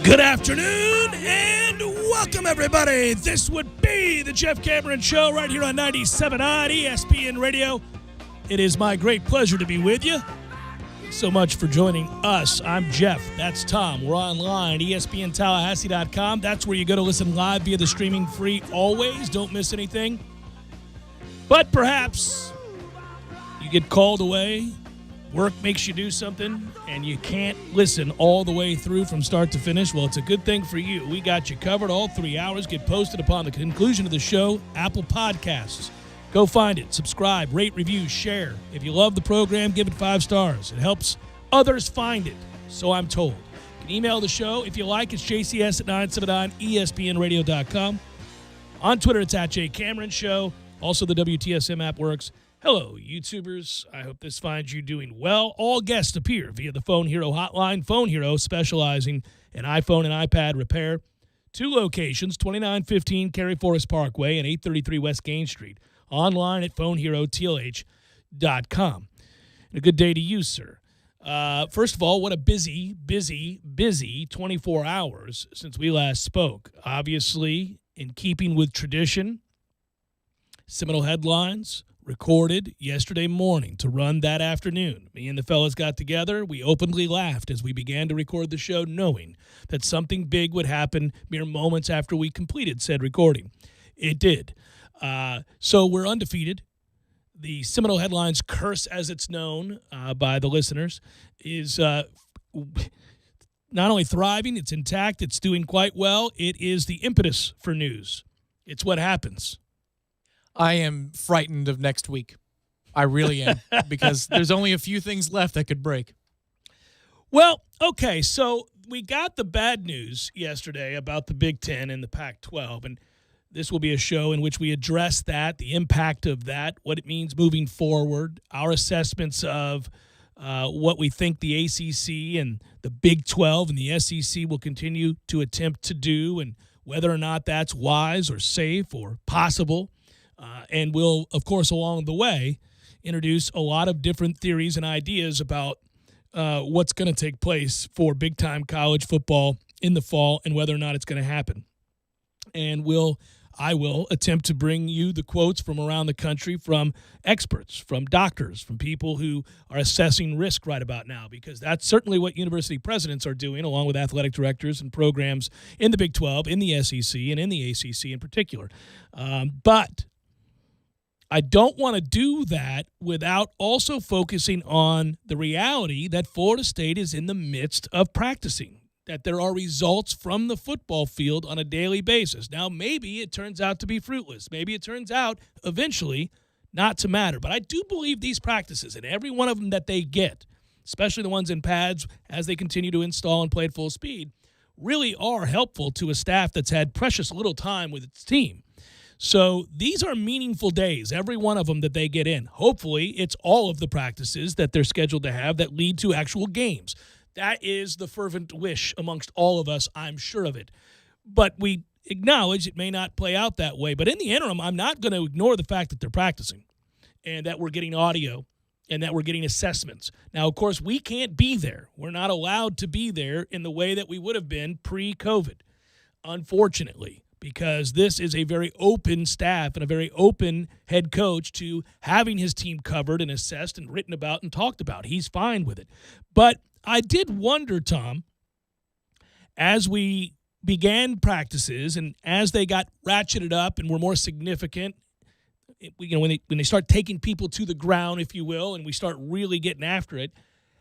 Good afternoon and welcome, everybody. This would be the Jeff Cameron Show right here on 97.9 ESPN Radio. It is my great pleasure to be with you. So much for joining us. I'm Jeff. That's Tom. We're online, ESPNTallahassee.com. That's where you go to listen live via the streaming free always. Don't miss anything. But perhaps you get called away, work makes you do something, and you can't listen all the way through from start to finish. Well, it's a good thing for you. We got you covered. All 3 hours get posted upon the conclusion of the show, Apple Podcasts. Go find it, subscribe, rate, review, share. If you love the program, give it 5 stars. It helps others find it, so I'm told. You can email the show if you like. It's jcs@979espnradio.com. On Twitter, it's @JCameronShow. Also, the WTSM app works. Hello, YouTubers. I hope this finds you doing well. All guests appear via the Phone Hero hotline. Phone Hero specializing in iPhone and iPad repair. 2 locations, 2915 Cary Forest Parkway and 833 West Gain Street. Online at phoneherotlh.com. And a good day to you, sir. First of all, what a busy 24 hours since we last spoke. Obviously, in keeping with tradition, Seminole Headlines recorded yesterday morning to run that afternoon. Me and the fellas got together. We openly laughed as we began to record the show, knowing that something big would happen mere moments after we completed said recording. It did. So we're undefeated. The Seminole Headlines curse, as it's known by the listeners, is not only thriving, it's intact, it's doing quite well. It is the impetus for news. It's what happens. I am frightened of next week. I really am, because there's only a few things left that could break. Well, okay, so we got the bad news yesterday about the Big Ten and the Pac-12, and this will be a show in which we address that, the impact of that, what it means moving forward, our assessments of what we think the ACC and the Big 12 and the SEC will continue to attempt to do, and whether or not that's wise or safe or possible. And we'll, of course, along the way, introduce a lot of different theories and ideas about what's going to take place for big-time college football in the fall and whether or not it's going to happen. And I will attempt to bring you the quotes from around the country from experts, from doctors, from people who are assessing risk right about now, because that's certainly what university presidents are doing, along with athletic directors and programs in the Big 12, in the SEC, and in the ACC in particular. But I don't want to do that without also focusing on the reality that Florida State is in the midst of practicing, that there are results from the football field on a daily basis. Now, maybe it turns out to be fruitless. Maybe it turns out eventually not to matter. But I do believe these practices, and every one of them that they get, especially the ones in pads as they continue to install and play at full speed, really are helpful to a staff that's had precious little time with its team. So these are meaningful days, every one of them that they get in. Hopefully, it's all of the practices that they're scheduled to have that lead to actual games. That is the fervent wish amongst all of us, I'm sure of it. But we acknowledge it may not play out that way. But in the interim, I'm not going to ignore the fact that they're practicing and that we're getting audio and that we're getting assessments. Now, of course, we can't be there. We're not allowed to be there in the way that we would have been pre-COVID, unfortunately, because this is a very open staff and a very open head coach to having his team covered and assessed and written about and talked about. He's fine with it. But I did wonder, Tom, as we began practices and as they got ratcheted up and were more significant, when they start taking people to the ground, if you will, and we start really getting after it,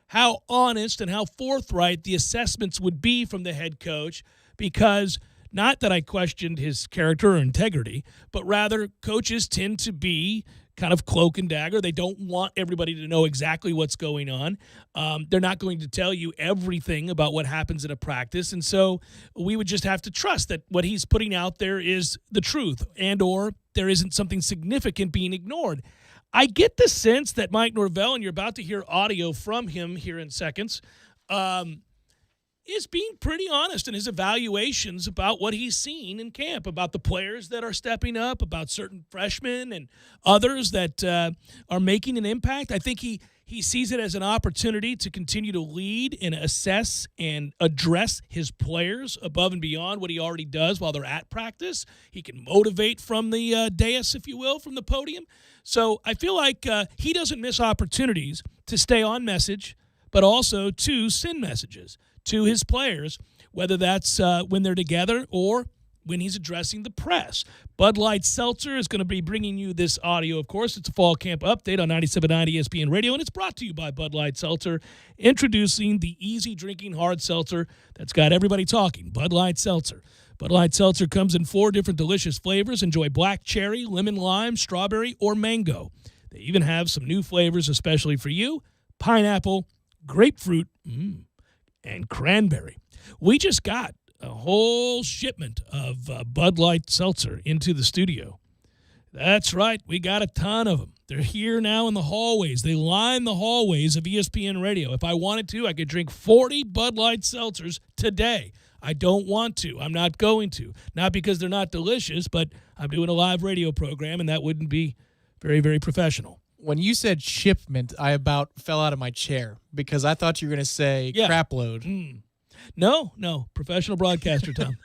how honest and how forthright the assessments would be from the head coach, because not that I questioned his character or integrity, but rather coaches tend to be kind of cloak and dagger. They don't want everybody to know exactly what's going on. They're not going to tell you everything about what happens in a practice. And so we would just have to trust that what he's putting out there is the truth, and or there isn't something significant being ignored. I get the sense that Mike Norvell, and you're about to hear audio from him here in seconds, is being pretty honest in his evaluations about what he's seen in camp, about the players that are stepping up, about certain freshmen and others that are making an impact. I think he He sees it as an opportunity to continue to lead and assess and address his players above and beyond what he already does while they're at practice. He can motivate from the dais, if you will, from the podium. So I feel like he doesn't miss opportunities to stay on message, but also to send messages to his players, whether that's when they're together or when he's addressing the press. Bud Light Seltzer is going to be bringing you this audio, of course. It's a fall camp update on 97.9 ESPN Radio, and it's brought to you by Bud Light Seltzer, introducing the easy drinking hard seltzer that's got everybody talking, Bud Light Seltzer. Bud Light Seltzer comes in 4 different delicious flavors. Enjoy black cherry, lemon lime, strawberry, or mango. They even have some new flavors especially for you, pineapple, grapefruit, and cranberry. We just got a whole shipment of Bud Light Seltzer into the studio. That's right. We got a ton of them. They're here now in the hallways. They line the hallways of ESPN Radio. If I wanted to, I could drink 40 Bud Light Seltzers today. I don't want to. I'm not going to. Not because they're not delicious, but I'm doing a live radio program, and that wouldn't be very, very professional. When you said shipment, I about fell out of my chair because I thought you were going to say crap load. No. Professional broadcaster, Tom.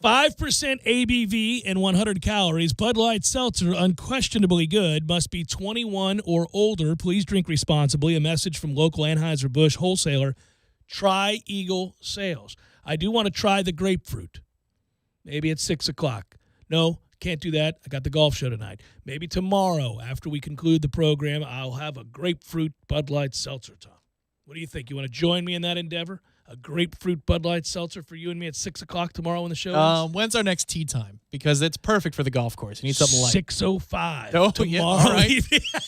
5% ABV and 100 calories. Bud Light Seltzer, unquestionably good. Must be 21 or older. Please drink responsibly. A message from local Anheuser-Busch wholesaler, Tri-Eagle Sales. I do want to try the grapefruit. Maybe at 6 o'clock. No, can't do that. I got the golf show tonight. Maybe tomorrow after we conclude the program, I'll have a grapefruit Bud Light Seltzer, Tom. What do you think? You want to join me in that endeavor? A grapefruit Bud Light Seltzer for you and me at 6 o'clock tomorrow when the show ends? When's our next tee time? Because it's perfect for the golf course. You need something light. 6:05 tomorrow. tomorrow. Yeah, all right.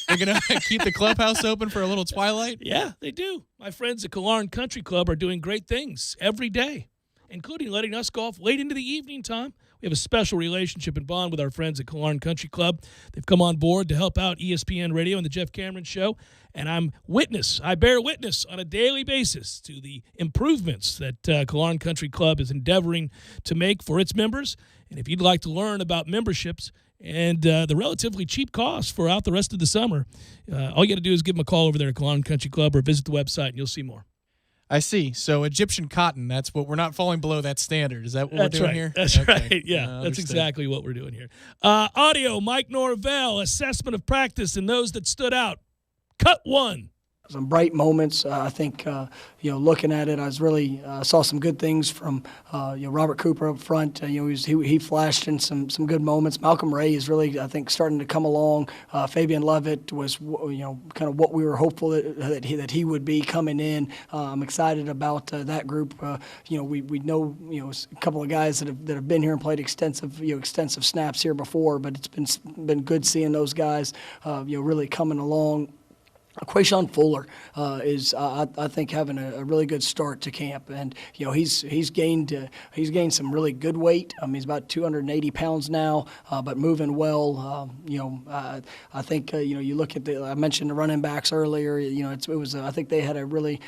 They're going to keep the clubhouse open for a little twilight? Yeah, they do. My friends at Killearn Country Club are doing great things every day, including letting us golf late into the evening, Tom. We have a special relationship and bond with our friends at Killearn Country Club. They've come on board to help out ESPN Radio and the Jeff Cameron Show, and I bear witness on a daily basis to the improvements that Killearn Country Club is endeavoring to make for its members. And if you'd like to learn about memberships and the relatively cheap costs for out the rest of the summer, all you got to do is give them a call over there at Killearn Country Club or visit the website, and you'll see more. I see. So Egyptian cotton, that's what we're not falling below that standard. Is that what we're doing here? That's right. Yeah, that's exactly what we're doing here. Audio, Mike Norvell, assessment of practice and those that stood out. Cut 1. Some bright moments. I think, looking at it, I was really saw some good things from, Robert Cooper up front. He flashed in some good moments. Malcolm Ray is really, I think, starting to come along. Fabian Levitt was, kind of what we were hopeful that he would be coming in. I'm excited about that group. We know, a couple of guys that have been here and played extensive snaps here before, but it's been good seeing those guys, really coming along. Quayshawn Fuller is, I think, having a really good start to camp, and he's gained some really good weight. He's about 280 pounds now, but moving well. I think you look at I mentioned the running backs earlier. I think they had a really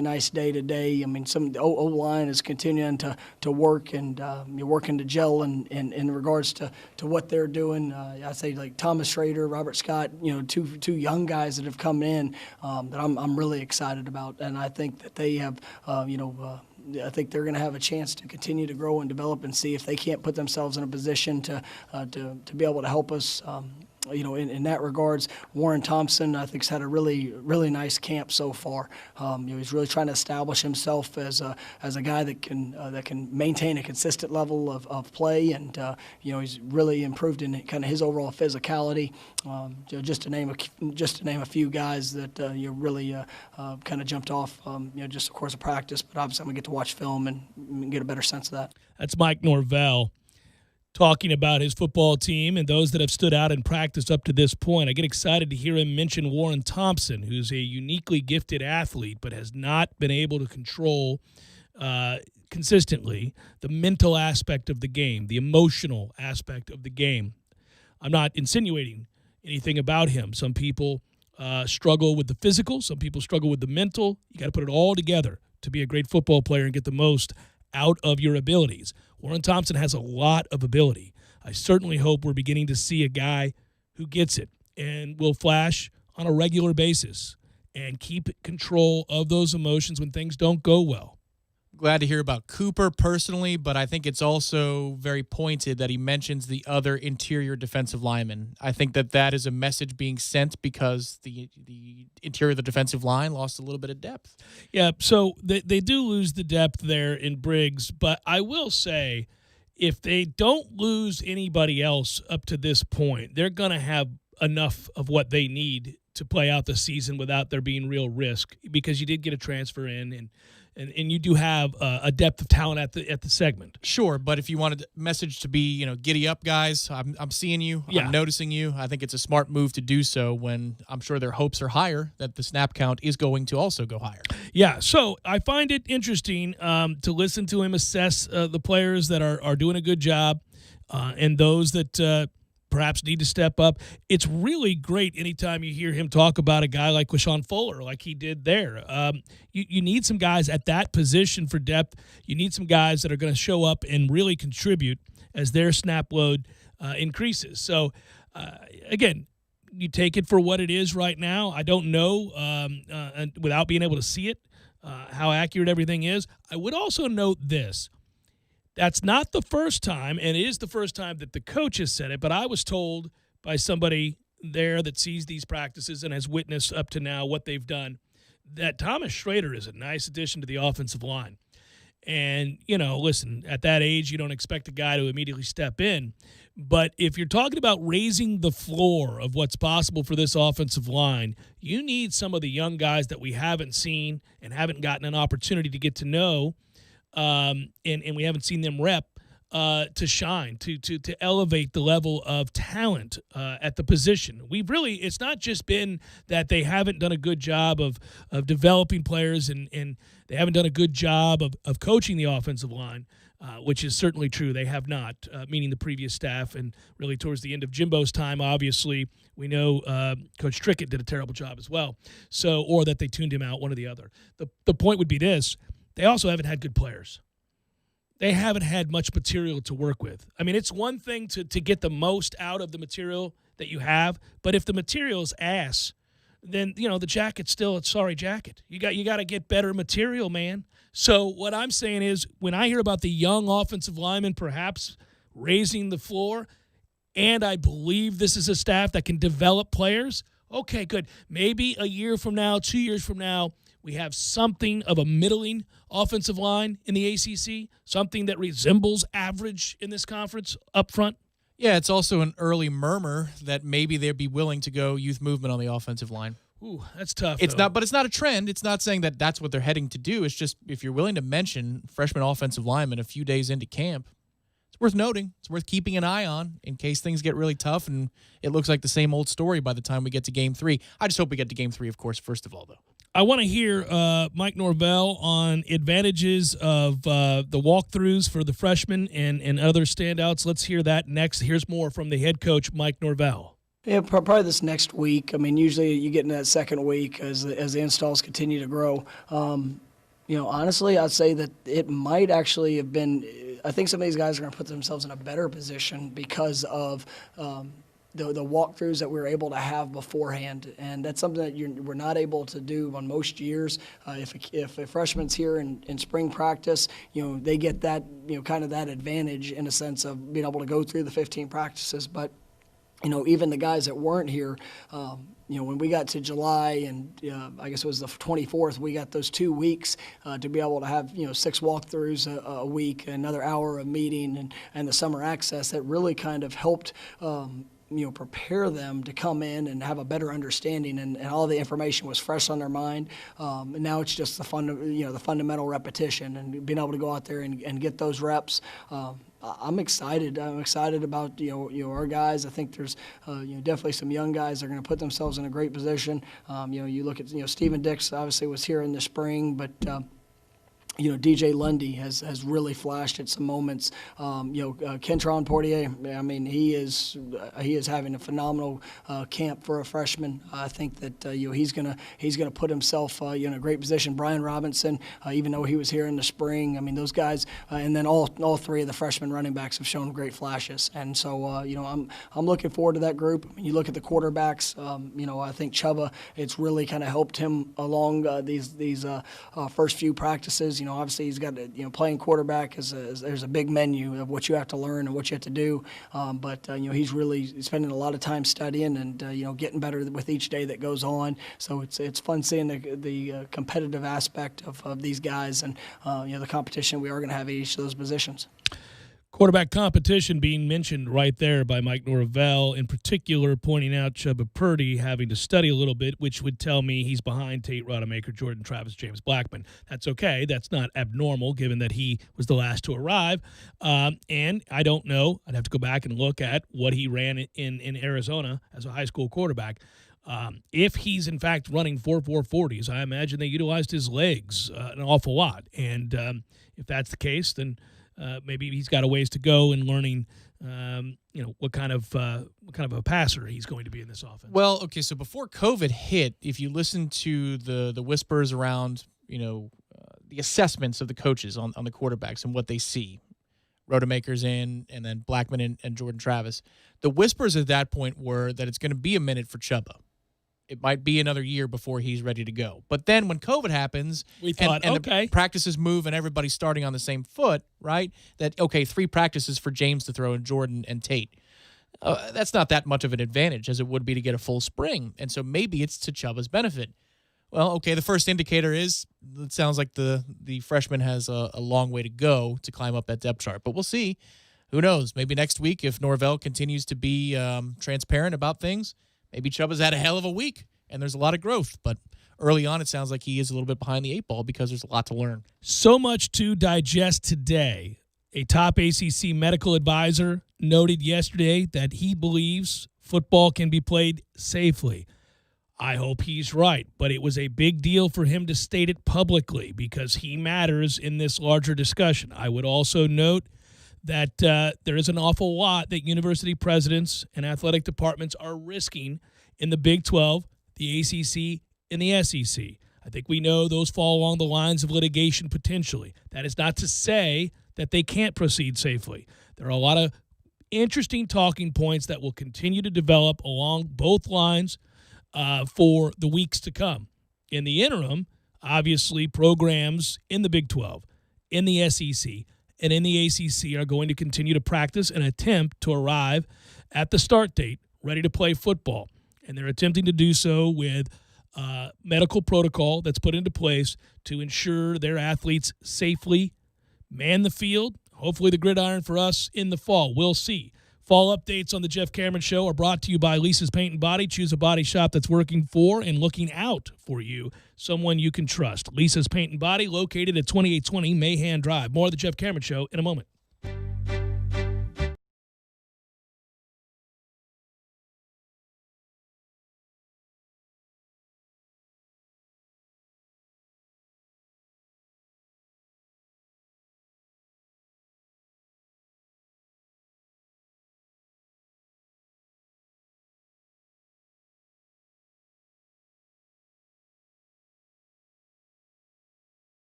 nice day today. Some the O line is continuing to work and you're working to gel in regards to what they're doing. I say like Thomas Schrader, Robert Scott, two young guys that have come in that I'm really excited about, and I think that they have, I think they're going to have a chance to continue to grow and develop and see if they can't put themselves in a position to be able to help us. In that regards, Warren Thompson, I think, has had a really, really nice camp so far. He's really trying to establish himself as a guy that can maintain a consistent level of play, and he's really improved in kind of his overall physicality. Just to name a few guys that really kind of jumped off. Just of course of practice, but obviously I'm gonna get to watch film and get a better sense of that. That's Mike Norvell talking about his football team and those that have stood out in practice up to this point. I get excited to hear him mention Warren Thompson, who's a uniquely gifted athlete but has not been able to control consistently the mental aspect of the game, the emotional aspect of the game. I'm not insinuating anything about him. Some people struggle with the physical. Some people struggle with the mental. You got to put it all together to be a great football player and get the most out of your abilities. Warren Thompson has a lot of ability. I certainly hope we're beginning to see a guy who gets it and will flash on a regular basis and keep control of those emotions when things don't go well. Glad to hear about Cooper personally, but I think it's also very pointed that he mentions the other interior defensive linemen. I think that is a message being sent because the interior of the defensive line lost a little bit of depth. Yeah, so they do lose the depth there in Briggs, but I will say if they don't lose anybody else up to this point, they're going to have enough of what they need to play out the season without there being real risk, because you did get a transfer in and you do have a depth of talent at the segment. Sure, but if you wanted the message to be, giddy up, guys, I'm seeing you, Yeah. I'm noticing you. I think it's a smart move to do so when I'm sure their hopes are higher that the snap count is going to also go higher. Yeah, so I find it interesting to listen to him assess the players that are doing a good job and those that perhaps need to step up. It's really great anytime you hear him talk about a guy like Quashon Fuller, like he did there. You need some guys at that position for depth. You need some guys that are going to show up and really contribute as their snap load increases. So, again, you take it for what it is right now. I don't know, and without being able to see it, how accurate everything is. I would also note this. That's not the first time, and it is the first time that the coach has said it, but I was told by somebody there that sees these practices and has witnessed up to now what they've done, that Thomas Schrader is a nice addition to the offensive line. And, listen, at that age, you don't expect a guy to immediately step in. But if you're talking about raising the floor of what's possible for this offensive line, you need some of the young guys that we haven't seen and haven't gotten an opportunity to get to know, and we haven't seen them rep, to shine, to elevate the level of talent at the position. It's not just been that they haven't done a good job of developing players and they haven't done a good job of coaching the offensive line, which is certainly true. They have not, meaning the previous staff, and really towards the end of Jimbo's time, obviously, we know Coach Trickett did a terrible job as well, or that they tuned him out, one or the other. The point would be this. They also haven't had good players. They haven't had much material to work with. I mean, it's one thing to get the most out of the material that you have, but if the material's ass, then, the jacket's still a sorry jacket. You got to get better material, man. So what I'm saying is, when I hear about the young offensive linemen perhaps raising the floor, and I believe this is a staff that can develop players, okay, good. Maybe a year from now, 2 years from now, we have something of a middling offensive line in the ACC, something that resembles average in this conference up front. Yeah, it's also an early murmur that maybe they'd be willing to go youth movement on the offensive line. Ooh, that's tough. It's not, but it's not a trend. It's not saying that that's what they're heading to do. It's just if you're willing to mention freshman offensive linemen a few days into camp, it's worth noting. It's worth keeping an eye on in case things get really tough and it looks like the same old story by the time we get to Game 3. I just hope we get to Game 3, of course, first of all, though. I want to hear Mike Norvell on advantages of the walkthroughs for the freshmen and other standouts. Let's hear that next. Here's more from the head coach, Mike Norvell. Yeah, probably this next week. I mean, usually you get in that second week as the installs continue to grow. Honestly, I'd say that it might actually have been – I think some of these guys are going to put themselves in a better position because of the walkthroughs that we were able to have beforehand, and that's something that we're not able to do on most years. If a freshman's here in spring practice, they get that kind of that advantage in a sense of being able to go through the 15 practices. But even the guys that weren't here, when we got to July and I guess it was the 24th, we got those 2 weeks to be able to have 6 walkthroughs a week, another hour of meeting, and the summer access that really kind of helped. Prepare them to come in and have a better understanding, and all the information was fresh on their mind. And now it's just the fundamental repetition and being able to go out there and get those reps. I'm excited. I'm excited about our guys. I think there's definitely some young guys that are going to put themselves in a great position. You look at Stephen Dix obviously was here in the spring, but. DJ Lundy has really flashed at some moments. Kentron Portier, I mean, he is having a phenomenal camp for a freshman. I think that he's gonna put himself in a great position. Brian Robinson, even though he was here in the spring, I mean those guys, and then all three of the freshman running backs have shown great flashes. And so I'm looking forward to that group. I mean, you look at the quarterbacks. I think Chuba, it's really kind of helped him along these first few practices. Obviously he's got playing quarterback there's a big menu of what you have to learn and what you have to do. But he's really spending a lot of time studying and getting better with each day that goes on. So it's fun seeing the competitive aspect of these guys and the competition we are going to have at each of those positions. Quarterback competition being mentioned right there by Mike Norvell, in particular pointing out Chuba Purdy having to study a little bit, which would tell me he's behind Tate Rodemaker, Jordan Travis, James Blackman. That's okay. That's not abnormal given that he was the last to arrive. And I don't know. I'd have to go back and look at what he ran in Arizona as a high school quarterback. If he's, in fact, running 4.40s, I imagine they utilized his legs an awful lot. And if that's the case, then maybe he's got a ways to go in learning, what kind of a passer he's going to be in this offense. Well, okay, so before COVID hit, if you listen to the whispers around, the assessments of the coaches on the quarterbacks and what they see, Rodemaker's in, and then Blackman and Jordan Travis, the whispers at that point were that it's going to be a minute for Chuba. It might be another year before he's ready to go. But then when COVID happens, we thought, and okay, the practices move and everybody's starting on the same foot, right? That, okay, 3 practices for James to throw and Jordan and Tate. That's not that much of an advantage as it would be to get a full spring. And so maybe it's to Chuba's benefit. Well, okay, the first indicator is it sounds like the freshman has a long way to go to climb up that depth chart. But we'll see. Who knows? Maybe next week, if Norvell continues to be transparent about things, maybe Chuba's had a hell of a week, and there's a lot of growth. But early on, it sounds like he is a little bit behind the 8 ball because there's a lot to learn. So much to digest today. A top ACC medical advisor noted yesterday that he believes football can be played safely. I hope he's right, but it was a big deal for him to state it publicly because he matters in this larger discussion. I would also note that there is an awful lot that university presidents and athletic departments are risking in the Big 12, the ACC, and the SEC. I think we know those fall along the lines of litigation potentially. That is not to say that they can't proceed safely. There are a lot of interesting talking points that will continue to develop along both lines for the weeks to come. In the interim, obviously, programs in the Big 12, in the SEC, and in the ACC are going to continue to practice and attempt to arrive at the start date ready to play football. And they're attempting to do so with medical protocol that's put into place to ensure their athletes safely man the field. Hopefully the gridiron for us in the fall. We'll see. Fall updates on the Jeff Cameron Show are brought to you by Lisa's Paint and Body. Choose a body shop that's working for and looking out for you, someone you can trust. Lisa's Paint and Body, located at 2820 Mahan Drive. More of the Jeff Cameron Show in a moment.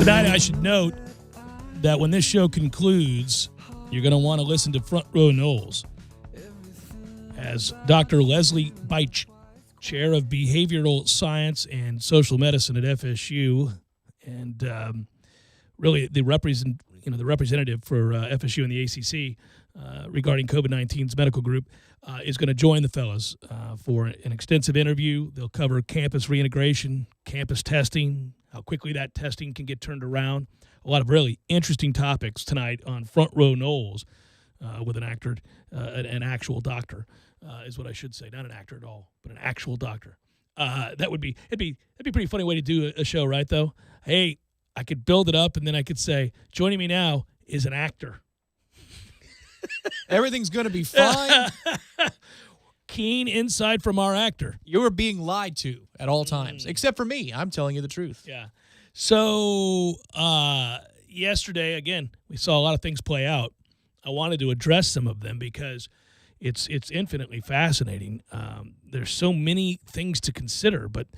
Tonight, I should note that when this show concludes, you're going to want to listen to Front Row Knowles as Dr. Leslie Beich, Chair of Behavioral Science and Social Medicine at FSU, and really the representative for FSU and the ACC regarding COVID-19's medical group, is going to join the fellas for an extensive interview. They'll cover campus reintegration, campus testing, how quickly that testing can get turned around. A lot of really interesting topics tonight on Front Row Knowles with an an actual doctor, is what I should say. Not an actor at all, but an actual doctor. It'd be a pretty funny way to do a show, right? Though, hey, I could build it up and then I could say, joining me now is an actor. Everything's going to be fine. Keen insight from our actor. You're being lied to at all times, except for me. I'm telling you the truth. Yeah. So yesterday, again, we saw a lot of things play out. I wanted to address some of them because it's infinitely fascinating. There's so many things to consider, but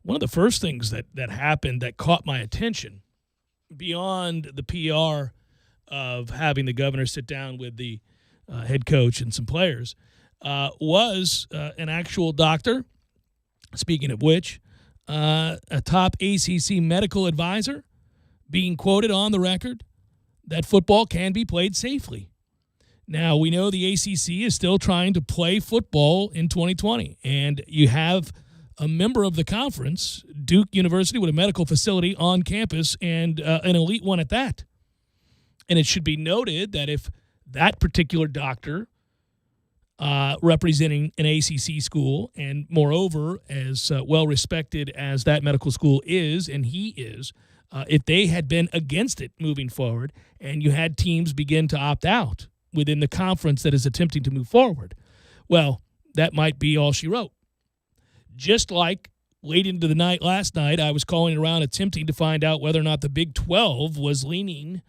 one of the first things that happened that caught my attention beyond the PR of having the governor sit down with the head coach and some players was an actual doctor. Speaking of which, a top ACC medical advisor being quoted on the record that football can be played safely. Now, we know the ACC is still trying to play football in 2020, and you have a member of the conference, Duke University, with a medical facility on campus and an elite one at that. And it should be noted that if that particular doctor representing an ACC school, and moreover, as well-respected as that medical school is, and he is, if they had been against it moving forward and you had teams begin to opt out within the conference that is attempting to move forward, well, that might be all she wrote. Just like late into the night last night, I was calling around attempting to find out whether or not the Big 12 was leaning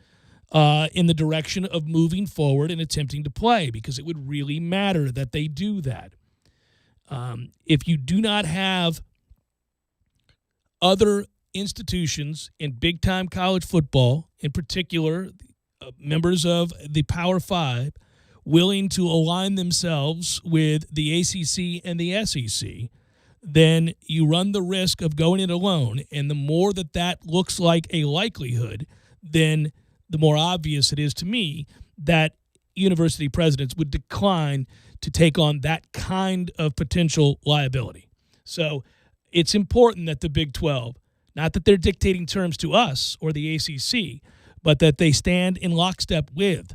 in the direction of moving forward and attempting to play, because it would really matter that they do that. If you do not have other institutions in big-time college football, in particular members of the Power Five, willing to align themselves with the ACC and the SEC, then you run the risk of going it alone. And the more that looks like a likelihood, then the more obvious it is to me that university presidents would decline to take on that kind of potential liability. So it's important that the Big 12, not that they're dictating terms to us or the ACC, but that they stand in lockstep with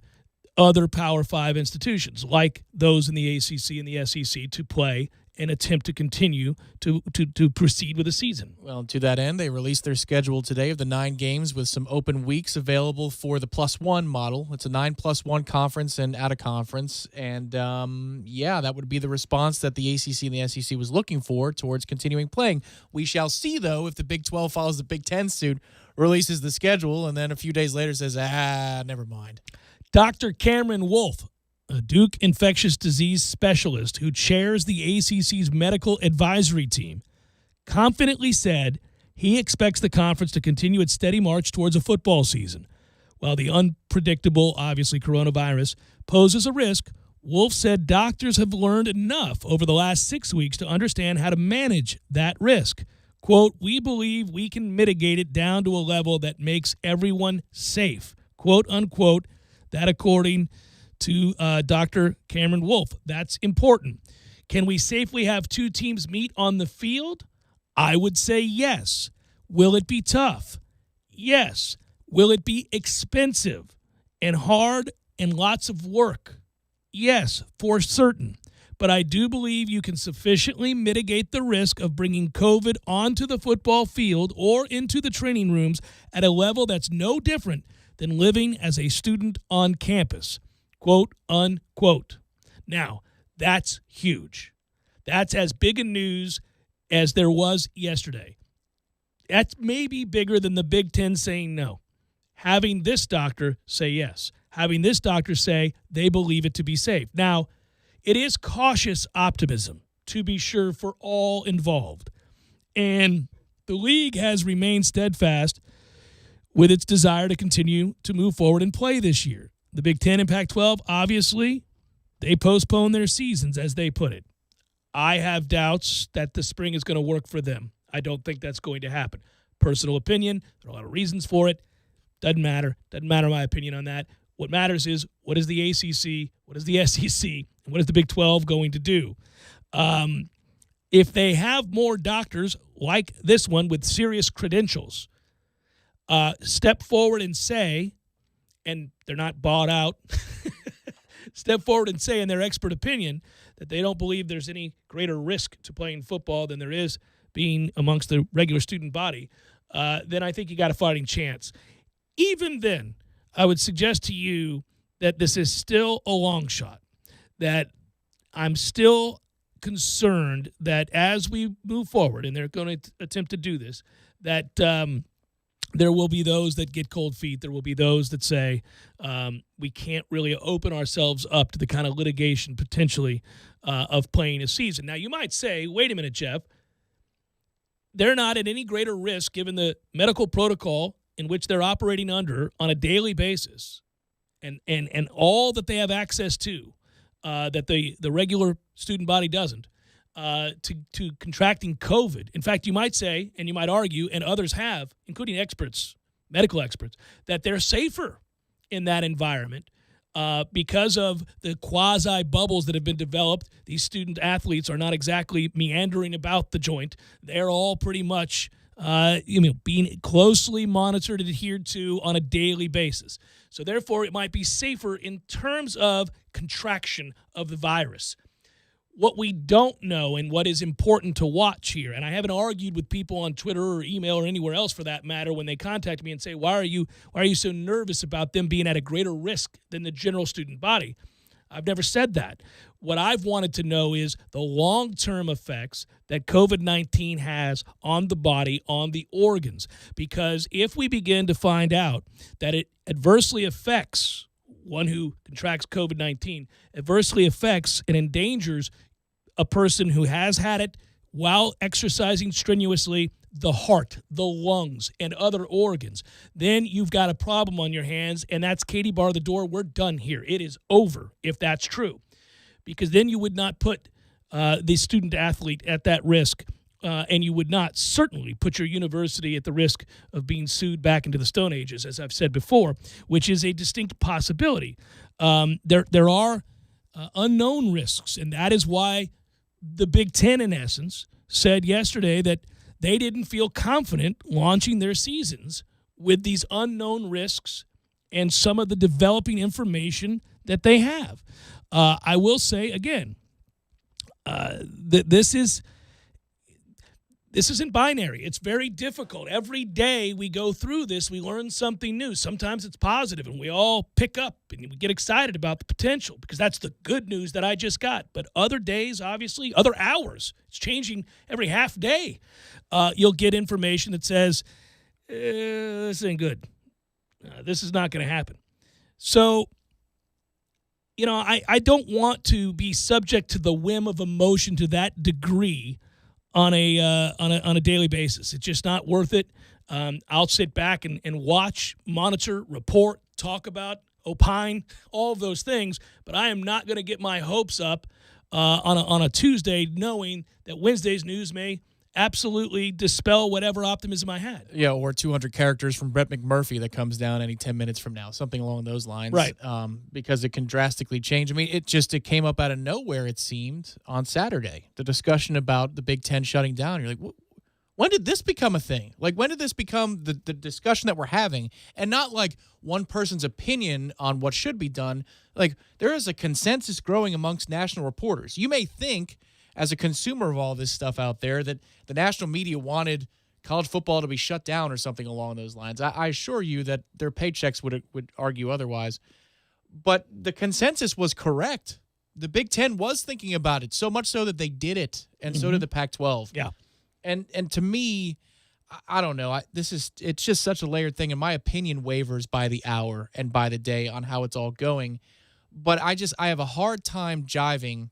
other Power 5 institutions like those in the ACC and the SEC to play and attempt to continue to proceed with the season. Well, to that end, they released their schedule today of the 9 games with some open weeks available for the +1 model. It's a 9+1 conference and out of conference. And, that would be the response that the ACC and the SEC was looking for towards continuing playing. We shall see, though, if the Big 12 follows the Big 10 suit, releases the schedule, and then a few days later says, never mind. Dr. Cameron Wolfe, a Duke infectious disease specialist who chairs the ACC's medical advisory team, confidently said he expects the conference to continue its steady march towards a football season. While the unpredictable, obviously, coronavirus poses a risk, Wolfe said doctors have learned enough over the last 6 weeks to understand how to manage that risk. Quote, "We believe we can mitigate it down to a level that makes everyone safe," quote, unquote. That according to Dr. Cameron Wolfe. That's important. Can we safely have 2 teams meet on the field? I would say yes. Will it be tough? Yes. Will it be expensive and hard and lots of work? Yes, for certain. But I do believe you can sufficiently mitigate the risk of bringing COVID onto the football field or into the training rooms at a level that's no different than living as a student on campus. Quote, unquote. Now, that's huge. That's as big a news as there was yesterday. That's maybe bigger than the Big Ten saying no. Having this doctor say yes. Having this doctor say they believe it to be safe. Now, it is cautious optimism, to be sure, for all involved. And the league has remained steadfast with its desire to continue to move forward and play this year. The Big Ten and Pac-12, obviously, they postpone their seasons, as they put it. I have doubts that the spring is going to work for them. I don't think that's going to happen. Personal opinion, there are a lot of reasons for it. Doesn't matter. Doesn't matter my opinion on that. What matters is, what is the ACC, what is the SEC, and what is the Big 12 going to do? If they have more doctors like this one with serious credentials, step forward and say, and they're not bought out, step forward and say in their expert opinion that they don't believe there's any greater risk to playing football than there is being amongst the regular student body, then I think you got a fighting chance. Even then, I would suggest to you that this is still a long shot, that I'm still concerned that as we move forward, and they're going to attempt to do this, that there will be those that get cold feet. There will be those that say we can't really open ourselves up to the kind of litigation potentially of playing a season. Now, you might say, wait a minute, Jeff, they're not at any greater risk given the medical protocol in which they're operating under on a daily basis and all that they have access to that the regular student body doesn't, to contracting COVID. In fact, you might say, and you might argue, and others have, including experts, medical experts, that they're safer in that environment because of the quasi-bubbles that have been developed. These student athletes are not exactly meandering about the joint. They're all pretty much being closely monitored and adhered to on a daily basis. So therefore, it might be safer in terms of contraction of the virus. What we don't know and what is important to watch here, and I haven't argued with people on Twitter or email or anywhere else for that matter when they contact me and say, why are you so nervous about them being at a greater risk than the general student body? I've never said that. What I've wanted to know is the long-term effects that COVID-19 has on the body, on the organs. Because if we begin to find out that it adversely affects one who contracts COVID-19, adversely affects and endangers a person who has had it while exercising strenuously, the heart, the lungs, and other organs, then you've got a problem on your hands, and that's Katie bar the door. We're done here. It is over if that's true, because then you would not put the student athlete at that risk, and you would not certainly put your university at the risk of being sued back into the Stone Ages, as I've said before, which is a distinct possibility. There are unknown risks, and that is why the Big Ten, in essence, said yesterday that they didn't feel confident launching their seasons with these unknown risks and some of the developing information that they have. I will say, again, that this isn't binary. It's very difficult. Every day we go through this, we learn something new. Sometimes it's positive, and we all pick up and we get excited about the potential because that's the good news that I just got. But other days, obviously, other hours, it's changing every half day. You'll get information that says, this ain't good. This is not going to happen. So, I don't want to be subject to the whim of emotion to that degree on a daily basis. It's just not worth it. I'll sit back and watch, monitor, report, talk about, opine, all of those things, but I am not going to get my hopes up on a Tuesday knowing that Wednesday's news may absolutely dispel whatever optimism I had. Yeah, or 200 characters from Brett McMurphy that comes down any 10 minutes from now, something along those lines. Right. Because it can drastically change. I mean, it came up out of nowhere, it seemed, on Saturday. The discussion about the Big Ten shutting down. You're like, when did this become a thing? Like, when did this become the discussion that we're having? And not like one person's opinion on what should be done. Like, there is a consensus growing amongst national reporters. You may think, as a consumer of all this stuff out there, that the national media wanted college football to be shut down or something along those lines. I assure you that their paychecks would argue otherwise. But the consensus was correct. The Big Ten was thinking about it, so much so that they did it, and so did the Pac-12. Yeah. And to me, I don't know. It's just such a layered thing, and my opinion wavers by the hour and by the day on how it's all going. But I have a hard time jiving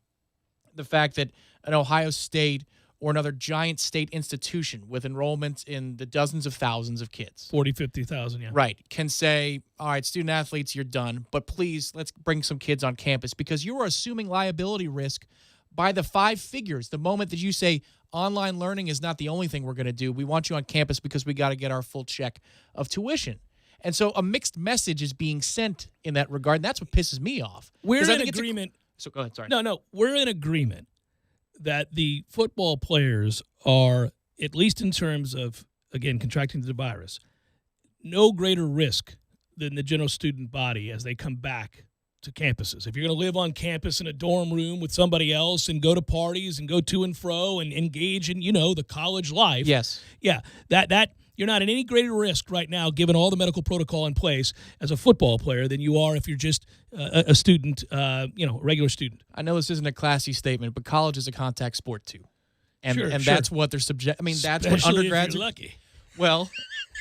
the fact that an Ohio State or another giant state institution with enrollment in the dozens of thousands of kids, 40, 50,000, yeah. right, can say, all right, student athletes, you're done, but please, let's bring some kids on campus, because you are assuming liability risk by the 5 figures the moment that you say online learning is not the only thing we're going to do. We want you on campus because we got to get our full check of tuition. And so a mixed message is being sent in that regard, and that's what pisses me off. We're 'Cause I in think it's agreement. So go ahead, sorry. No, we're in agreement that the football players are, at least in terms of, again, contracting the virus, no greater risk than the general student body as they come back to campuses. If you're going to live on campus in a dorm room with somebody else and go to parties and go to and fro and engage in, the college life. Yes. Yeah, that you're not at any greater risk right now, given all the medical protocol in place as a football player, than you are if you're just a student, a regular student. I know this isn't a classy statement, but college is a contact sport too. And Sure. that's what they're subject. I mean, that's what Especially undergrads if you're lucky. Well,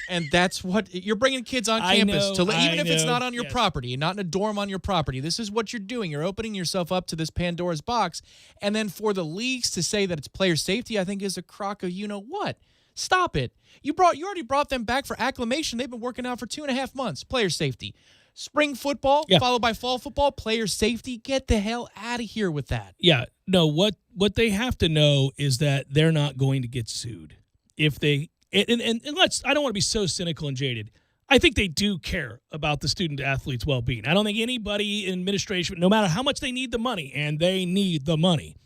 and that's what you're bringing kids on I campus know, even if it's know, not on your yes. property, not in a dorm on your property. This is what you're doing. You're opening yourself up to this Pandora's box. And then for the leagues to say that it's player safety, I think is a crock of what. Stop it. You already brought them back for acclimation. They've been working out for 2.5 months. Player safety. Spring football, followed by fall football, player safety. Get the hell out of here with that. Yeah. No, what they have to know is that they're not going to get sued. If they and I don't want to be so cynical and jaded. I think they do care about the student athlete's well-being. I don't think anybody in administration, no matter how much they need the money, and they need the money,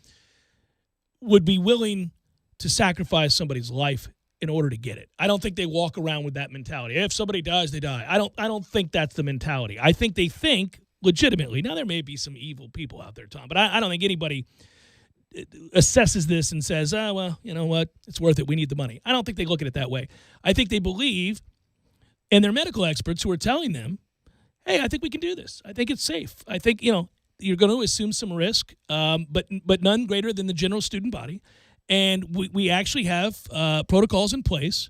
would be willing to sacrifice somebody's life in order to get it. I don't think they walk around with that mentality. If somebody dies, they die. I don't think that's the mentality. I think they think legitimately. Now, there may be some evil people out there, Tom, but I don't think anybody assesses this and says, well, you know what, it's worth it, we need the money. I don't think they look at it that way. I think they believe, and they're medical experts who are telling them, hey, I think we can do this. I think it's safe. I think, you're going to assume some risk, but none greater than the general student body. And we actually have protocols in place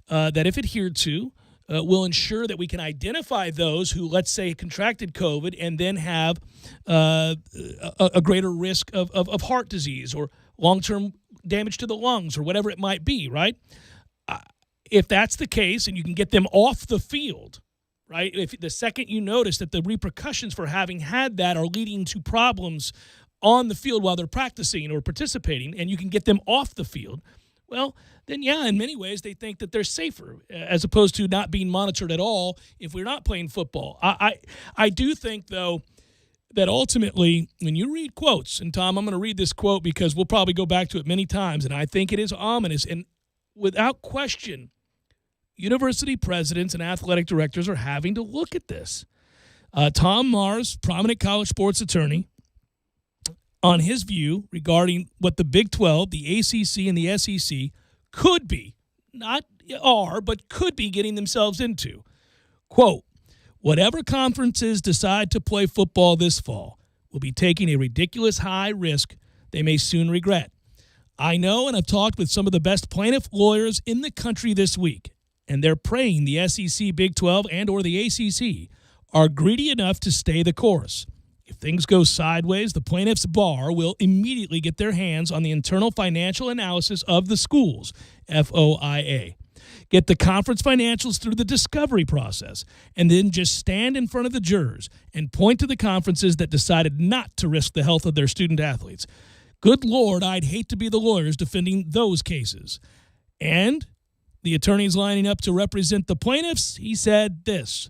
that, if adhered to, will ensure that we can identify those who, let's say, contracted COVID and then have a greater risk of heart disease or long-term damage to the lungs or whatever it might be, right? If that's the case and you can get them off the field, right, if the second you notice that the repercussions for having had that are leading to problems on the field while they're practicing or participating, and you can get them off the field, well, then, yeah, in many ways they think that they're safer as opposed to not being monitored at all if we're not playing football. I do think, though, that ultimately when you read quotes, and Tom, I'm going to read this quote because we'll probably go back to it many times, and I think it is ominous, and without question, university presidents and athletic directors are having to look at this. Tom Mars, prominent college sports attorney, on his view regarding what the Big 12, the ACC, and the SEC could be, not are, but could be getting themselves into. Quote, whatever conferences decide to play football this fall will be taking a ridiculous high risk they may soon regret. I know, and I've talked with some of the best plaintiff lawyers in the country this week, and they're praying the SEC, Big 12, and or the ACC are greedy enough to stay the course. If things go sideways, the plaintiff's bar will immediately get their hands on the internal financial analysis of the schools, FOIA. Get the conference financials through the discovery process, and then just stand in front of the jurors and point to the conferences that decided not to risk the health of their student athletes. Good Lord, I'd hate to be the lawyers defending those cases. And the attorneys lining up to represent the plaintiffs, he said this.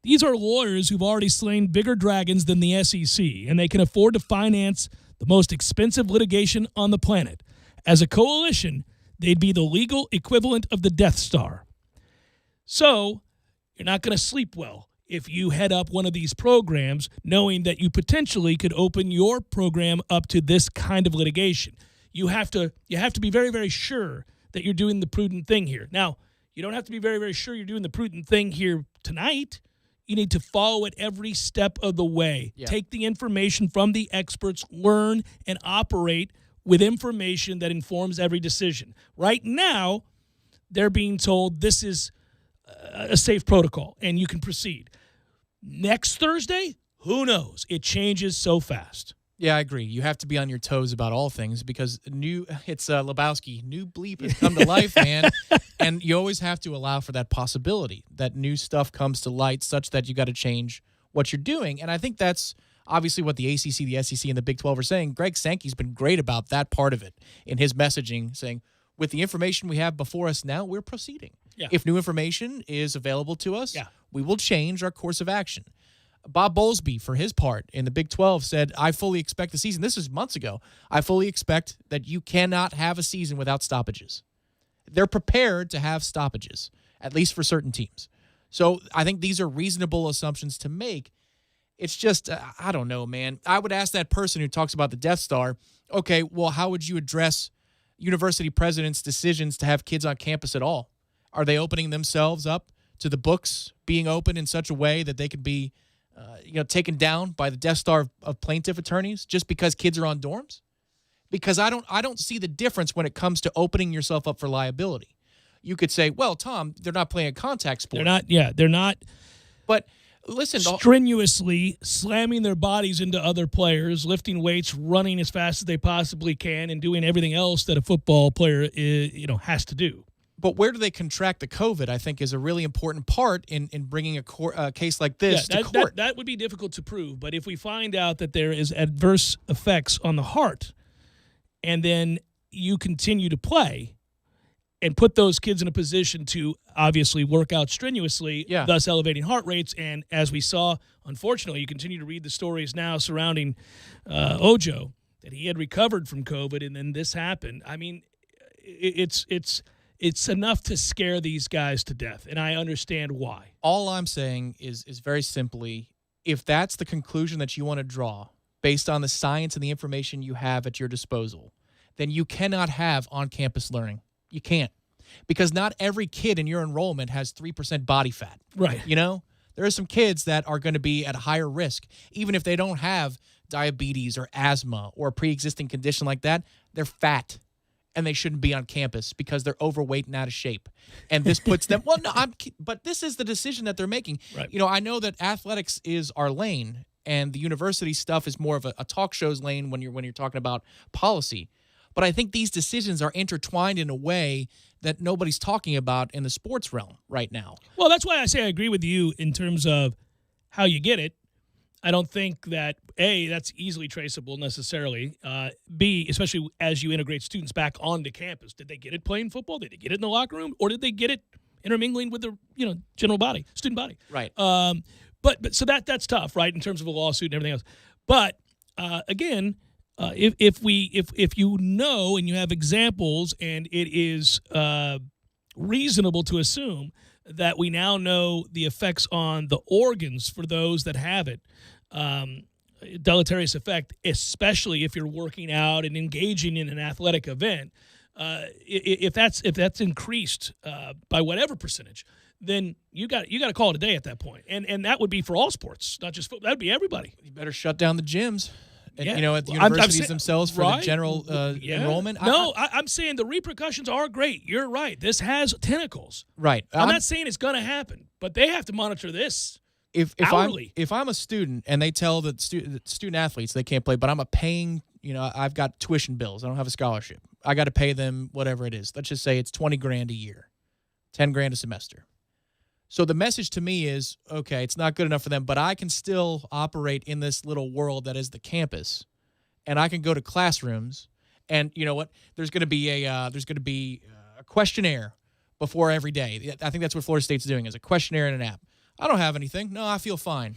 These are lawyers who've already slain bigger dragons than the SEC, and they can afford to finance the most expensive litigation on the planet. As a coalition, they'd be the legal equivalent of the Death Star. So, you're not going to sleep well if you head up one of these programs knowing that you potentially could open your program up to this kind of litigation. You have to be very, very sure that you're doing the prudent thing here. Now, you don't have to be very, very sure you're doing the prudent thing here tonight. You need to follow it every step of the way. Yeah. Take the information from the experts, learn and operate with information that informs every decision. Right now, they're being told this is a safe protocol and you can proceed. Next Thursday, who knows? It changes so fast. Yeah, I agree. You have to be on your toes about all things because it's Lebowski. New bleep has come to life, man. And you always have to allow for that possibility that new stuff comes to light such that you got to change what you're doing. And I think that's obviously what the ACC, the SEC, and the Big 12 are saying. Greg Sankey's been great about that part of it in his messaging, saying, with the information we have before us now, we're proceeding. Yeah. If new information is available to us, Yeah. we will change our course of action. Bob Bowlesby, for his part, in the Big 12, said, I fully expect the season. This is months ago. I fully expect that you cannot have a season without stoppages. They're prepared to have stoppages, at least for certain teams. So I think these are reasonable assumptions to make. It's just, I don't know, man. I would ask that person who talks about the Death Star, okay, well, how would you address university presidents' decisions to have kids on campus at all? Are they opening themselves up to the books being open in such a way that they could be taken down by the Death Star of plaintiff attorneys just because kids are on dorms? Because I don't see the difference when it comes to opening yourself up for liability. You could say, well, Tom, they're not playing a contact sport. They're not But listen, strenuously slamming their bodies into other players, lifting weights, running as fast as they possibly can, and doing everything else that a football player has to do. But where do they contract the COVID, I think, is a really important part in bringing a case like this to court. That would be difficult to prove. But if we find out that there is adverse effects on the heart, and then you continue to play and put those kids in a position to obviously work out strenuously, thus elevating heart rates. And as we saw, unfortunately, you continue to read the stories now surrounding Ojo, that he had recovered from COVID, and then this happened. I mean, it's enough to scare these guys to death, and I understand why. All I'm saying is very simply, if that's the conclusion that you want to draw based on the science and the information you have at your disposal, then you cannot have on-campus learning. You can't. Because not every kid in your enrollment has 3% body fat. Right. There are some kids that are going to be at a higher risk, even if they don't have diabetes or asthma or a pre-existing condition like that. They're fat. And they shouldn't be on campus because they're overweight and out of shape. And this puts them, but this is the decision that they're making. Right. I know that athletics is our lane and the university stuff is more of a talk show's lane when you're talking about policy. But I think these decisions are intertwined in a way that nobody's talking about in the sports realm right now. Well, that's why I say I agree with you in terms of how you get it. I don't think that, A, that's easily traceable necessarily. B, especially as you integrate students back onto campus. Did they get it playing football? Did they get it in the locker room? Or did they get it intermingling with the general body, student body? Right. But so that's tough, right, in terms of a lawsuit and everything else. But, again, if you know and you have examples and it is reasonable to assume that we now know the effects on the organs for those that have it, deleterious effect, especially if you're working out and engaging in an athletic event, if that's increased by whatever percentage, then you got to call it a day at that point. And that would be for all sports, not just football. That would be everybody. You better shut down the gyms. And, Yeah. at the universities themselves for right? the general enrollment. No, I'm saying the repercussions are great. You're right. This has tentacles. Right. I'm not saying it's going to happen, but they have to monitor this. If hourly. I'm a student and they tell the student athletes they can't play, but I'm a paying, I've got tuition bills. I don't have a scholarship. I got to pay them whatever it is. Let's just say it's $20,000 a year, $10,000 a semester. So the message to me is, okay, it's not good enough for them, but I can still operate in this little world that is the campus, and I can go to classrooms, and you know what? There's going to be a questionnaire before every day. I think that's what Florida State's doing, is a questionnaire and an app. I don't have anything. No, I feel fine.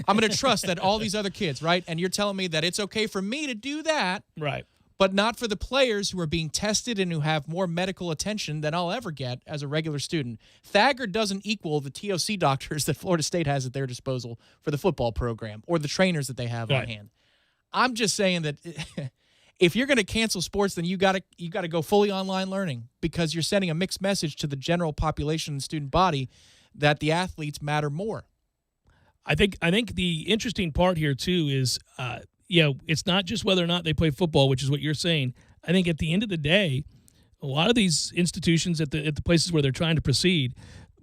I'm going to trust that all these other kids, right? And you're telling me that it's okay for me to do that, Right. but not for the players who are being tested and who have more medical attention than I'll ever get as a regular student. Thagard doesn't equal the TOC doctors that Florida State has at their disposal for the football program or the trainers that they have on hand. I'm just saying that if you're going to cancel sports, then you got to go fully online learning, because you're sending a mixed message to the general population and student body that the athletes matter more. I think the interesting part here too is it's not just whether or not they play football, which is what you're saying. I think at the end of the day, a lot of these institutions at the places where they're trying to proceed,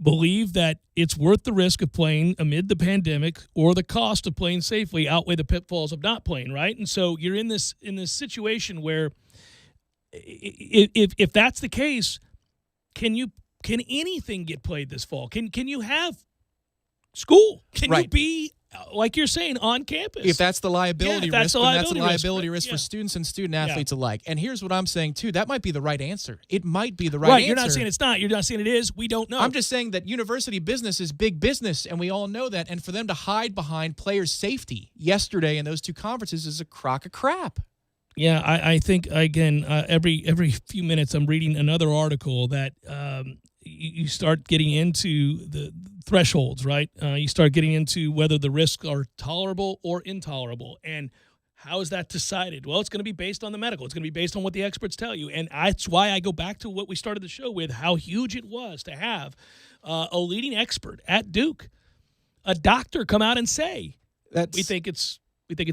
believe that it's worth the risk of playing amid the pandemic, or the cost of playing safely outweigh the pitfalls of not playing, right? And so you're in this situation where if that's the case, can anything get played this fall? Can you have school? Can you Right. be, like you're saying, on campus? If that's the liability Yeah, if that's risk, the then that's a liability risk, liability right? risk Yeah. for students and student athletes alike. And here's what I'm saying, too. That might be the right answer. It might be the right answer. You're not saying it's not. You're not saying it is. We don't know. I'm just saying that university business is big business, and we all know that. And for them to hide behind players' safety yesterday in those two conferences is a crock of crap. Yeah, I think, again, every few minutes I'm reading another article that you start getting into the thresholds, right? You start getting into whether the risks are tolerable or intolerable. And how is that decided? Well, it's going to be based on the medical. It's going to be based on what the experts tell you. And that's why I go back to what we started the show with, how huge it was to have a leading expert at Duke, a doctor, come out and say, we think it's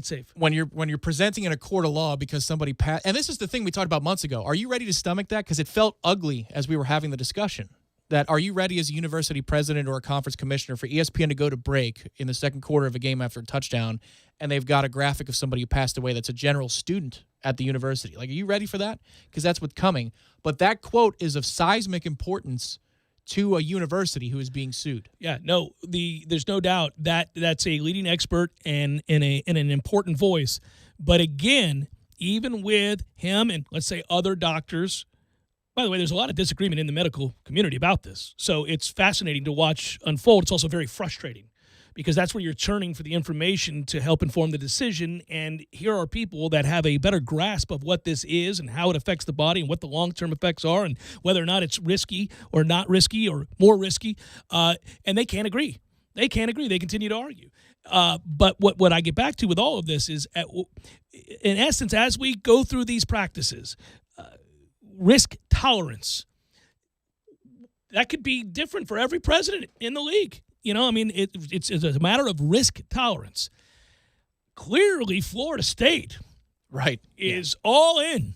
safe. When you're presenting in a court of law because somebody passed, and this is the thing we talked about months ago. Are you ready to stomach that? Because it felt ugly as we were having the discussion. That are you ready as a university president or a conference commissioner for ESPN to go to break in the second quarter of a game after a touchdown, and they've got a graphic of somebody who passed away that's a general student at the university? Like, are you ready for that? Because that's what's coming. But that quote is of seismic importance to a university who is being sued. Yeah, no, there's no doubt that that's a leading expert and an important voice. But again, even with him and, let's say, other doctors, by the way, there's a lot of disagreement in the medical community about this. So it's fascinating to watch unfold. It's also very frustrating because that's where you're churning for the information to help inform the decision. And here are people that have a better grasp of what this is and how it affects the body and what the long-term effects are and whether or not it's risky or not risky or more risky. And they can't agree. They can't agree. They continue to argue. But what I get back to with all of this is, in essence, as we go through these practices, risk tolerance, that could be different for every president in the league. You know, I mean, it's a matter of risk tolerance. Clearly, Florida State is all in.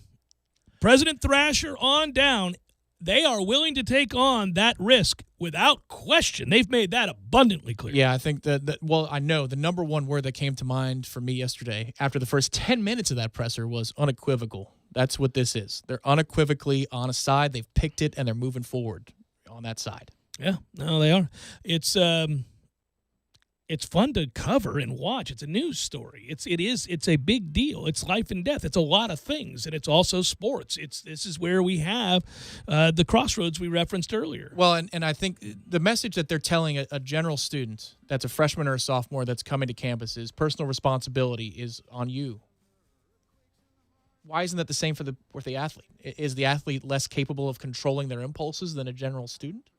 President Thrasher on down, they are willing to take on that risk without question. They've made that abundantly clear. Yeah, I think well, I know the number one word that came to mind for me yesterday after the first 10 minutes of that presser was unequivocal. That's what this is. They're unequivocally on a side. They've picked it, and they're moving forward on that side. Yeah, no, they are. It's fun to cover and watch. It's a news story. It's a big deal. It's life and death. It's a lot of things, and it's also sports. This is where we have the crossroads we referenced earlier. Well, and I think the message that they're telling a general student that's a freshman or a sophomore that's coming to campus is personal responsibility is on you. Why isn't that the same for the athlete? Is the athlete less capable of controlling their impulses than a general student?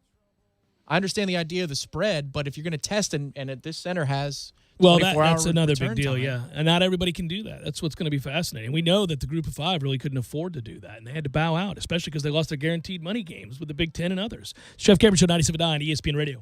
I understand the idea of the spread, but if you're going to test and this center has 24-hour that's another big return deal, time. yeah. And not everybody can do that. That's what's going to be fascinating. We know that the Group of Five really couldn't afford to do that, and they had to bow out, especially because they lost their guaranteed money games with the Big Ten and others. Jeff Cameron Show, 97.9 ESPN Radio.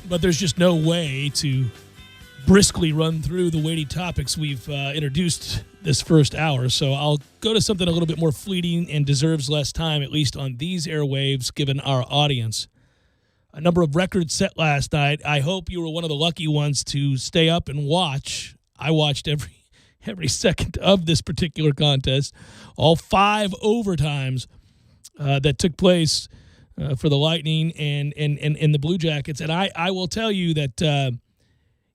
but there's just no way to briskly run through the weighty topics we've introduced this first hour. So I'll go to something a little bit more fleeting and deserves less time, at least on these airwaves, given our audience. A number of records set last night. I hope you were one of the lucky ones to stay up and watch. I watched every second of this particular contest. All 5 overtimes that took place for the Lightning and the Blue Jackets. And I will tell you that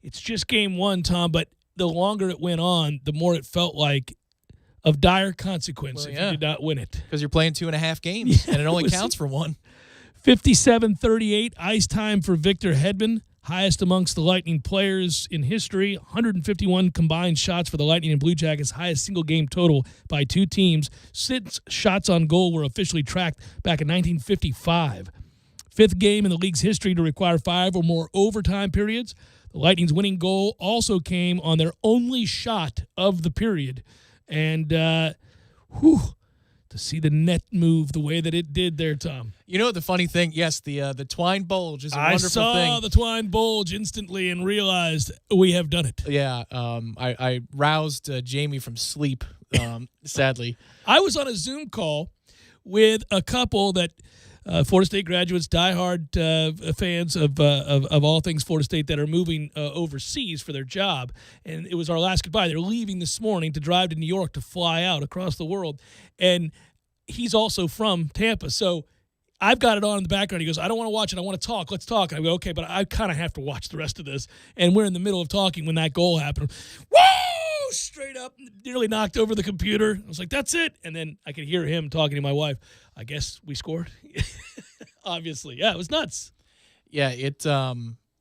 it's just game one, Tom, but the longer it went on, the more it felt like of dire consequence if you did not win it. Because you're playing 2.5 games, and it only counts for one. 57-38 ice time for Victor Hedman, highest amongst the Lightning players in history. 151 combined shots for the Lightning and Blue Jackets, highest single game total by two teams since shots on goal were officially tracked back in 1955. Fifth game in the league's history to require 5 or more overtime periods. The Lightning's winning goal also came on their only shot of the period. And, to see the net move the way that it did there, Tom. You know the funny thing? Yes, the twine bulge is a wonderful thing. I saw the twine bulge instantly and realized we have done it. Yeah, I roused Jamie from sleep, sadly. I was on a Zoom call with a couple that Florida State graduates, diehard fans of all things Florida State that are moving overseas for their job. And it was our last goodbye. They're leaving this morning to drive to New York to fly out across the world. And he's also from Tampa. So I've got it on in the background. He goes, I don't want to watch it. I want to talk. Let's talk. And I go, okay, but I kind of have to watch the rest of this. And we're in the middle of talking when that goal happened. Woo! Straight up, nearly knocked over the computer. I was like, that's it. And then I could hear him talking to my wife. I guess we scored. Obviously. Yeah, it was nuts. Yeah,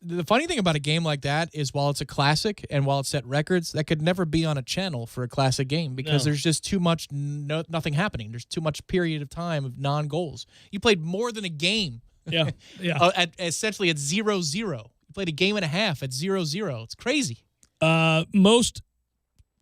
the funny thing about a game like that is while it's a classic and while it set records, that could never be on a channel for a classic game because there's just too much nothing happening. There's too much period of time of non-goals. You played more than a game. Yeah. Yeah. Essentially at 0-0. You played a game and a half at 0-0. It's crazy. Most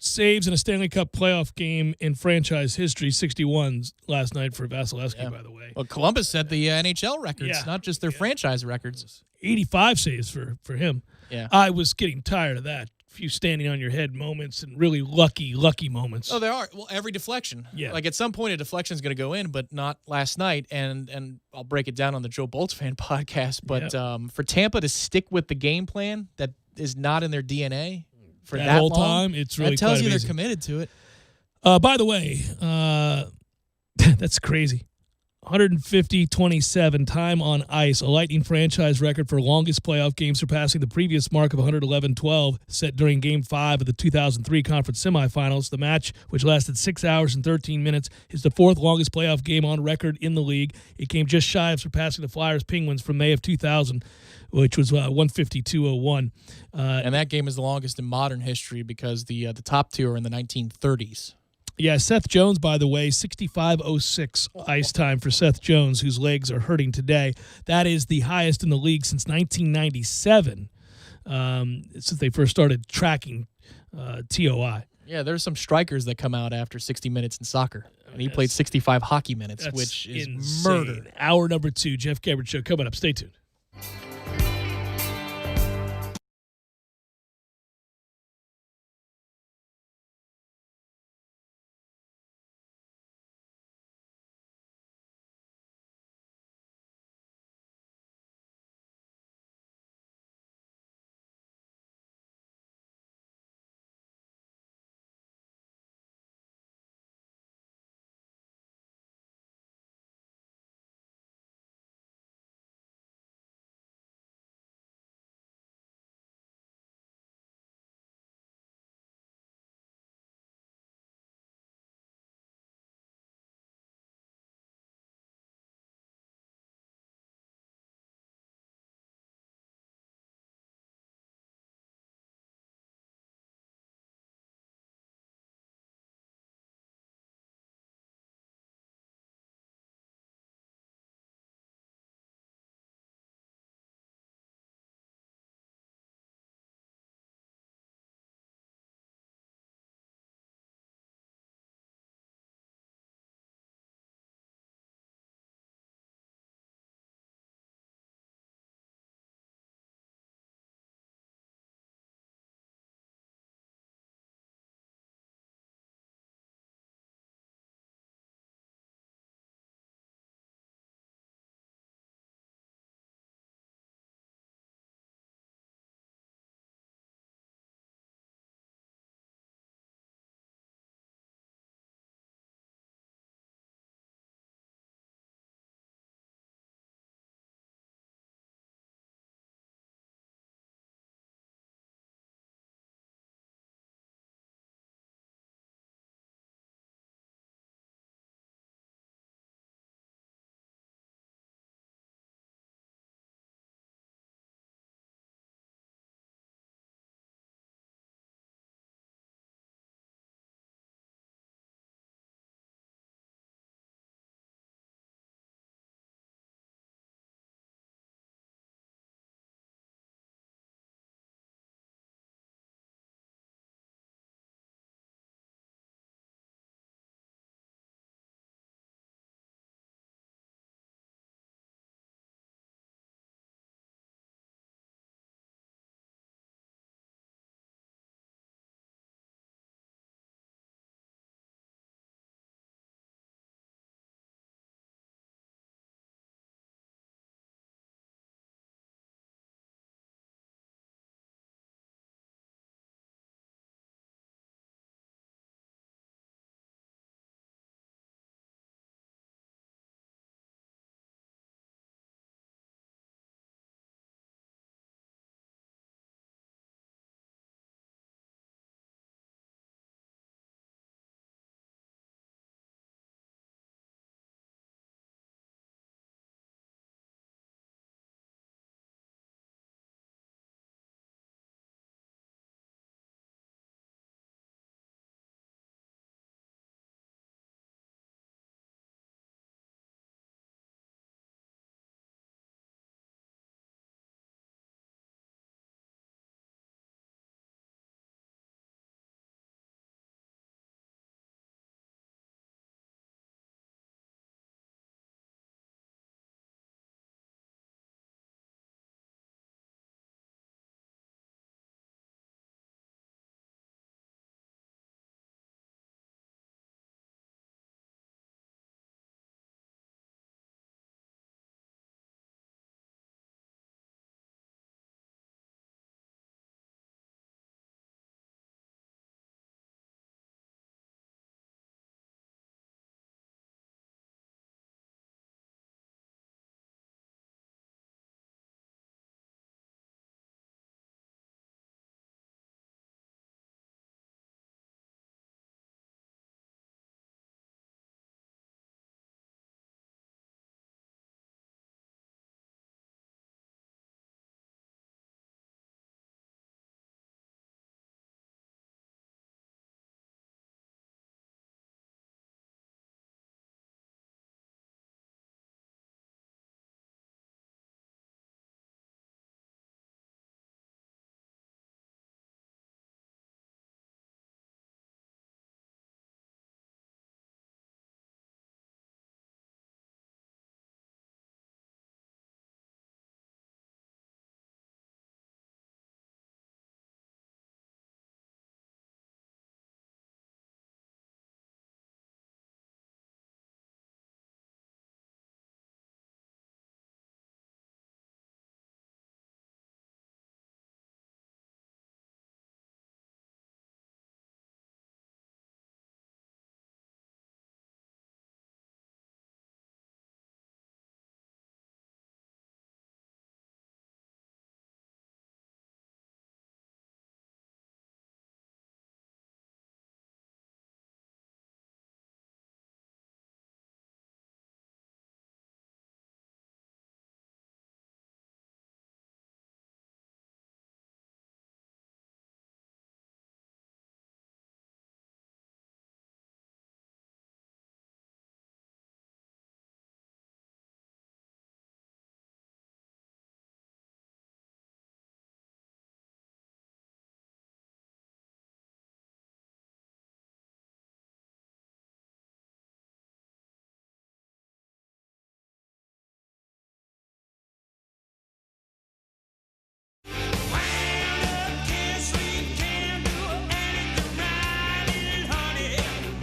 saves in a Stanley Cup playoff game in franchise history, 61 last night for Vasilevsky, by the way. Well, Columbus set the NHL records, not just their franchise records. 85 saves for him. Yeah. I was getting tired of that. A few standing on your head moments and really lucky moments. Oh, there are. Well, every deflection. Yeah. Like at some point a deflection is going to go in, but not last night. And I'll break it down on the Joe Bolts fan podcast. But for Tampa to stick with the game plan that is not in their DNA for that whole long, time, it's really that tells quite you amazing. They're committed to it. By the way, that's crazy. 150-27 time on ice, a Lightning franchise record for longest playoff game, surpassing the previous mark of 111-12 set during Game 5 of the 2003 conference semifinals. The match, which lasted 6 hours and 13 minutes, is the fourth longest playoff game on record in the league. It came just shy of surpassing the Flyers Penguins from May of 2000, which was 152-01. And that game is the longest in modern history because the top two are in the 1930s. Yeah, Seth Jones, by the way, 65.06 ice time for Seth Jones, whose legs are hurting today. That is the highest in the league since 1997, since they first started tracking TOI. Yeah, there's some strikers that come out after 60 minutes in soccer. And he played 65 hockey minutes, That's which is insane. murder. Hour number 2, Jeff Gabbard Show, coming up. Stay tuned.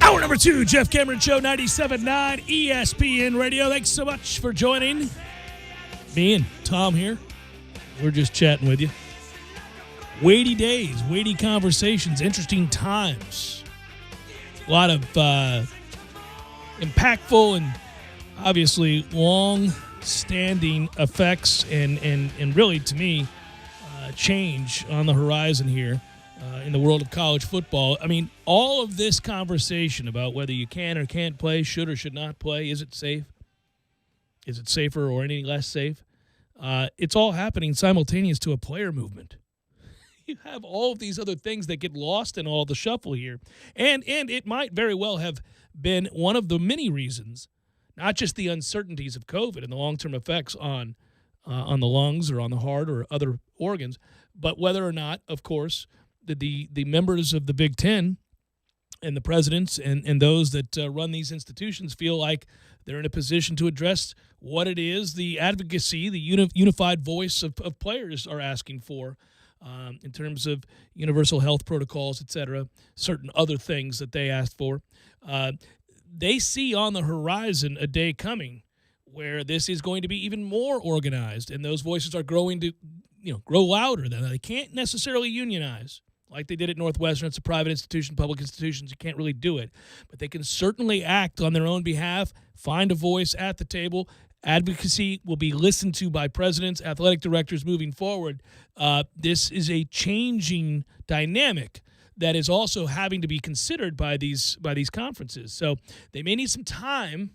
Hour number 2, Jeff Cameron Show, 97.9 ESPN Radio. Thanks so much for joining me and Tom here. We're just chatting with you. Weighty days, weighty conversations, interesting times. A lot of impactful and obviously long-standing effects and really, to me, change on the horizon here in the world of college football. I mean, all of this conversation about whether you can or can't play, should or should not play, is it safe? Is it safer or any less safe? It's all happening simultaneous to a player movement. You have all of these other things that get lost in all the shuffle here. And it might very well have been one of the many reasons, not just the uncertainties of COVID and the long-term effects on the lungs or on the heart or other organs, but whether or not, of course, the members of the Big Ten and the presidents and those that run these institutions feel like they're in a position to address what it is, the advocacy, the unified voice of players are asking for in terms of universal health protocols, et cetera, certain other things that they asked for. They see on the horizon a day coming where this is going to be even more organized, and those voices are growing to grow louder. They can't necessarily unionize like they did at Northwestern. It's a private institution, public institutions. You can't really do it. But they can certainly act on their own behalf, find a voice at the table. Advocacy will be listened to by presidents, athletic directors moving forward. This is a changing dynamic that is also having to be considered by these conferences. So they may need some time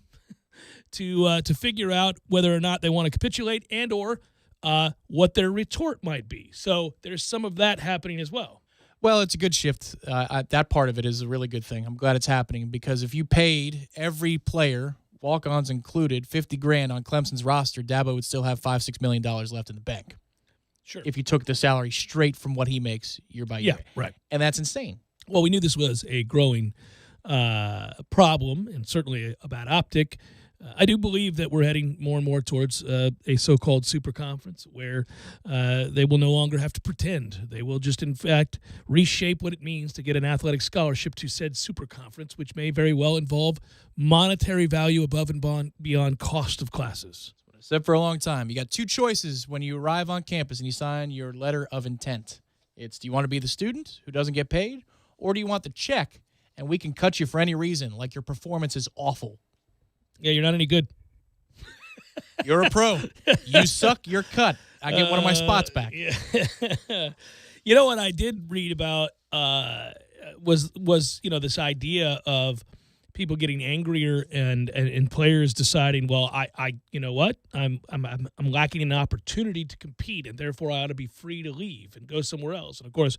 to figure out whether or not they want to capitulate and or what their retort might be. So there's some of that happening as well. Well, it's a good shift. That part of it is a really good thing. I'm glad it's happening because if you paid every player, walk-ons included, $50,000 on Clemson's roster, Dabo would still have $5-6 million left in the bank. Sure. If you took the salary straight from what he makes year by year. Yeah, right. And that's insane. Well, we knew this was a growing problem and certainly a bad optic. I do believe that we're heading more and more towards a so-called super conference where they will no longer have to pretend. They will just, in fact, reshape what it means to get an athletic scholarship to said super conference, which may very well involve monetary value above and beyond cost of classes. That's what I said for a long time. You got two choices when you arrive on campus and you sign your letter of intent. It's, do you want to be the student who doesn't get paid, or do you want the check and we can cut you for any reason, like your performance is awful? Yeah, you're not any good. You're a pro. You suck, you're cut. I get one of my spots back. Yeah. You know what I did read about was this idea of people getting angrier and players deciding, well, I you know what, I'm lacking an opportunity to compete, and therefore I ought to be free to leave and go somewhere else. And of course,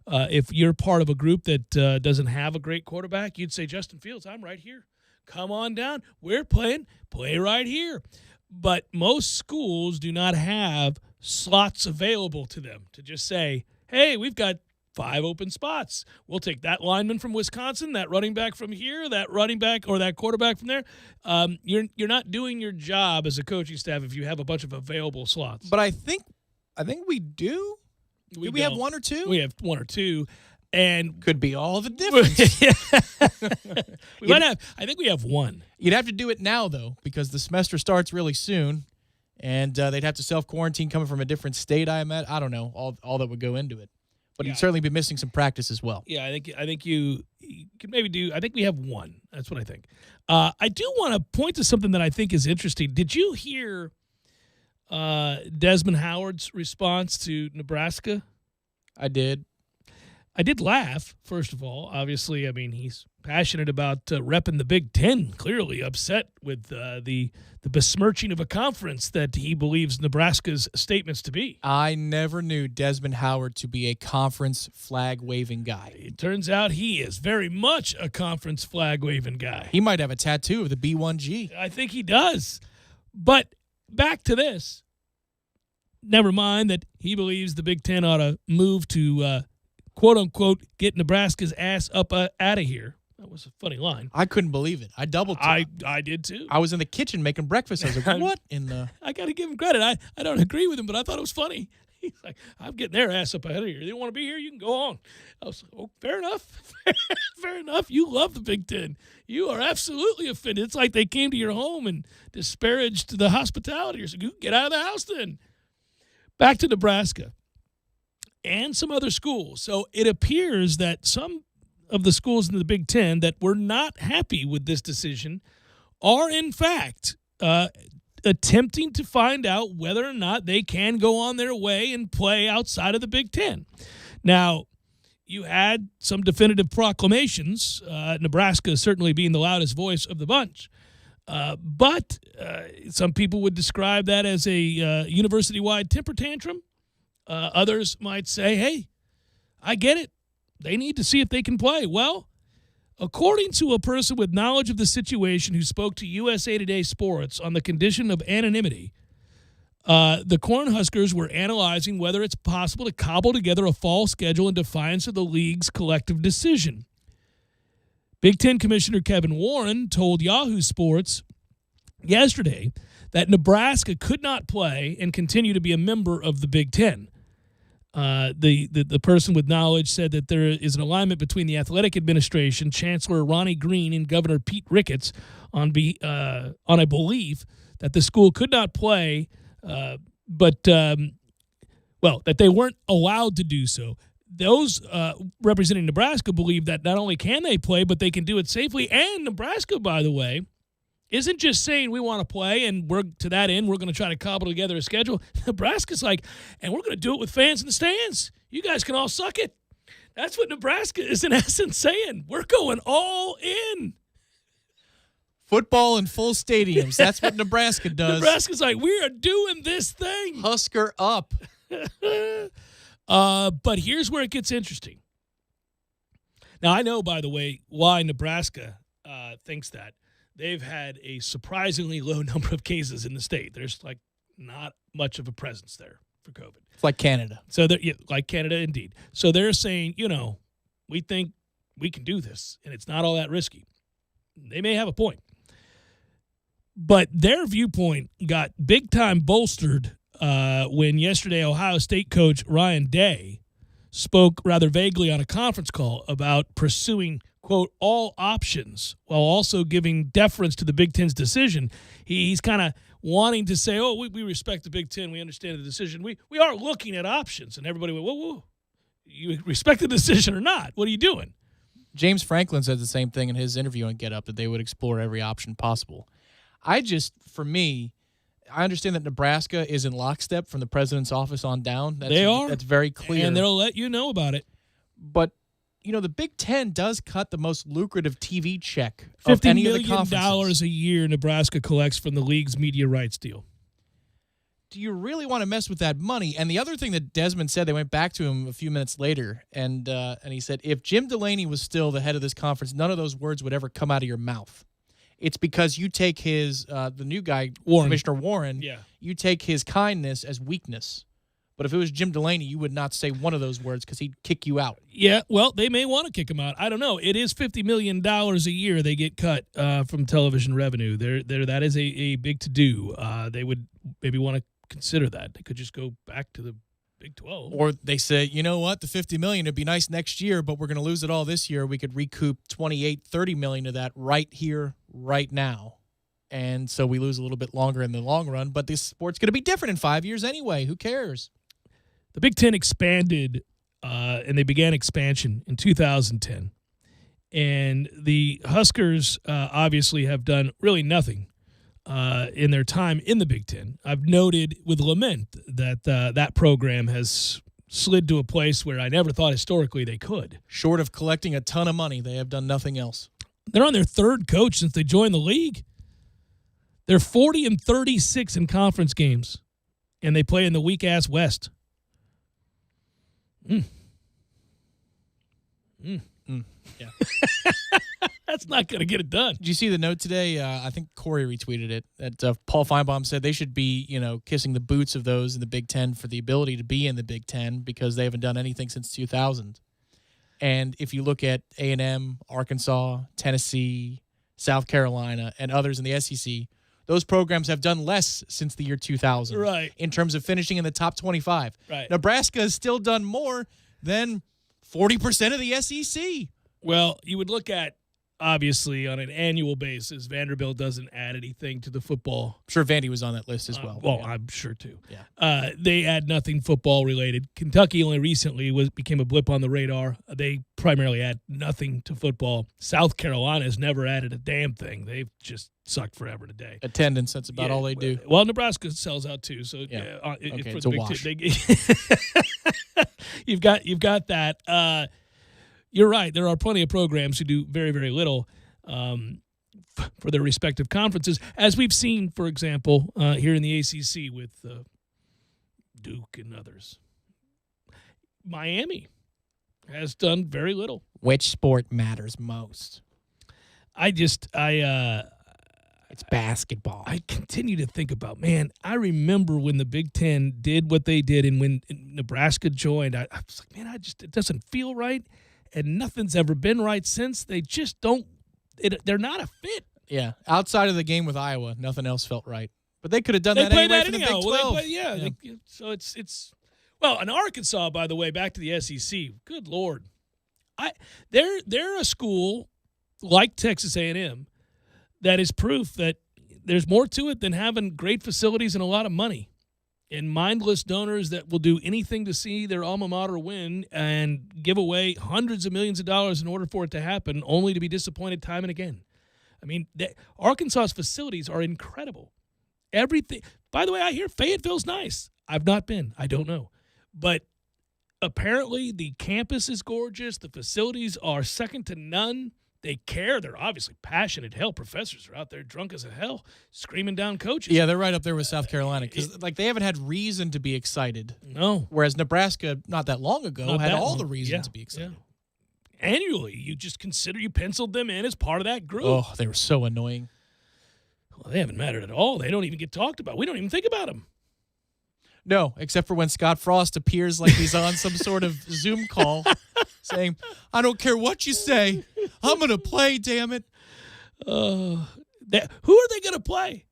if you're part of a group that doesn't have a great quarterback, you'd say, Justin Fields, I'm right here. Come on down. We're playing. Play right here. But most schools do not have slots available to them to just say, hey, we've got 5 open spots. We'll take that lineman from Wisconsin, that running back from here, that running back or that quarterback from there. You're not doing your job as a coaching staff if you have a bunch of available slots. But I think we do. Do we have don't. 1 or 2? We have 1 or 2. And could be all the difference. we might have. I think we have 1. You'd have to do it now, though, because the semester starts really soon, and they'd have to self-quarantine coming from a different state, I imagine. I don't know, all that would go into it. But you'd certainly be missing some practice as well. Yeah, I think you could maybe do. I think we have 1. That's what I think. I do want to point to something that I think is interesting. Did you hear Desmond Howard's response to Nebraska? I did. I did laugh, first of all. Obviously, I mean, he's passionate about repping the Big Ten, clearly upset with the besmirching of a conference that he believes Nebraska's statements to be. I never knew Desmond Howard to be a conference flag-waving guy. It turns out he is very much a conference flag-waving guy. He might have a tattoo of the B1G. I think he does. But back to this. Never mind that he believes the Big Ten ought to move to quote-unquote, get Nebraska's ass up out of here. That was a funny line. I couldn't believe it. I double-took. I did too. I was in the kitchen making breakfast. I was like, what in the... I got to give him credit. I don't agree with him, but I thought it was funny. He's like, I'm getting their ass up ahead of you. They don't want to be here. You can go on. I was like, oh, fair enough. Fair enough. You love the Big Ten. You are absolutely offended. It's like they came to your home and disparaged the hospitality. You're like, you get out of the house then. Back to Nebraska and some other schools. So it appears that some of the schools in the Big Ten that were not happy with this decision are, in fact, attempting to find out whether or not they can go on their way and play outside of the Big Ten. Now, you had some definitive proclamations, Nebraska certainly being the loudest voice of the bunch. But some people would describe that as a university-wide temper tantrum. Others might say, hey, I get it. They need to see if they can play. Well, according to a person with knowledge of the situation who spoke to USA Today Sports on the condition of anonymity, the Cornhuskers were analyzing whether it's possible to cobble together a fall schedule in defiance of the league's collective decision. Big Ten Commissioner Kevin Warren told Yahoo Sports yesterday that Nebraska could not play and continue to be a member of the Big Ten. The person with knowledge said that there is an alignment between the athletic administration, Chancellor Ronnie Green, and Governor Pete Ricketts on a belief that the school could not play, that they weren't allowed to do so. Those representing Nebraska believe that not only can they play, but they can do it safely. And Nebraska, by the way, isn't just saying we want to play and to that end, we're going to try to cobble together a schedule. Nebraska's like, and we're going to do it with fans in the stands. You guys can all suck it. That's what Nebraska is in essence saying. We're going all in. Football in full stadiums. That's what Nebraska does. Nebraska's like, we are doing this thing. Husker up. But here's where it gets interesting. Now, I know, by the way, why Nebraska thinks that. They've had a surprisingly low number of cases in the state. There's like not much of a presence there for COVID. It's like Canada. So like Canada, indeed. So they're saying, we think we can do this, and it's not all that risky. They may have a point. But their viewpoint got big-time bolstered when yesterday Ohio State coach Ryan Day spoke rather vaguely on a conference call about pursuing, quote, all options while also giving deference to the Big Ten's decision. He's kind of wanting to say, oh, we respect the Big Ten. We understand the decision. We are looking at options. And everybody went, whoa. You respect the decision or not? What are you doing? James Franklin said the same thing in his interview on Get Up, that they would explore every option possible. For me, I understand that Nebraska is in lockstep from the president's office on down. They are. That's very clear. And they'll let you know about it. But, the Big Ten does cut the most lucrative TV check of any of the conferences. $50 million a year Nebraska collects from the league's media rights deal. Do you really want to mess with that money? And the other thing that Desmond said, they went back to him a few minutes later, and he said, if Jim Delaney was still the head of this conference, none of those words would ever come out of your mouth. It's because you take the new guy, Commissioner Warren, you take his kindness as weakness. But if it was Jim Delaney, you would not say one of those words because he'd kick you out. Yeah, well, they may want to kick him out. I don't know. It is $50 million a year they get cut from television revenue. That is a big to-do. They would maybe want to consider that. They could just go back to the Big 12. Or they say, you know what, the $50 million, it'd be nice next year, but we're going to lose it all this year. We could recoup $28-30 million of that right here, right now. And so we lose a little bit longer in the long run, but this sport's going to be different in 5 years anyway. Who cares? The Big Ten expanded, and they began expansion in 2010. And the Huskers obviously have done really nothing in their time in the Big Ten. I've noted with lament that that program has slid to a place where I never thought historically they could. Short of collecting a ton of money, they have done nothing else. They're on their third coach since they joined the league. They're 40-36 in conference games, and they play in the weak-ass West. Yeah. That's not going to get it done. Did you see the note today? I think Corey retweeted it. That Paul Feinbaum said they should be, kissing the boots of those in the Big Ten for the ability to be in the Big Ten because they haven't done anything since 2000. And if you look at A&M, Arkansas, Tennessee, South Carolina, and others in the SEC, those programs have done less since the year 2000. Right. In terms of finishing in the top 25. Right. Nebraska has still done more than 40% of the SEC. Well, you would look at, obviously, on an annual basis, Vanderbilt doesn't add anything to the football. I'm sure Vandy was on that list as well. Well, Yeah. I'm sure too. Yeah. They add nothing football related. Kentucky only recently became a blip on the radar. They primarily add nothing to football. South Carolina has never added a damn thing. They've just sucked forever today. Attendance, that's about all they do. Well, Nebraska sells out too. So Yeah. Okay, for it's the a Big wash. Ten, you've got that. You're right. There are plenty of programs who do very, very little for their respective conferences, as we've seen, for example, here in the ACC with Duke and others. Miami has done very little. Which sport matters most? It's basketball. I continue to think about, man, I remember when the Big Ten did what they did, and when Nebraska joined, I was like, man, it doesn't feel right, and nothing's ever been right since. They just don't. They're not a fit. Yeah. Outside of the game with Iowa, nothing else felt right. But they could have done They that play anyway that for the anyhow. Big Well, 12. so it's well, in Arkansas, by the way, back to the SEC. Good Lord, they're a school like Texas A&M that is proof that there's more to it than having great facilities and a lot of money and mindless donors that will do anything to see their alma mater win and give away hundreds of millions of dollars in order for it to happen, only to be disappointed time and again. I mean, Arkansas's facilities are incredible. Everything. By the way, I hear Fayetteville's nice. I've not been. I don't know. But apparently the campus is gorgeous. The facilities are second to none. They care. They're obviously passionate. Hell, professors are out there drunk as a hell, screaming down coaches. Yeah, they're right up there with South Carolina because they haven't had reason to be excited. No. Whereas Nebraska, not that long ago, Not had that all long. the reason Yeah, to be excited. yeah. Annually, you just consider you penciled them in as part of that group. Oh, they were so annoying. Well, they haven't mattered at all. They don't even get talked about. We don't even think about them. No, except for when Scott Frost appears like he's on some sort of Zoom call saying, I don't care what you say. I'm going to play, damn it. Who are they going to play?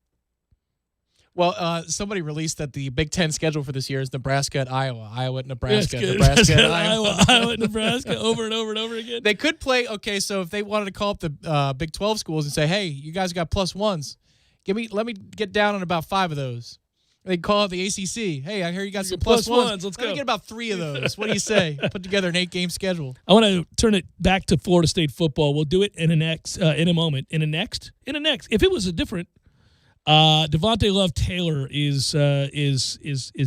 Well, somebody released that the Big Ten schedule for this year is Nebraska at Iowa, Iowa at Nebraska, That's good. Nebraska at Iowa. Iowa at Nebraska, over and over and over again. They could play, okay, so if they wanted to call up the Big 12 schools and say, hey, you guys got +1s, let me get down on about 5 of those. They call it the ACC. Hey, I hear you got some +1s. +1s. Let's Let go. me get about 3 of those. What do you say? Put together an 8-game schedule. I want to turn it back to Florida State football. We'll do it in a moment. In a next. If it was a different, Devontae Love Taylor is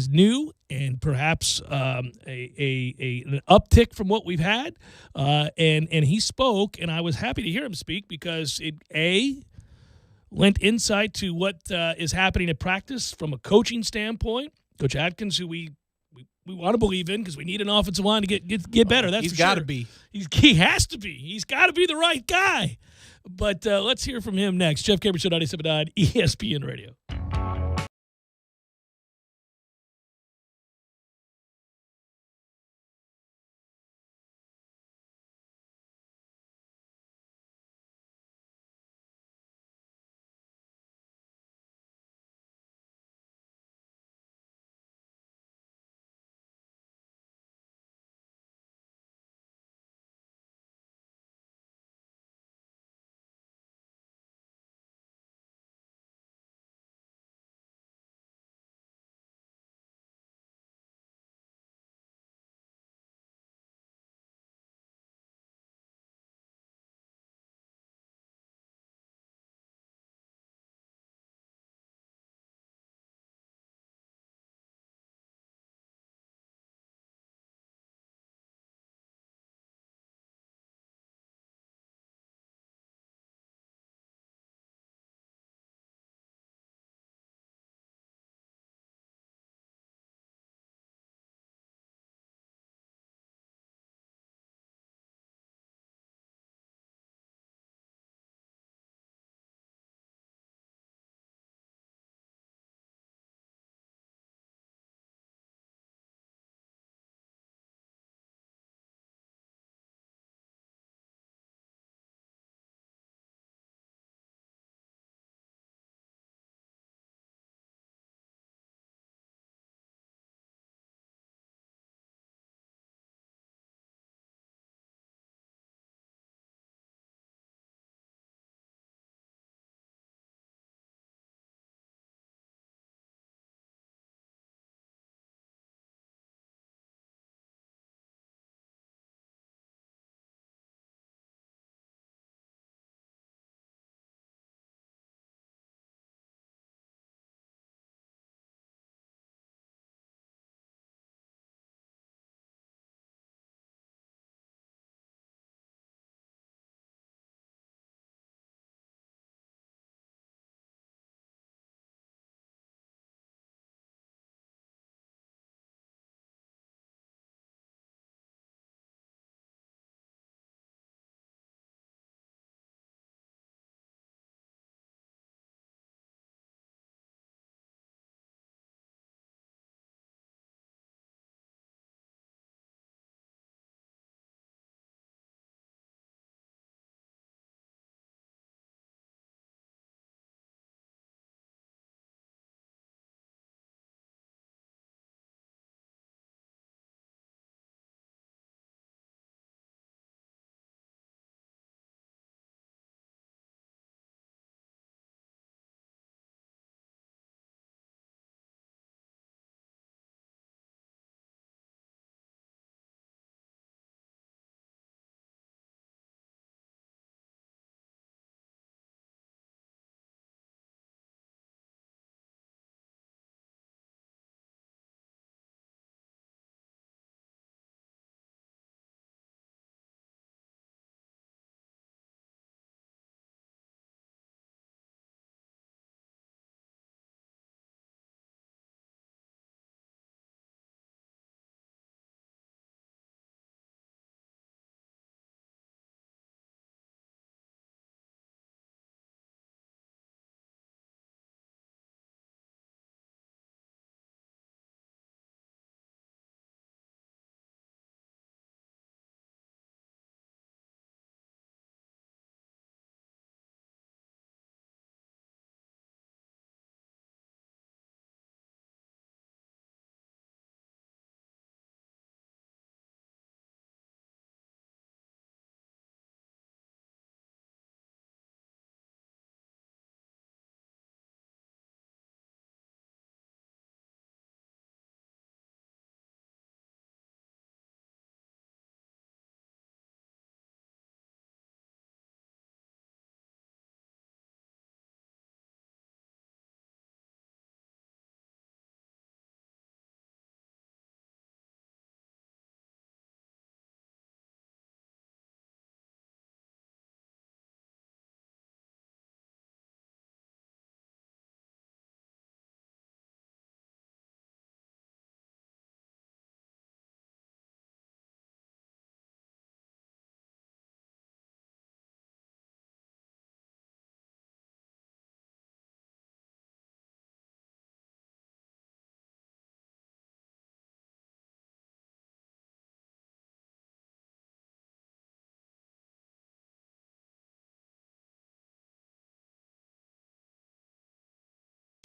new and perhaps an uptick from what we've had. And he spoke, and I was happy to hear him speak because it lent insight to what is happening at practice from a coaching standpoint. Coach Atkins, who we want to believe in because we need an offensive line to get better. That's He's for got to sure. be. He has to be. He's got to be the right guy. But let's hear from him next. Jeff Cameron Show, 97.9 ESPN Radio.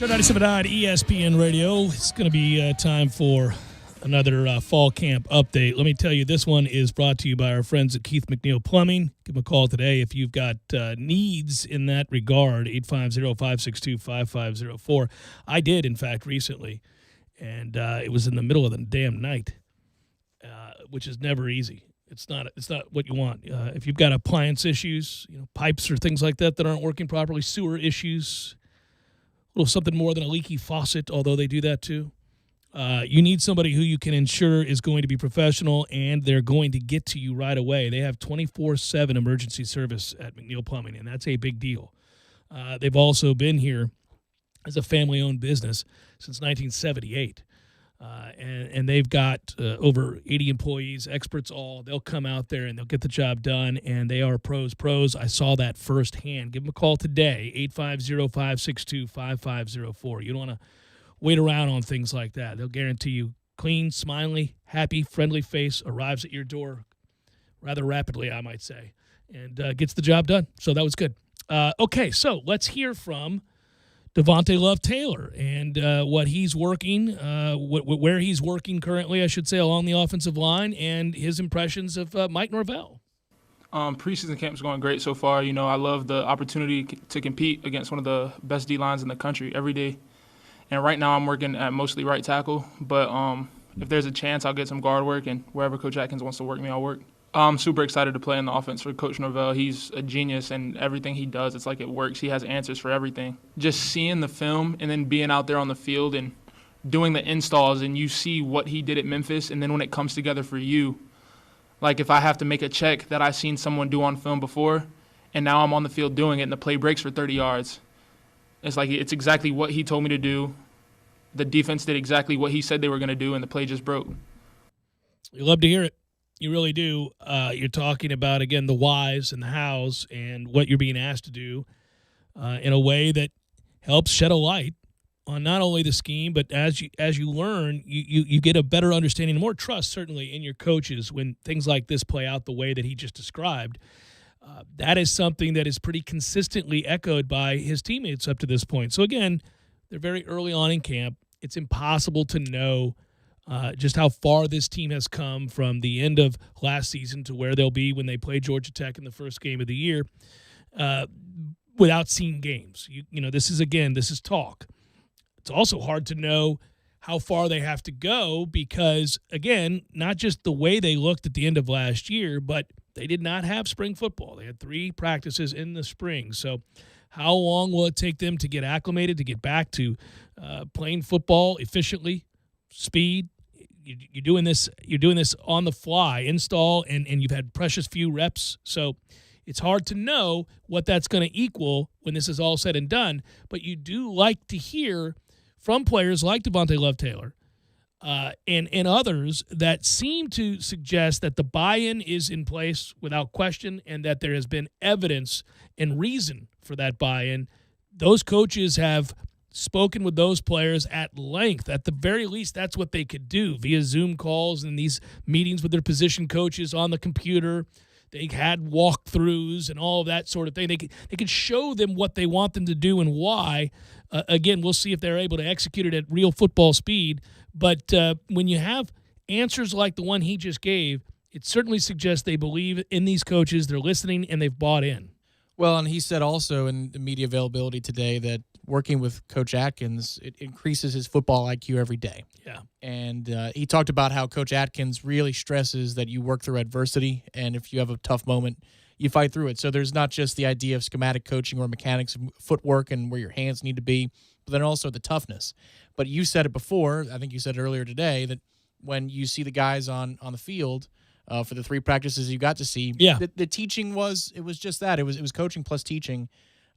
Show 97.9 ESPN Radio. It's going to be time for another fall camp update. Let me tell you, this one is brought to you by our friends at Keith McNeil Plumbing. Give them a call today if you've got needs in that regard, 850-562-5504. I did, in fact, recently, and it was in the middle of the damn night, which is never easy. It's not what you want. If you've got appliance issues, pipes or things like that aren't working properly, sewer issues, a little something more than a leaky faucet, although they do that too. You need somebody who you can ensure is going to be professional, and they're going to get to you right away. They have 24/7 emergency service at McNeil Plumbing, and that's a big deal. They've also been here as a family-owned business since 1978. And they've got over 80 employees, experts all. They'll come out there and they'll get the job done, and they are pros. I saw that firsthand. Give them a call today, 850-562-5504. You don't want to wait around on things like that. They'll guarantee you clean, smiley, happy, friendly face arrives at your door rather rapidly, I might say, and gets the job done. So that was good. Okay, so let's hear from Devontae Love-Taylor and what he's working, where he's working currently, I should say, along the offensive line, and his impressions of Mike Norvell. Preseason camp's going great so far. I love the opportunity to compete against one of the best D-lines in the country every day. And right now I'm working at mostly right tackle, but if there's a chance, I'll get some guard work, and wherever Coach Atkins wants to work me, I'll work. I'm super excited to play in the offense for Coach Norvell. He's a genius, and everything he does, it's like it works. He has answers for everything. Just seeing the film and then being out there on the field and doing the installs, and you see what he did at Memphis, and then when it comes together for you, like if I have to make a check that I've seen someone do on film before, and now I'm on the field doing it, and the play breaks for 30 yards. It's like it's exactly what he told me to do. The defense did exactly what he said they were going to do, and the play just broke. You love to hear it. You really do. You're talking about, again, the whys and the hows and what you're being asked to do in a way that helps shed a light on not only the scheme, but as you learn, you get a better understanding and more trust, certainly, in your coaches when things like this play out the way that he just described. That is something that is pretty consistently echoed by his teammates up to this point. So, again, they're very early on in camp. It's impossible to know just how far this team has come from the end of last season to where they'll be when they play Georgia Tech in the first game of the year without seeing games. This is talk. It's also hard to know how far they have to go because, again, not just the way they looked at the end of last year, but they did not have spring football. They had 3 practices in the spring. So how long will it take them to get acclimated, to get back to playing football efficiently, speed? You're doing this on the fly, install, and you've had precious few reps. So it's hard to know what that's going to equal when this is all said and done. But you do like to hear from players like Devontae Love-Taylor and others that seem to suggest that the buy-in is in place without question and that there has been evidence and reason for that buy-in. Those coaches have spoken with those players at length. At the very least, that's what they could do via Zoom calls and these meetings with their position coaches on the computer. They had walkthroughs and all of that sort of thing. They could show them what they want them to do and why. Again, we'll see if they're able to execute it at real football speed. But when you have answers like the one he just gave, it certainly suggests they believe in these coaches, they're listening, and they've bought in. Well, and he said also in the media availability today that working with Coach Atkins, it increases his football IQ every day. Yeah. And he talked about how Coach Atkins really stresses that you work through adversity, and if you have a tough moment, you fight through it. So there's not just the idea of schematic coaching or mechanics of footwork and where your hands need to be, but then also the toughness. But you said it before, I think you said it earlier today, that when you see the guys on the field for the 3 practices you got to see, the teaching was just that. It was coaching plus teaching.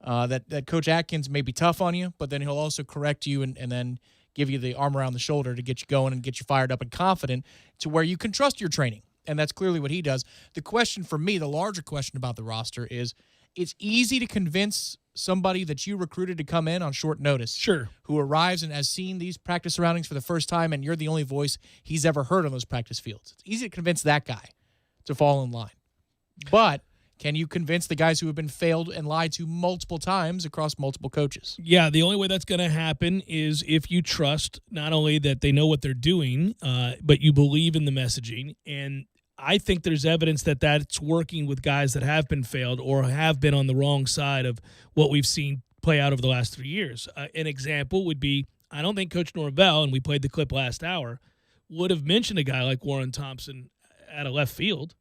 That Coach Atkins may be tough on you, but then he'll also correct you and then give you the arm around the shoulder to get you going and get you fired up and confident to where you can trust your training. And that's clearly what he does. The question for me, the larger question about the roster is, it's easy to convince somebody that you recruited to come in on short notice. Sure. Who arrives and has seen these practice surroundings for the first time, and you're the only voice he's ever heard on those practice fields. It's easy to convince that guy to fall in line. But Can you convince the guys who have been failed and lied to multiple times across multiple coaches? Yeah, the only way that's going to happen is if you trust not only that they know what they're doing, but you believe in the messaging. And I think there's evidence that that's working with guys that have been failed or have been on the wrong side of what we've seen play out over the last 3 years. An example would be, I don't think Coach Norvell, and we played the clip last hour, would have mentioned a guy like Warren Thompson at a left field.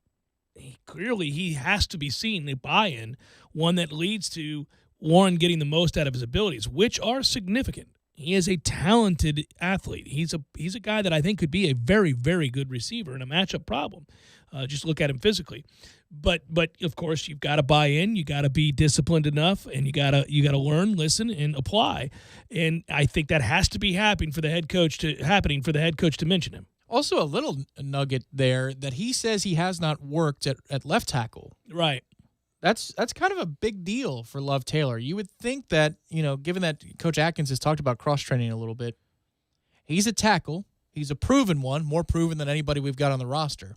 Clearly, he has to be seen a buy-in, one that leads to Warren getting the most out of his abilities, which are significant. He is a talented athlete. He's a guy that I think could be a very, very good receiver and a matchup problem. Just look at him physically. But of course, you've got to buy in. You got to be disciplined enough, and you got to learn, listen, and apply. And I think that has to be happening for the head coach to mention him. Also, a little nugget there that he says he has not worked at left tackle. Right. That's kind of a big deal for Love Taylor. You would think that, given that Coach Atkins has talked about cross-training a little bit, he's a tackle. He's a proven one, more proven than anybody we've got on the roster.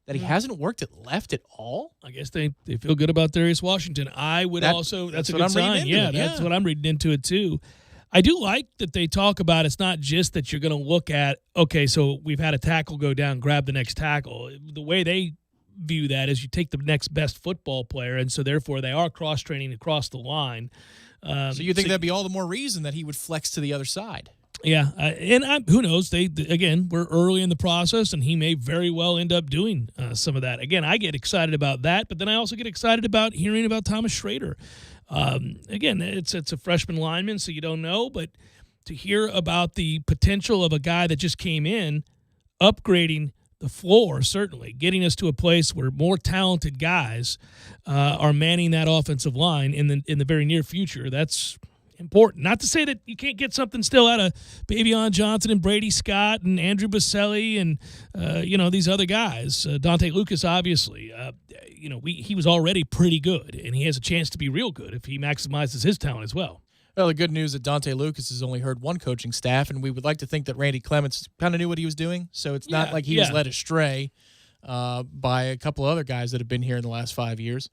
That he hasn't worked at left at all? I guess they feel good about Darius Washington. I would that's a good sign. Yeah, that's what I'm reading into it too. I do like that they talk about it's not just that you're going to look at, okay, so we've had a tackle go down, grab the next tackle. The way they view that is you take the next best football player, and so therefore they are cross-training across the line. So you think that'd be all the more reason that he would flex to the other side? Yeah, who knows? We're early in the process, and he may very well end up doing some of that. Again, I get excited about that, but then I also get excited about hearing about Thomas Schrader. Again, it's a freshman lineman, so you don't know, but to hear about the potential of a guy that just came in, upgrading the floor, certainly, getting us to a place where more talented guys are manning that offensive line in the very near future, that's important. Not to say that you can't get something still out of Bavion Johnson and Brady Scott and Andrew Baselli and these other guys. Dante Lucas, obviously, he was already pretty good, and he has a chance to be real good if he maximizes his talent as well. Well, the good news is that Dante Lucas has only heard one coaching staff, and we would like to think that Randy Clements kind of knew what he was doing. So it's not like he was led astray by a couple other guys that have been here in the last 5 years.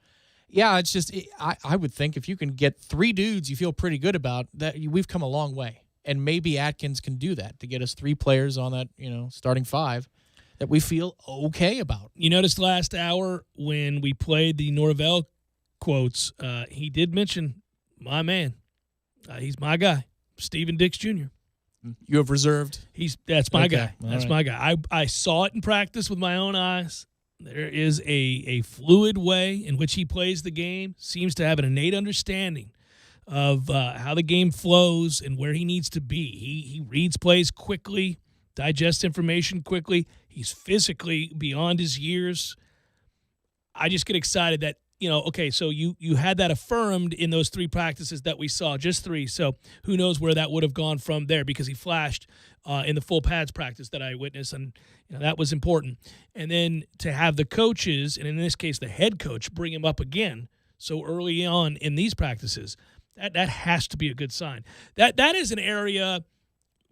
Yeah, it's just I would think if you can get 3 dudes you feel pretty good about, that we've come a long way. And maybe Atkins can do that to get us 3 players on that, starting 5 that we feel okay about. You noticed last hour when we played the Norvell quotes, he did mention my man. He's my guy, Steven Dix Jr. You have reserved? That's my guy. All That's right. my guy. I saw it in practice with my own eyes. There is a fluid way in which he plays the game, seems to have an innate understanding of how the game flows and where he needs to be. He reads plays quickly, digests information quickly. He's physically beyond his years. I just get excited that, okay, so you had that affirmed in those 3 practices that we saw, just 3. So who knows where that would have gone from there, because he flashed in the full pads practice that I witnessed, and that was important. And then to have the coaches, and in this case the head coach, bring him up again so early on in these practices, that has to be a good sign. That is an area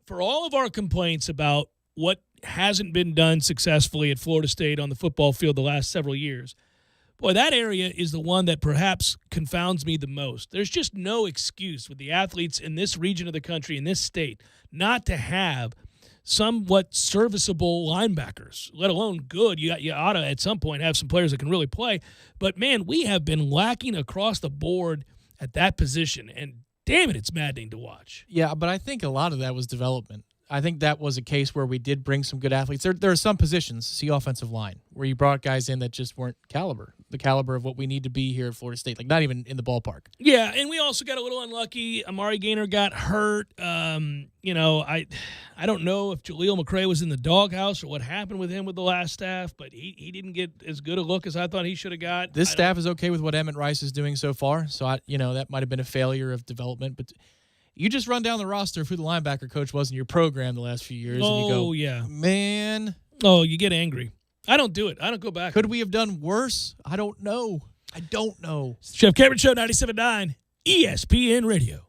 for all of our complaints about what hasn't been done successfully at Florida State on the football field the last several years. Boy, that area is the one that perhaps confounds me the most. There's just no excuse with the athletes in this region of the country, in this state, not to have somewhat serviceable linebackers, let alone good. You ought to, at some point, have some players that can really play. But, man, we have been lacking across the board at that position, and damn it, it's maddening to watch. Yeah, but I think a lot of that was development. I think that was a case where we did bring some good athletes. There are some positions, see offensive line, where you brought guys in that just weren't the caliber of what we need to be here at Florida State, like not even in the ballpark. Yeah, and we also got a little unlucky. Amari Gaynor got hurt. I don't know if Jaleel McRae was in the doghouse or what happened with him with the last staff, but he didn't get as good a look as I thought he should have got. This staff is okay with what Emmett Rice is doing so far, so that might have been a failure of development, but you just run down the roster of who the linebacker coach was in your program the last few years, and you go, yeah. Man. Oh, you get angry. I don't do it. I don't go back. Could we have done worse? I don't know. Chef Cameron Show, 97.9 ESPN Radio.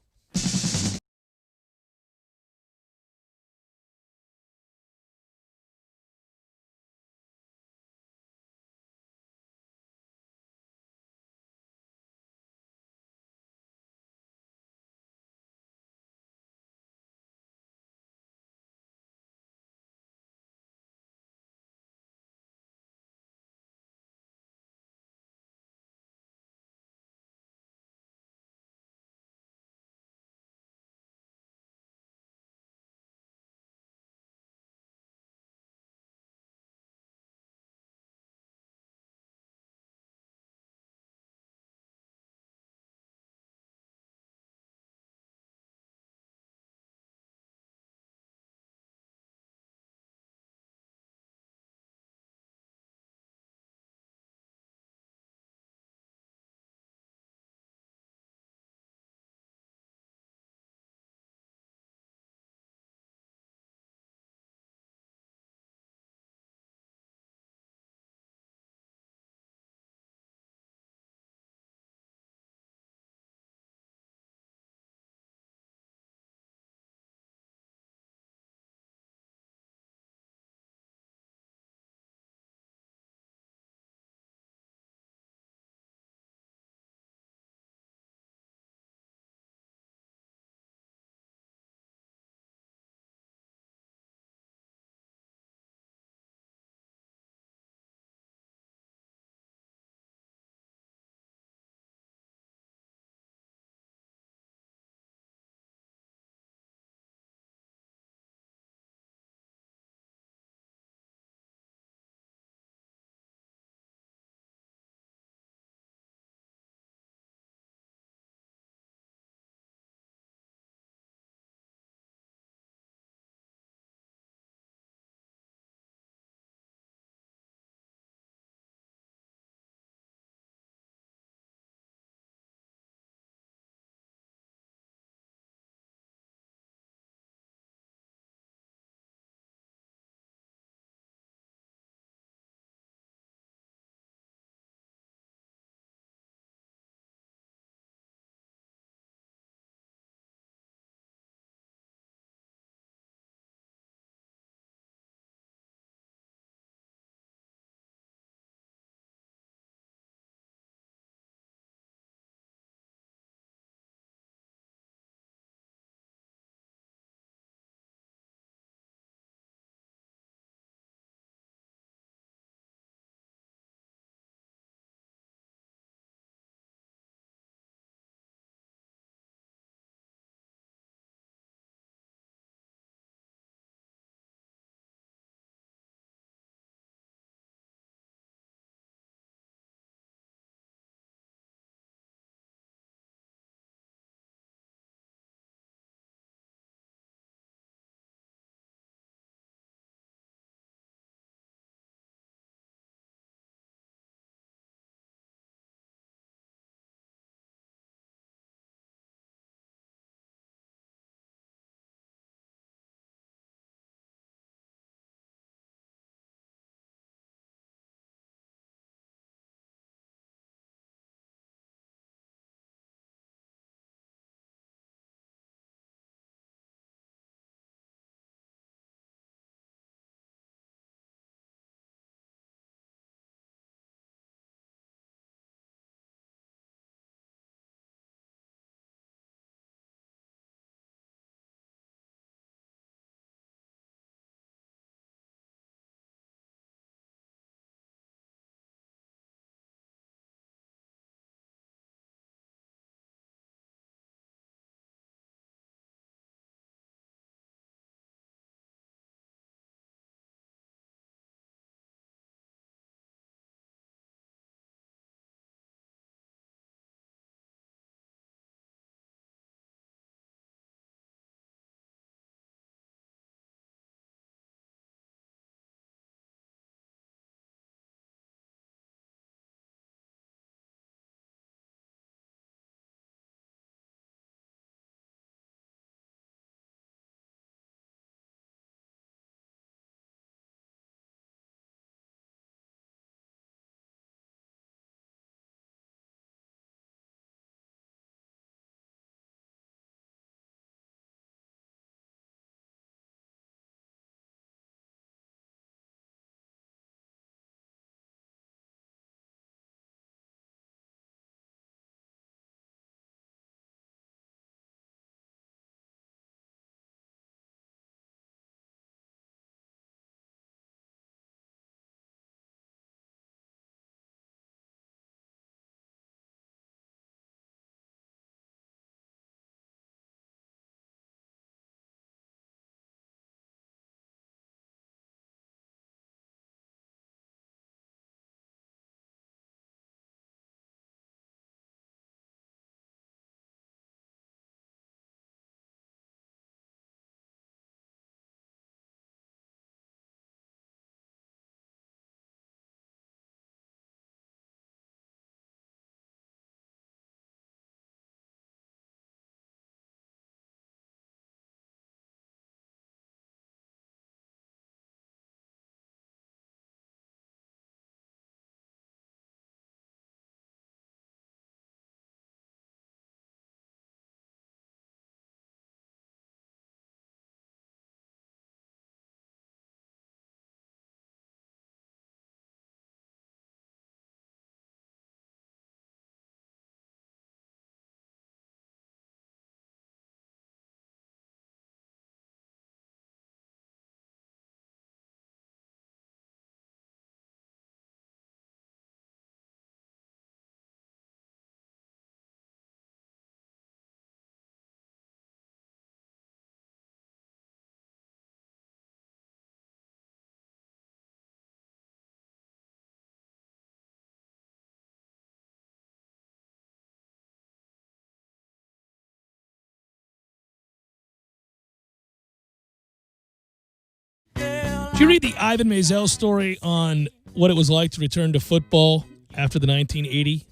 Did you read the Ivan Maisel story on what it was like to return to football after the 1980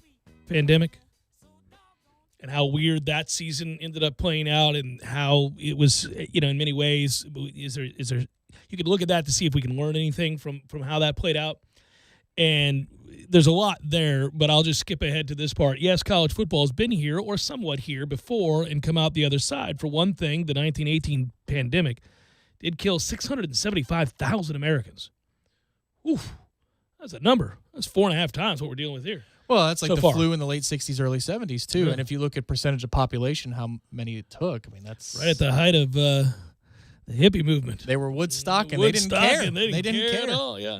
pandemic? And how weird that season ended up playing out, and how it was, in many ways, is there you could look at that to see if we can learn anything from how that played out. And there's a lot there, but I'll just skip ahead to this part. Yes, college football has been here or somewhat here before and come out the other side. For one thing, the 1918 pandemic did kill 675,000 Americans. Oof, that's a number. That's 4.5 times what we're dealing with here. Well, that's like So the far. flu in the late 60s, early 70s, too. Yeah. And if you look at percentage of population, how many it took, I mean, that's... Right at the height of the hippie movement. They were Woodstock, and they didn't care. And they didn't care at all, yeah.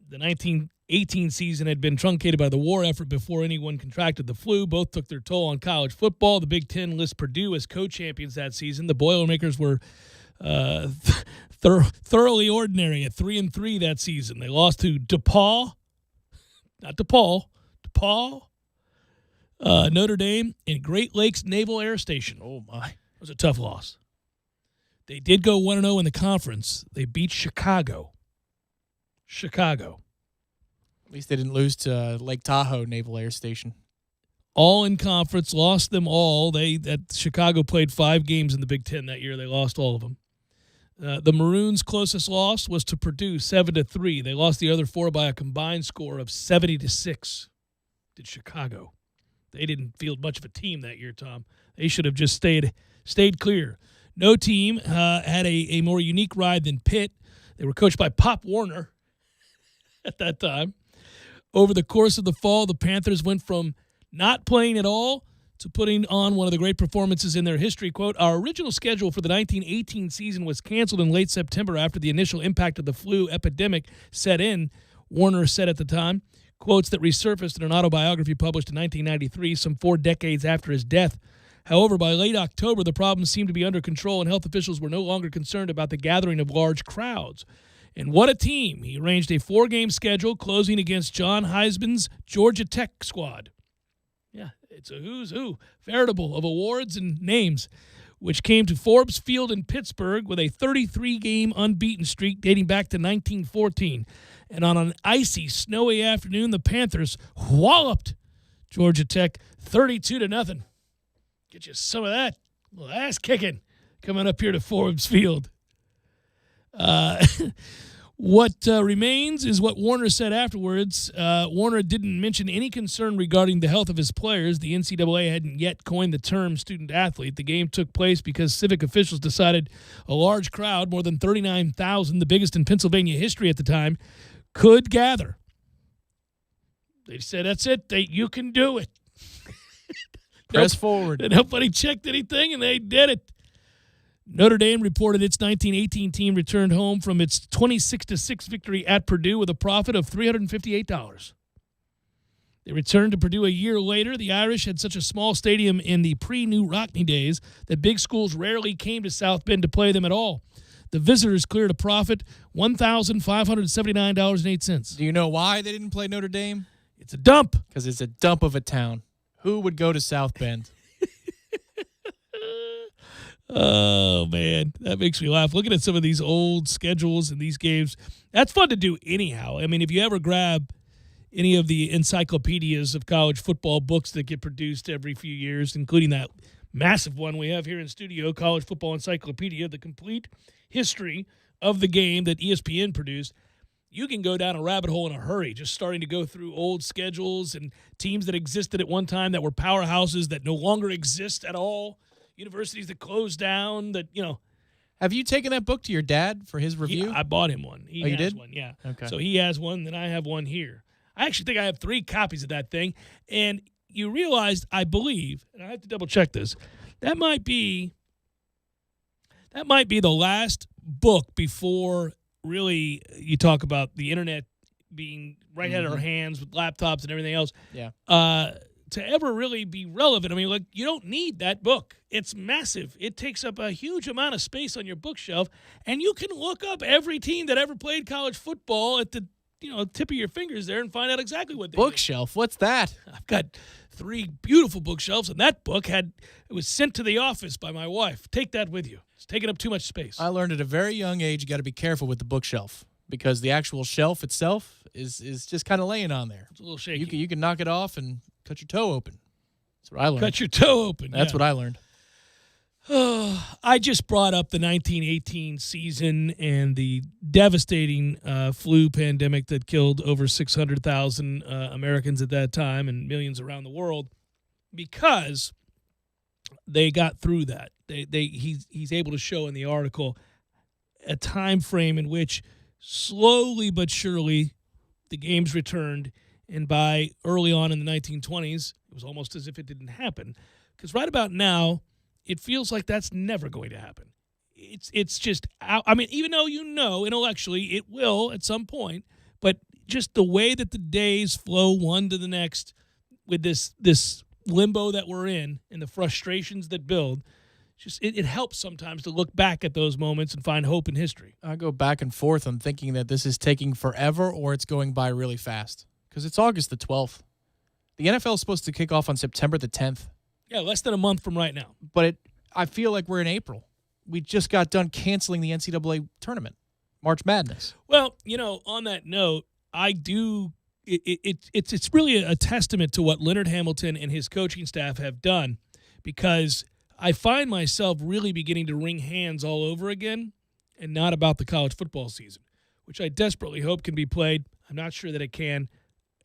The 1918 season had been truncated by the war effort before anyone contracted the flu. Both took their toll on college football. The Big Ten lists Purdue as co-champions that season. The Boilermakers were thoroughly ordinary at 3-3 that season. They lost to DePaul, Notre Dame, and Great Lakes Naval Air Station. Oh, my. It was a tough loss. They did go 1-0 in the conference. They beat Chicago. At least they didn't lose to Lake Tahoe Naval Air Station. All in conference, lost them all. Chicago played 5 games in the Big Ten that year. They lost all of them. The Maroons' closest loss was to Purdue, 7-3. They lost the other 4 by a combined score of 70-6. Did Chicago? They didn't field much of a team that year, Tom. They should have just stayed clear. No team had a more unique ride than Pitt. They were coached by Pop Warner at that time. Over the course of the fall, the Panthers went from not playing at all to putting on one of the great performances in their history. Quote, our original schedule for the 1918 season was canceled in late September after the initial impact of the flu epidemic set in, Warner said at the time. Quotes that resurfaced in an autobiography published in 1993, some 4 decades after his death. However, by late October, the problems seemed to be under control, and health officials were no longer concerned about the gathering of large crowds. And what a team. He arranged a 4-game schedule, closing against John Heisman's Georgia Tech squad. Yeah, it's a who's who, veritable of awards and names, which came to Forbes Field in Pittsburgh with a 33-game unbeaten streak dating back to 1914. And on an icy, snowy afternoon, the Panthers walloped Georgia Tech 32-0. Get you some of that. A little ass kicking coming up here to Forbes Field. What remains is what Warner said afterwards. Warner didn't mention any concern regarding the health of his players. The NCAA hadn't yet coined the term student-athlete. The game took place because civic officials decided a large crowd, more than 39,000, the biggest in Pennsylvania history at the time, could gather. They said, that's it. You can do it. Press forward. And nobody checked anything, and they did it. Notre Dame reported its 1918 team returned home from its 26-6 victory at Purdue with a profit of $358. They returned to Purdue a year later. The Irish had such a small stadium in the pre-New Rockne days that big schools rarely came to South Bend to play them at all. The visitors cleared a profit, $1,579.08. Do you know why they didn't play Notre Dame? It's a dump. Because it's a dump of a town. Who would go to South Bend? Oh, man, that makes me laugh. Looking at some of these old schedules and these games, that's fun to do anyhow. I mean, if you ever grab any of the encyclopedias of college football books that get produced every few years, including that massive one we have here in studio, College Football Encyclopedia, the complete history of the game that ESPN produced, you can go down a rabbit hole in a hurry, just starting to go through old schedules and teams that existed at one time that were powerhouses that no longer exist at all. Universities that closed down, that, Have you taken that book to your dad for his review? I bought him one. He you has did? one, yeah. Okay. So he has one, then I have one here. I actually think I have 3 copies of that thing. And you realized, I believe, and I have to double check this, that might be the last book before really you talk about the internet being right at our hands with laptops and everything else. Yeah. To ever really be relevant. I mean, like, you don't need that book. It's massive. It takes up a huge amount of space on your bookshelf, and you can look up every team that ever played college football at the tip of your fingers there and find out exactly what they do. Bookshelf. What's that? I've got 3 beautiful bookshelves, and that book it was sent to the office by my wife. Take that with you. It's taking up too much space. I learned at a very young age you got to be careful with the bookshelf because the actual shelf itself is just kind of laying on there. It's a little shaky. You can knock it off and cut your toe open. That's what I learned. Cut your toe open. That's what I learned. I just brought up the 1918 season and the devastating flu pandemic that killed over 600,000 Americans at that time and millions around the world because they got through that. He's able to show in the article a time frame in which slowly but surely the games returned, and by early on in the 1920s, it was almost as if it didn't happen. Because right about now, it feels like that's never going to happen. It's just, I mean, even though intellectually it will at some point, but just the way that the days flow one to the next with this limbo that we're in and the frustrations that build, just it helps sometimes to look back at those moments and find hope in history. I go back and forth on thinking that this is taking forever or it's going by really fast because it's August the 12th. The NFL is supposed to kick off on September the 10th. Yeah, less than a month from right now. But I feel like we're in April. We just got done canceling the NCAA tournament, March Madness. Well, on that note, I do. It's really a testament to what Leonard Hamilton and his coaching staff have done, because I find myself really beginning to wring hands all over again, and not about the college football season, which I desperately hope can be played. I'm not sure that it can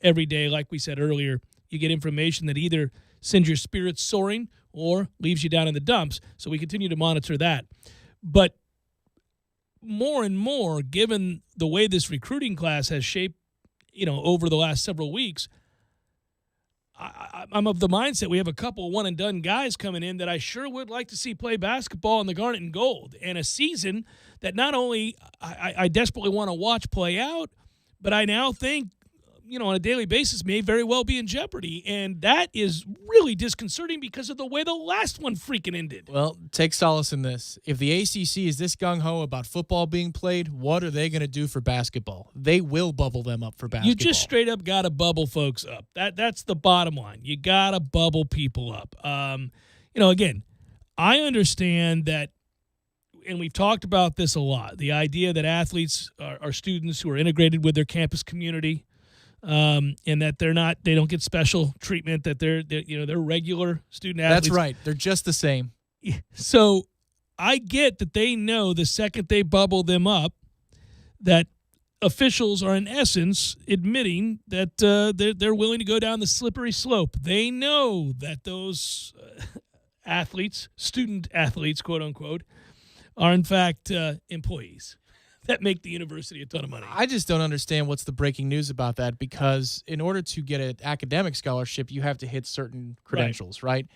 every day. Like we said earlier, you get information that either sends your spirits soaring or leaves you down in the dumps. So we continue to monitor that. But more and more, given the way this recruiting class has shaped, over the last several weeks, I'm of the mindset we have a couple one-and-done guys coming in that I sure would like to see play basketball in the Garnet and Gold, and a season that not only I desperately want to watch play out, but I now think, on a daily basis may very well be in jeopardy. And that is really disconcerting because of the way the last one freaking ended. Well, take solace in this. If the ACC is this gung-ho about football being played, what are they going to do for basketball? They will bubble them up for basketball. You just straight up got to bubble folks up. That's the bottom line. You got to bubble people up. Again, I understand that, and we've talked about this a lot, the idea that athletes are students who are integrated with their campus community. And that they don't get special treatment, that they're regular student athletes. That's right. They're just the same. So I get that they know the second they bubble them up that officials are in essence admitting that they're willing to go down the slippery slope. They know that those athletes, student athletes, quote unquote, are in fact employees that make the university a ton of money. I just don't understand what's the breaking news about that, because in order to get an academic scholarship, you have to hit certain credentials, right?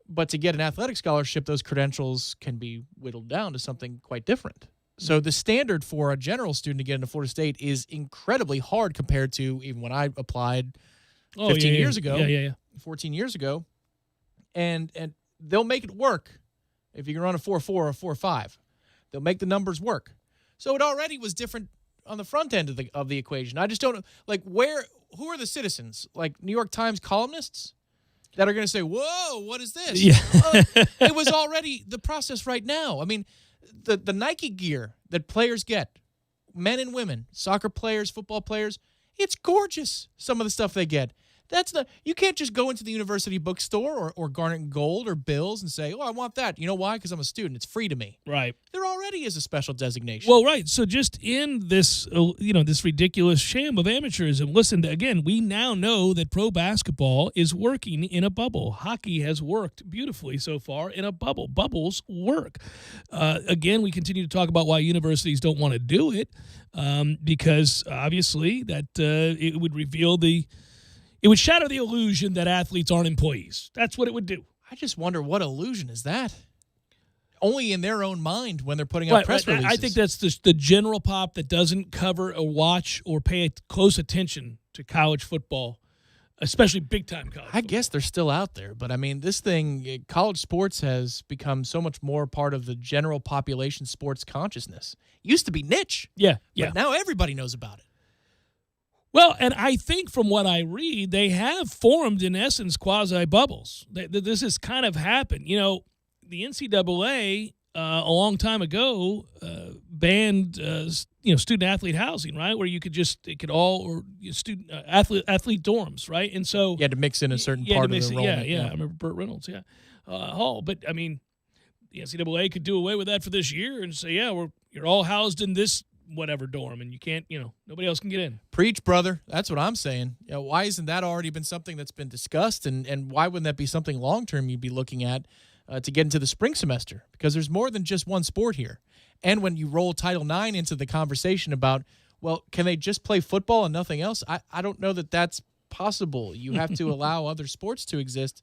But to get an athletic scholarship, those credentials can be whittled down to something quite different. So the standard for a general student to get into Florida State is incredibly hard compared to even when I applied 15 years ago, 14 years ago. And they'll make it work if you can run a 4.4 or a 4.5. They'll make the numbers work. So it already was different on the front end of the equation. I just don't know, who are the citizens? Like New York Times columnists that are going to say, whoa, what is this? Yeah. It was already the process right now. I mean, the Nike gear that players get, men and women, soccer players, football players, it's gorgeous, some of the stuff they get. You can't just go into the university bookstore or Garnet and Gold or Bills and say, oh, I want that. You know why? Because I'm a student. It's free to me. Right. There already is a special designation. Well, right. So just in this, this ridiculous sham of amateurism, listen, again, we now know that pro basketball is working in a bubble. Hockey has worked beautifully so far in a bubble. Bubbles work. Again, we continue to talk about why universities don't want to do it, because obviously that it would reveal it would shatter the illusion that athletes aren't employees. That's what it would do. I just wonder, what illusion is that? Only in their own mind when they're putting out press releases. I think that's the general pop that doesn't cover or watch or pay close attention to college football, especially big-time college football. I guess they're still out there, but I mean, this thing, college sports has become so much more part of the general population sports consciousness. It used to be niche. Yeah. But now everybody knows about it. Well, and I think from what I read, they have formed, in essence, quasi-bubbles. This has kind of happened. You know, the NCAA, a long time ago, banned, student-athlete housing, right, where it could all, or student-athlete dorms, right? And so You had to mix in a certain you had part to of mix the it. enrollment. Yeah. I remember Burt Reynolds, Hall. But, I mean, the NCAA could do away with that for this year and say, you're all housed in this whatever dorm, and you can't, nobody else can get in. Preach, brother. That's what I'm saying. Why isn't that already been something that's been discussed, and why wouldn't that be something long-term you'd be looking at to get into the spring semester? Because there's more than just one sport here. And when you roll Title IX into the conversation about, well, can they just play football and nothing else? I don't know that that's possible. You have to allow other sports to exist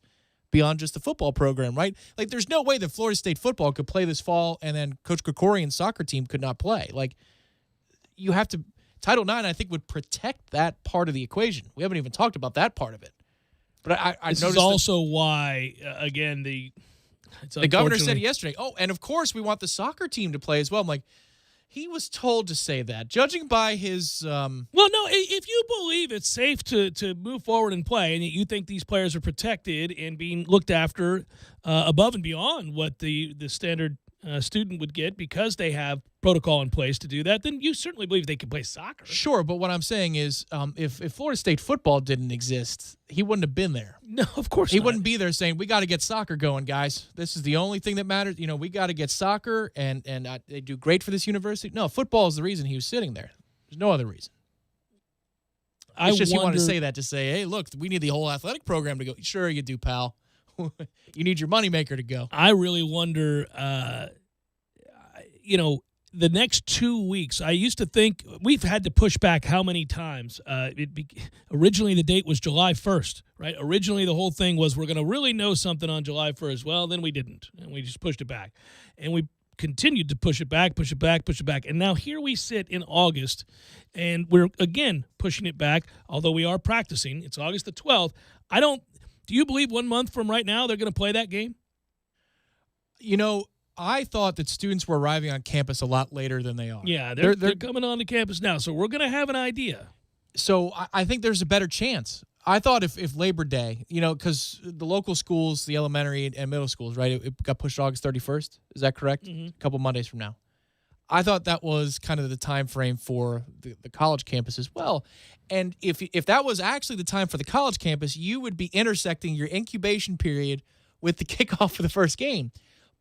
beyond just the football program, right? Like, there's no way that Florida State football could play this fall and then Coach Krikorian's soccer team could not play. Like, you have to – Title IX, I think, would protect that part of the equation. We haven't even talked about that part of it. But I This noticed is also why, again, the governor said yesterday, and of course we want the soccer team to play as well. I'm like, he was told to say that. Judging by his Well, no, if you believe it's safe to move forward and play, and you think these players are protected and being looked after above and beyond what the standard student would get because they have protocol in place to do that, then you certainly believe they can play soccer. Sure, but what I'm saying is if Florida State football didn't exist, he wouldn't have been there. No, of course He not. wouldn't be there saying, we got to get soccer going, guys. This is the only thing that matters. We got to get soccer, and they do great for this university. No, football is the reason he was sitting there. There's no other reason. It's just you want to say that to say, hey, look, we need the whole athletic program to go. Sure, you do, pal. You need your moneymaker to go. I really wonder, the next 2 weeks, I used to think we've had to push back how many times. Originally, the date was July 1st, right? Originally, the whole thing was we're going to really know something on July 1st. Well, then we didn't, and we just pushed it back. And we continued to push it back. And now here we sit in August, and we're, again, pushing it back, although we are practicing. It's August the 12th. Do you believe 1 month from right now they're going to play that game? I thought that students were arriving on campus a lot later than they are. Yeah, they're coming on to campus now, so we're going to have an idea. So I think there's a better chance. I thought if Labor Day, because the local schools, the elementary and middle schools, right, it got pushed to August 31st. Is that correct? Mm-hmm. A couple Mondays from now. I thought that was kind of the time frame for the college campus as well. And if that was actually the time for the college campus, you would be intersecting your incubation period with the kickoff for the first game.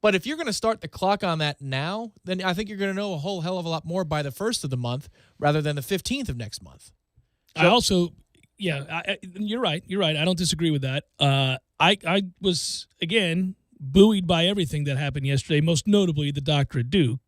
But if you're going to start the clock on that now, then I think you're going to know a whole hell of a lot more by the 1st of the month rather than the 15th of next month. So, you're right. I don't disagree with that. I was, again, buoyed by everything that happened yesterday, most notably the doctor at Duke,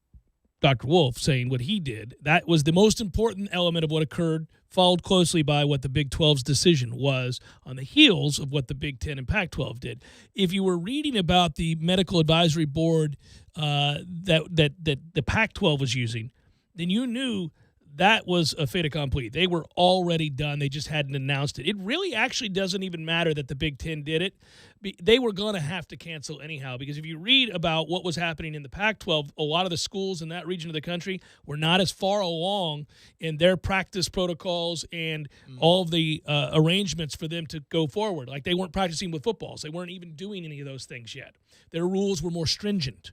Dr. Wolf, saying what he did. That was the most important element of what occurred, followed closely by what the Big 12's decision was on the heels of what the Big 10 and Pac-12 did. If you were reading about the medical advisory board that the Pac-12 was using, then you knew that was a fait accompli. They were already done. They just hadn't announced it. It really actually doesn't even matter that the Big Ten did it. They were going to have to cancel anyhow, because if you read about what was happening in the Pac-12, a lot of the schools in that region of the country were not as far along in their practice protocols and all of the arrangements for them to go forward. Like, they weren't practicing with footballs. They weren't even doing any of those things yet. Their rules were more stringent.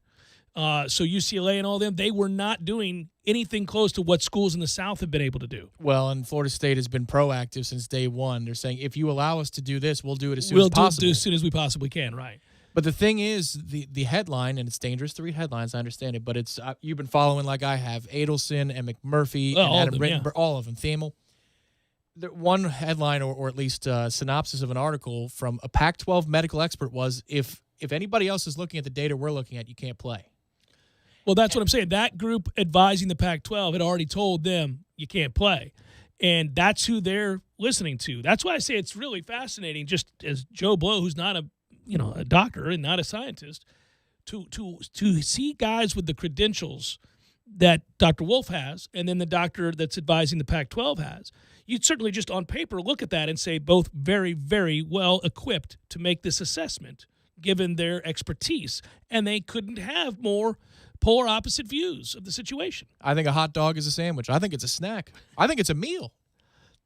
So UCLA and all them, they were not doing anything close to what schools in the South have been able to do. Well, and Florida State has been proactive since day one. They're saying, if you allow us to do this, we'll do it as soon as possible. We'll do it as soon as we possibly can, right. But the thing is, the headline, and it's dangerous to read headlines, I understand it, but it's you've been following like I have, Adelson and McMurphy and Adam Rittenberg, all of them, Thamel. One headline, or at least a synopsis of an article from a Pac-12 medical expert was, if anybody else is looking at the data we're looking at, you can't play. Well, that's what I'm saying. That group advising the Pac-12 had already told them you can't play. And that's who they're listening to. That's why I say it's really fascinating, just as Joe Blow, who's not a doctor and not a scientist, to see guys with the credentials that Dr. Wolf has and then the doctor that's advising the Pac-12 has. You'd certainly just on paper look at that and say both very, very well equipped to make this assessment given their expertise. And they couldn't have more polar opposite views of the situation. I think a hot dog is a sandwich. I think it's a snack. I think it's a meal.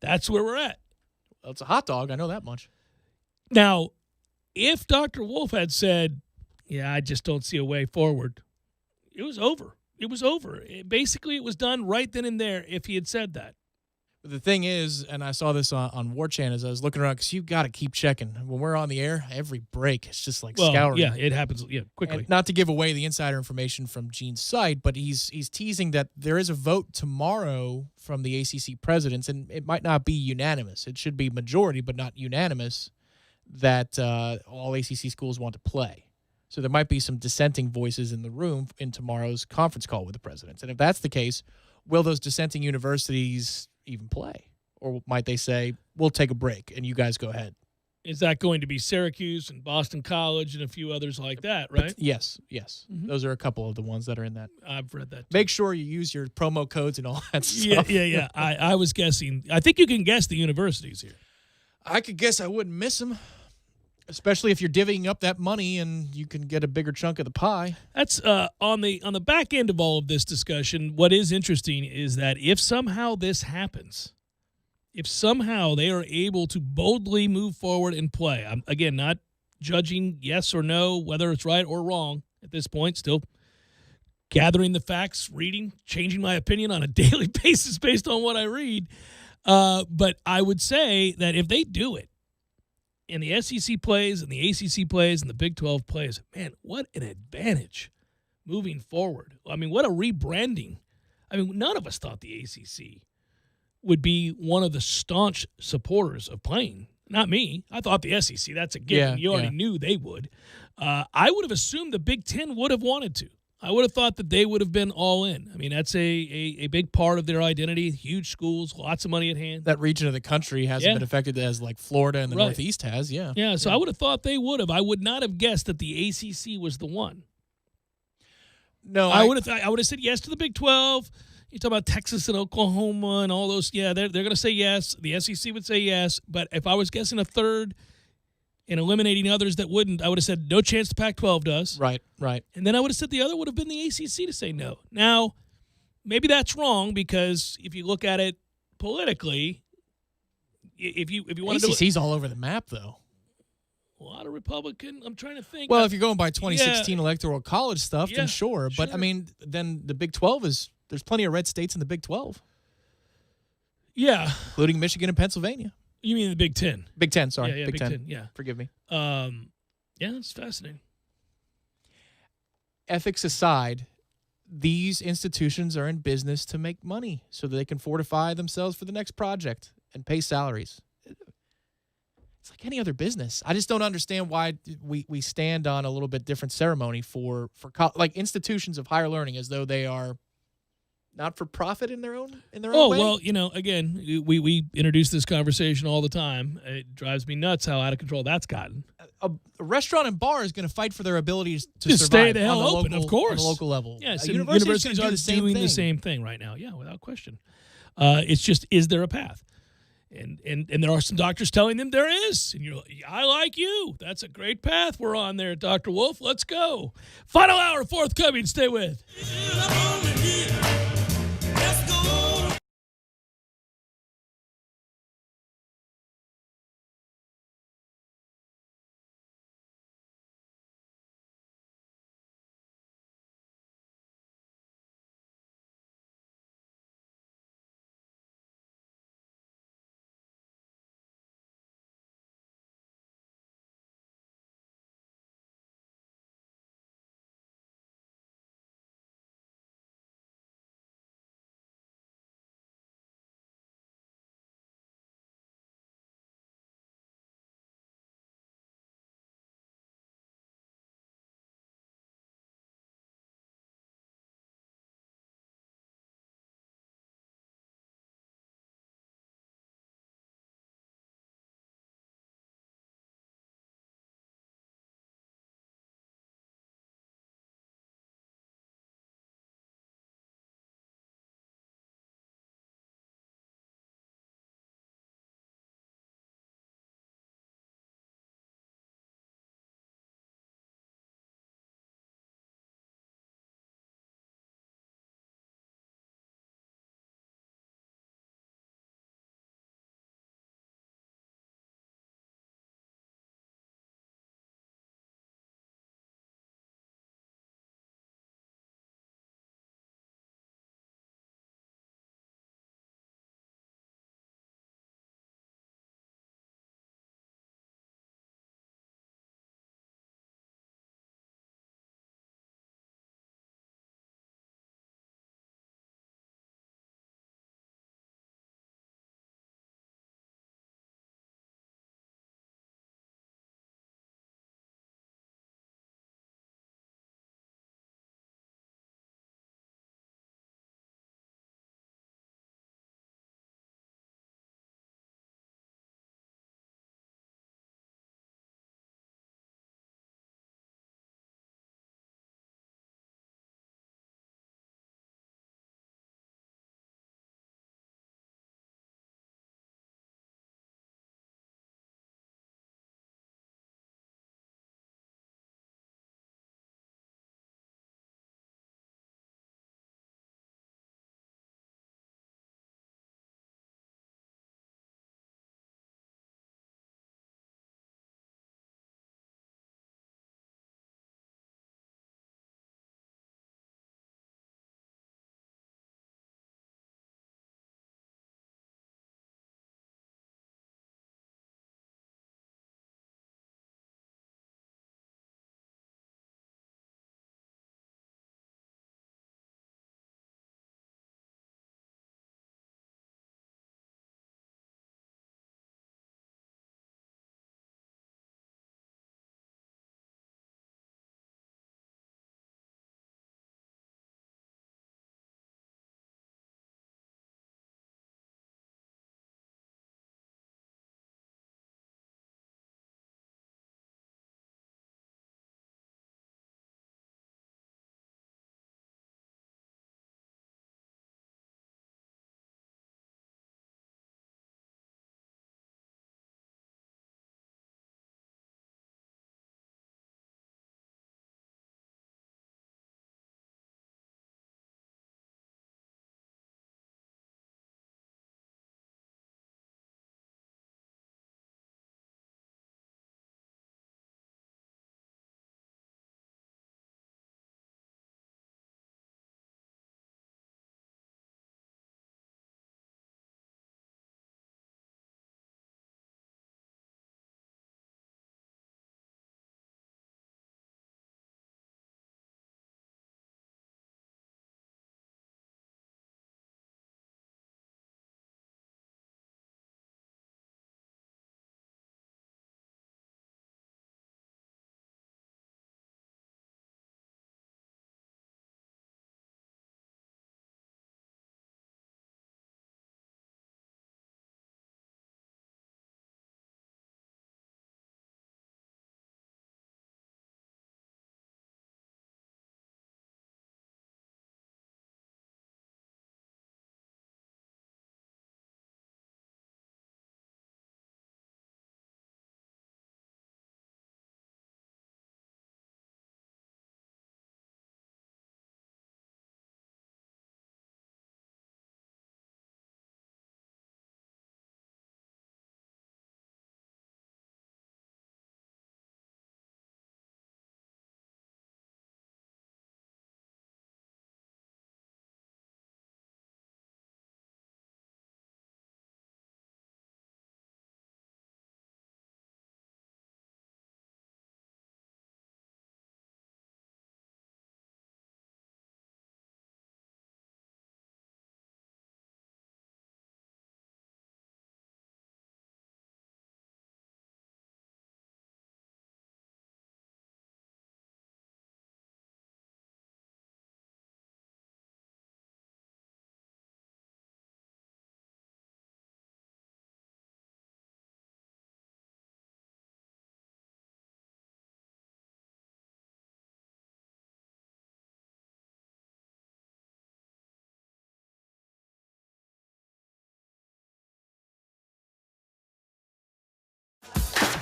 That's where we're at. Well, it's a hot dog. I know that much. Now, if Dr. Wolf had said, yeah, I just don't see a way forward, it was over. It was over. Basically, it was done right then and there if he had said that. But the thing is, and I saw this on War Chant as I was looking around, because you got to keep checking. When we're on the air, every break, it's just like scouring. Yeah, it happens quickly. And not to give away the insider information from Gene's site, but he's teasing that there is a vote tomorrow from the ACC presidents, and it might not be unanimous. It should be majority, but not unanimous, that all ACC schools want to play. So there might be some dissenting voices in the room in tomorrow's conference call with the presidents. And if that's the case, will those dissenting universities even play? Or might they say, we'll take a break and you guys go ahead? Is that going to be Syracuse and Boston College and a few others like that, right? But yes. Mm-hmm. Those are a couple of the ones that are in that. I've read that too. Make sure you use your promo codes and all that stuff. Yeah. I was guessing. I think you can guess the universities here. I could guess I wouldn't miss them, especially if you're divvying up that money and you can get a bigger chunk of the pie. That's on the back end of all of this discussion. What is interesting is that if somehow this happens, if somehow they are able to boldly move forward and play, I'm again not judging yes or no whether it's right or wrong at this point. Still gathering the facts, reading, changing my opinion on a daily basis based on what I read. But I would say that if they do it, and the SEC plays and the ACC plays and the Big 12 plays, man, what an advantage moving forward. I mean, what a rebranding. I mean, none of us thought the ACC would be one of the staunch supporters of playing. Not me. I thought the SEC, that's a given. You already knew they would. I would have assumed the Big 10 would have wanted to. I would have thought that they would have been all in. I mean, that's a big part of their identity. Huge schools, lots of money at hand. That region of the country hasn't been affected as like Florida and the Right. Northeast has, Yeah, so I would have thought they would have. I would not have guessed that the ACC was the one. No, I would have said yes to the Big 12. You talk about Texas and Oklahoma and all those. Yeah, they're going to say yes. The SEC would say yes. But if I was guessing a third and eliminating others that wouldn't, I would have said no chance the Pac-12 does. Right. And then I would have said the other would have been the ACC to say no. Now, maybe that's wrong because if you look at it politically, if you want to do ACC's all over the map, though. a lot of Republican, I'm trying to think. Well, if you're going by 2016 electoral college stuff, Yeah, then sure. But, sure. I mean, then the Big 12 there's plenty of red states in the Big 12, yeah, including Michigan and Pennsylvania. you mean the Big 10? Big 10, sorry. Yeah, Big 10. 10, yeah. Forgive me. Yeah, it's fascinating. Ethics aside, these institutions are in business to make money so that they can fortify themselves for the next project and pay salaries. It's like any other business. I just don't understand why we stand on a little bit different ceremony for like institutions of higher learning as though they are not for profit in their own way. Well, again, we introduce this conversation all the time. It drives me nuts how out of control that's gotten. A restaurant and bar is going to fight for their abilities to Just survive stay the hell on open, of course. on the local level. Yes, A and university's universities gonna are do the same doing thing. the same thing right now. Yeah, without question. It's just, is there a path? And there are some doctors telling them there is. And you're like, I like you. That's a great path we're on there, Dr. Wolf. Let's go. Final hour forthcoming. Stay with.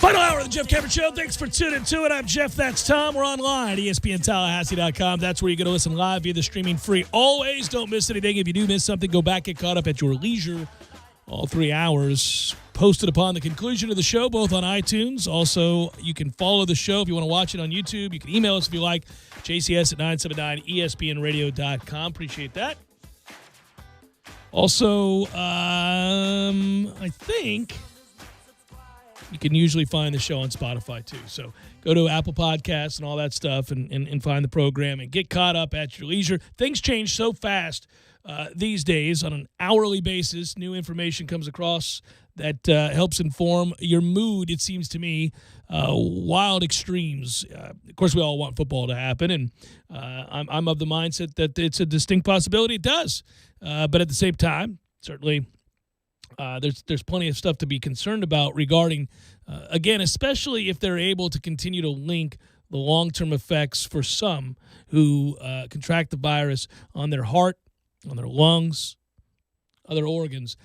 Final hour of the Jeff Cameron Show. Thanks for tuning to it. I'm Jeff. That's Tom. We're online at ESPNTallahassee.com. That's where you go to listen live via the streaming free. Always don't miss anything. If you do miss something, go back, get caught up at your leisure. All 3 hours posted upon the conclusion of the show, both on iTunes. Also, you can follow the show if you want to watch it on YouTube. You can email us if you like, jcs at 979espnradio.com. Appreciate that. Also, I think you can usually find the show on Spotify, too. So go to Apple Podcasts and all that stuff and find the program and get caught up at your leisure. Things change so fast these days on an hourly basis. New information comes across that helps inform your mood, it seems to me. Wild extremes. Of course, we all want football to happen, and I'm of the mindset that it's a distinct possibility it does. But at the same time, certainly there's plenty of stuff to be concerned about regarding, again, especially if they're able to continue to link the long-term effects for some who contract the virus on their heart, on their lungs, other organs.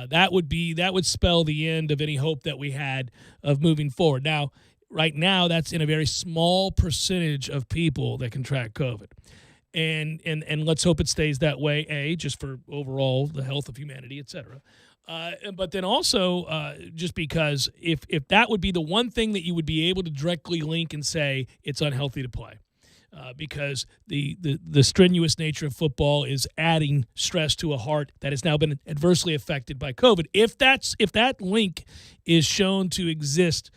That would spell the end of any hope that we had of moving forward. Now, right now, that's in a very small percentage of people that contract COVID. And let's hope it stays that way, just for overall the health of humanity, et cetera. But then also, just because if that would be the one thing that you would be able to directly link and say it's unhealthy to play, because the strenuous nature of football is adding stress to a heart that has now been adversely affected by COVID. If that link is shown to exist,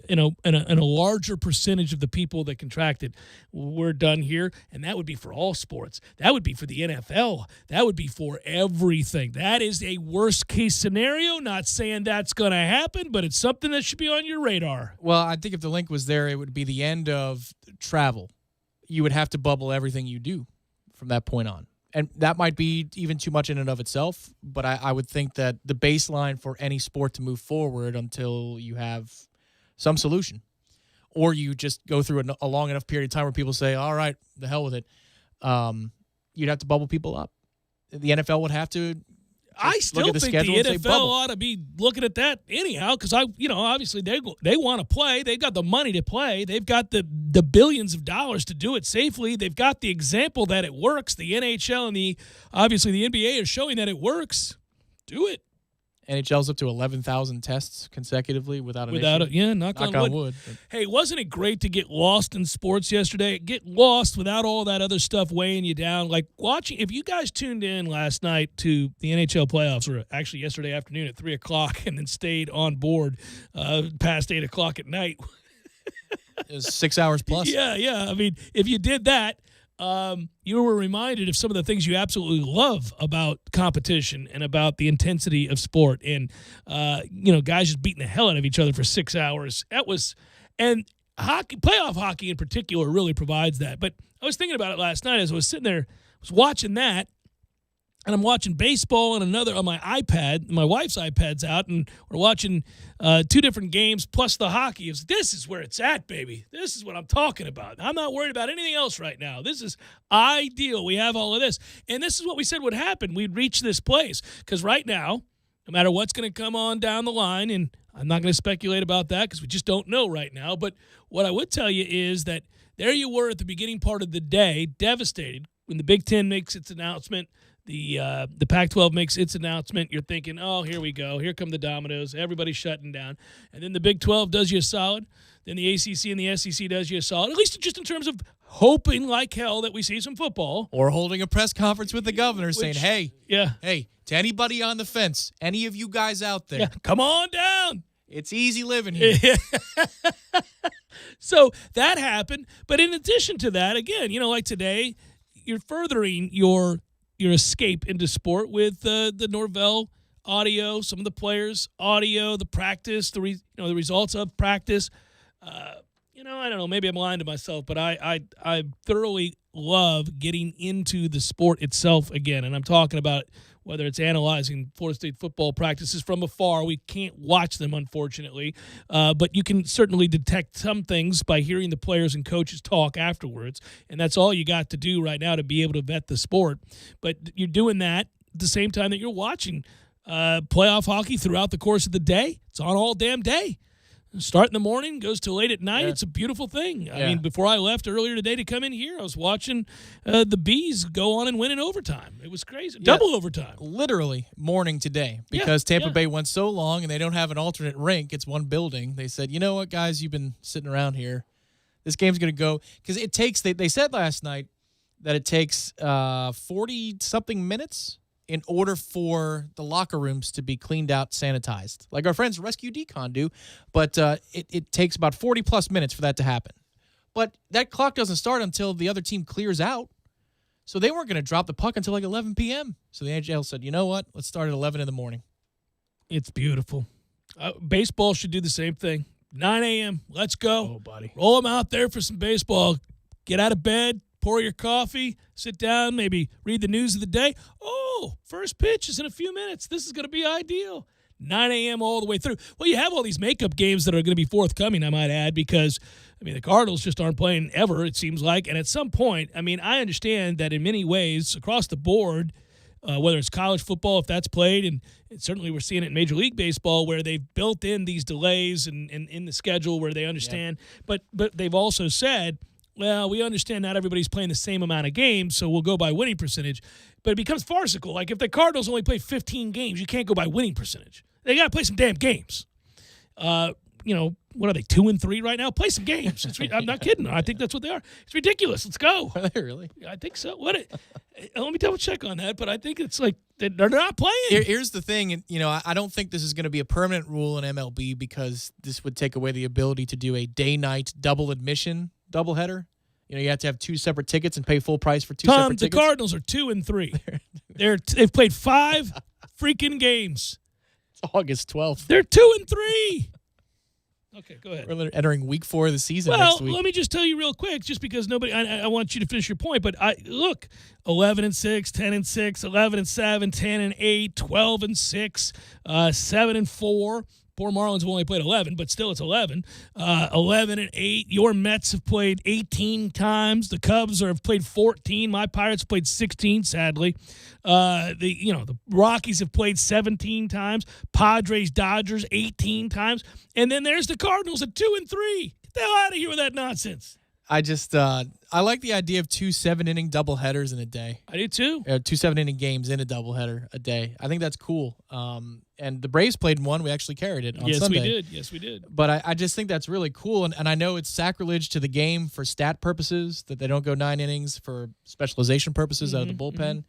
in a larger percentage of the people that contracted, we're done here. And that would be for all sports. That would be for the NFL. That would be for everything. That is a worst case scenario. Not saying that's going to happen, but it's something that should be on your radar. Well, I think if the link was there, it would be the end of travel. You would have to bubble everything you do from that point on. And that might be even too much in and of itself, but I would think that the baseline for any sport to move forward until you have some solution, or you just go through a long enough period of time where people say, all right, the hell with it. You'd have to bubble people up. The NFL would have to. I still think the NFL ought to be looking at that anyhow, because obviously they want to play. They've got the money to play. They've got the billions of dollars to do it safely. They've got the example that it works. The NHL and obviously the NBA are showing that it works. Do it. NHL's up to 11,000 tests consecutively without an issue. Knock on wood. Hey, wasn't it great to get lost in sports yesterday? Get lost without all that other stuff weighing you down. Like watching, if you guys tuned in last night to the NHL playoffs, or actually yesterday afternoon at 3 o'clock, and then stayed on board past 8 o'clock at night. It was 6 hours plus. Yeah. I mean, if you did that, you were reminded of some of the things you absolutely love about competition and about the intensity of sport, and guys just beating the hell out of each other for 6 hours. And hockey, playoff hockey in particular, really provides that. But I was thinking about it last night as I was sitting there, I was watching that, and I'm watching baseball and another on my iPad. My wife's iPad's out, and we're watching 2 different games plus the hockey. This is where it's at, baby. This is what I'm talking about. I'm not worried about anything else right now. This is ideal. We have all of this. And this is what we said would happen. We'd reach this place. Because right now, no matter what's going to come on down the line, and I'm not going to speculate about that because we just don't know right now, but what I would tell you is that there you were at the beginning part of the day, devastated, when the Big Ten makes its announcement. The Pac-12 makes its announcement. You're thinking, oh, here we go. Here come the dominoes. Everybody's shutting down. And then the Big 12 does you a solid. Then the ACC and the SEC does you a solid, at least just in terms of hoping like hell that we see some football. Or holding a press conference with the governor saying, hey, to anybody on the fence, any of you guys out there, come on down. It's easy living here. So that happened. But in addition to that, again, like today, you're furthering your escape into sport with the Norvell audio, some of the players' audio, the practice, the results of practice. I don't know. Maybe I'm lying to myself, but I thoroughly love getting into the sport itself again. And I'm talking about whether it's analyzing Florida State football practices from afar. We can't watch them, unfortunately, but you can certainly detect some things by hearing the players and coaches talk afterwards, and that's all you got to do right now to be able to vet the sport. But you're doing that at the same time that you're watching playoff hockey throughout the course of the day. It's on all damn day. Start in the morning, goes till late at night. Yeah. It's a beautiful thing. I Yeah. mean, before I left earlier today to come in here, I was watching the Bees go on and win in overtime. It was crazy. Double overtime. Literally morning today because Tampa Bay went so long and they don't have an alternate rink. It's one building. They said, you know what, guys, you've been sitting around here. This game's going to go because it takes. They said last night that it takes 40-something minutes in order for the locker rooms to be cleaned out, sanitized, like our friends Rescue Decon do. But it takes about 40-plus minutes for that to happen. But that clock doesn't start until the other team clears out. So they weren't going to drop the puck until like 11 p.m. So the NHL said, you know what? Let's start at 11 in the morning. It's beautiful. Baseball should do the same thing. 9 a.m. Let's go. Oh, buddy. Roll them out there for some baseball. Get out of bed, pour your coffee, sit down, maybe read the news of the day. Oh, first pitch is in a few minutes. This is going to be ideal. 9 a.m. all the way through. Well, you have all these makeup games that are going to be forthcoming, I might add, because, I mean, the Cardinals just aren't playing ever, it seems like. And at some point, I mean, I understand that in many ways, across the board, whether it's college football, if that's played, and certainly we're seeing it in Major League Baseball where they've built in these delays and in the schedule where they understand. But they've also said, well, we understand not everybody's playing the same amount of games, so we'll go by winning percentage. But it becomes farcical. Like if the Cardinals only play 15 games, you can't go by winning percentage. They got to play some damn games. What are they, 2-3 right now? Play some games. I'm not kidding. I think that's what they are. It's ridiculous. Let's go. Are they really? I think so. Let me double check on that, but I think it's like they're not playing. Here's the thing, and I don't think this is going to be a permanent rule in MLB because this would take away the ability to do a day-night double admission doubleheader. You have to have two separate tickets and pay full price for two separate tickets. The Cardinals are 2-3. They've played 5 freaking games. It's August 12th. They're 2-3. Okay, go ahead. We're entering week 4 of the season Well, next week. let me just tell you real quick, just because I want you to finish your point, but look, 11-6, 10-6, 11-7, 10-8, 12-6, 7-4. Poor Marlins have only played 11, but still it's 11. 11-8. Your Mets have played 18 times. The Cubs have played 14. My Pirates have played 16, sadly. The Rockies have played 17 times. Padres, Dodgers, 18 times. And then there's the Cardinals at 2-3. Get the hell out of here with that nonsense. I just I like the idea of 2 7-inning doubleheaders in a day. I do too. 2 7-inning games in a doubleheader a day. I think that's cool. And the Braves played one. We actually carried it on Sunday. Yes, we did. But I just think that's really cool. And I know it's sacrilege to the game for stat purposes that they don't go 9 innings for specialization purposes out of the bullpen.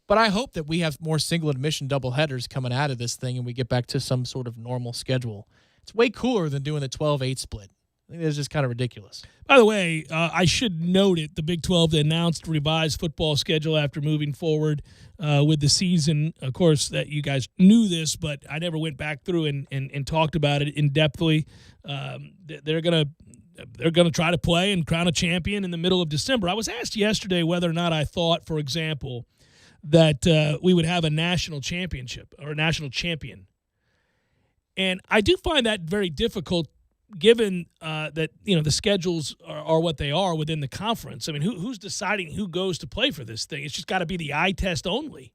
But I hope that we have more single admission doubleheaders coming out of this thing and we get back to some sort of normal schedule. It's way cooler than doing the 12-8 split. I think it's just kind of ridiculous. By the way, I should note it. The Big 12 announced revised football schedule after moving forward with the season. Of course, that you guys knew this, but I never went back through and talked about it in depthly. They're gonna try to play and crown a champion in the middle of December. I was asked yesterday whether or not I thought, for example, that we would have a national championship or a national champion, and I do find that very difficult. Given that the schedules are what they are within the conference, I mean, who's deciding who goes to play for this thing? It's just got to be the eye test only.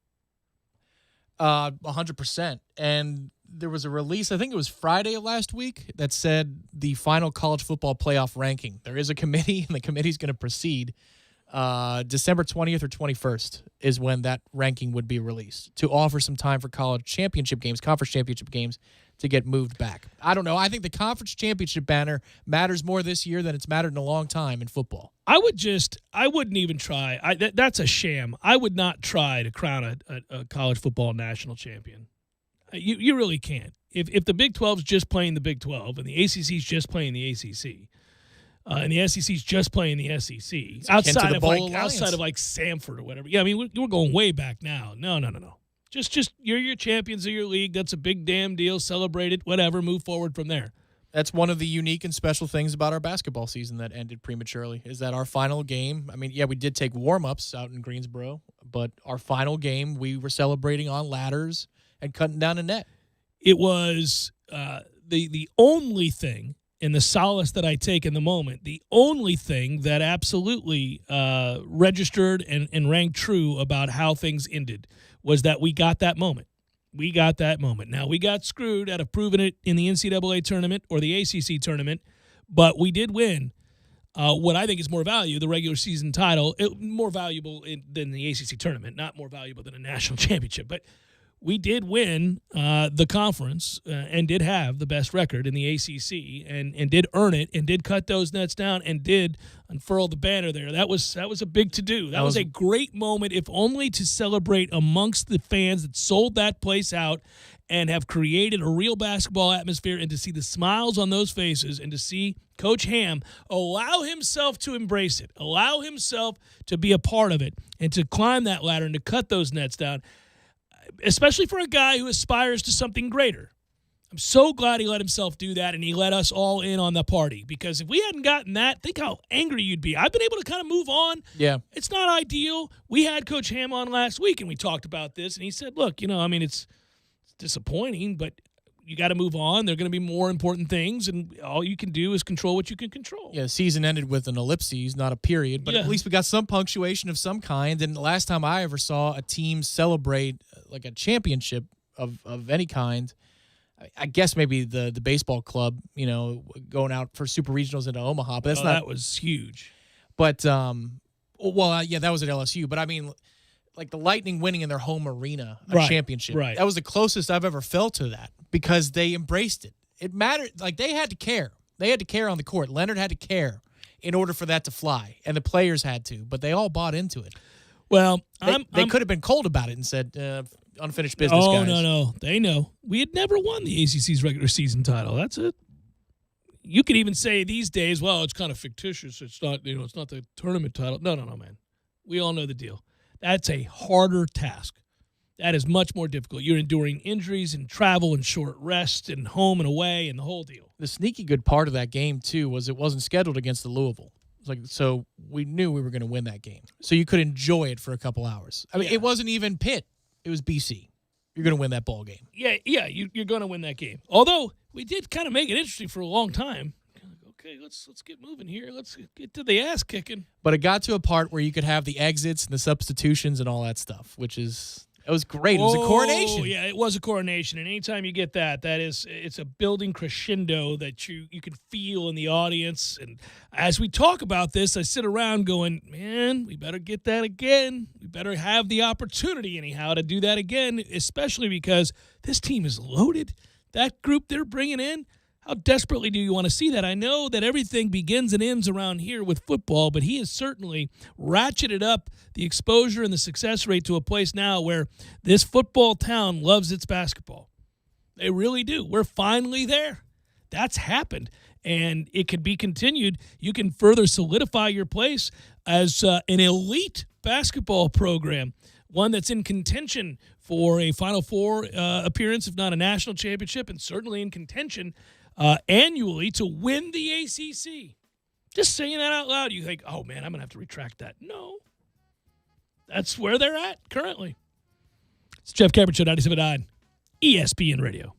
100%. And there was a release, I think it was Friday of last week, that said the final college football playoff ranking. There is a committee, and the committee's going to proceed. December 20th or 21st is when that ranking would be released to offer some time for college championship games, conference championship games, to get moved back. I don't know. I think the conference championship banner matters more this year than it's mattered in a long time in football. I wouldn't even try. That's a sham. I would not try to crown a college football national champion. You really can't. If the Big 12's just playing the Big 12 and the ACC's just playing the ACC, and the SEC's just playing the SEC, outside of like Samford or whatever. Yeah, I mean, we're going way back now. No. Just you're your champions of your league. That's a big damn deal. Celebrate it. Whatever. Move forward from there. That's one of the unique and special things about our basketball season that ended prematurely is that our final game, I mean, yeah, we did take warm-ups out in Greensboro, but our final game, we were celebrating on ladders and cutting down a net. It was the only thing, in the solace that I take in the moment, the only thing that absolutely registered and rang true about how things ended was that we got that moment. We got that moment. Now, we got screwed out of proving it in the NCAA tournament or the ACC tournament, but we did win what I think is more value, the regular season title, more valuable than the ACC tournament, not more valuable than a national championship. But we did win the conference and did have the best record in the ACC and did earn it and did cut those nets down and did unfurl the banner there. That was a big to-do. That was a great moment, if only to celebrate amongst the fans that sold that place out and have created a real basketball atmosphere, and to see the smiles on those faces and to see Coach Ham allow himself to embrace it, allow himself to be a part of it, and to climb that ladder and to cut those nets down, especially for a guy who aspires to something greater. I'm so glad he let himself do that, and he let us all in on the party, because if we hadn't gotten that, think how angry you'd be. I've been able to kind of move on. Yeah. It's not ideal. We had Coach Ham on last week, and we talked about this, and he said, look, it's disappointing, but you got to move on. There are going to be more important things, and all you can do is control what you can control. Yeah, the season ended with an ellipses, not a period, but at least we got some punctuation of some kind. And the last time I ever saw a team celebrate like a championship of any kind, I guess maybe the baseball club, going out for super regionals into Omaha, but that was huge. But that was at LSU. But I mean, like the Lightning winning in their home arena, a championship. Right. That was the closest I've ever felt to that, because they embraced it. It mattered. Like, they had to care. They had to care on the court. Leonard had to care in order for that to fly, and the players had to, but they all bought into it. Well, they could have been cold about it and said, unfinished business, guys. No. They know. We had never won the ACC's regular season title. That's it. You could even say these days, well, it's kind of fictitious. It's not, it's not the tournament title. No, man. We all know the deal. That's a harder task. That is much more difficult. You're enduring injuries and travel and short rest and home and away and the whole deal. The sneaky good part of that game, too, was it wasn't scheduled against the Louisville. So we knew we were going to win that game. So you could enjoy it for a couple hours. I mean, It wasn't even Pitt. It was BC. You're going to win that ball game. Yeah, you're going to win that game. Although we did kind of make it interesting for a long time. Okay, let's get moving here. Let's get to the ass kicking. But it got to a part where you could have the exits and the substitutions and all that stuff, it was great. It was a coronation. Oh, yeah, it was a coronation. And anytime you get it's a building crescendo that you can feel in the audience. And as we talk about this, I sit around going, man, we better get that again. We better have the opportunity anyhow to do that again, especially because this team is loaded. That group they're bringing in, how desperately do you want to see that? I know that everything begins and ends around here with football, but he has certainly ratcheted up the exposure and the success rate to a place now where this football town loves its basketball. They really do. We're finally there. That's happened, and it could be continued. You can further solidify your place as an elite basketball program, one that's in contention for a Final Four appearance, if not a national championship, and certainly in contention annually to win the ACC. Just saying that out loud, you think, oh, man, I'm going to have to retract that. No. That's where they're at currently. It's Jeff Cameron Show, 97.9 ESPN Radio.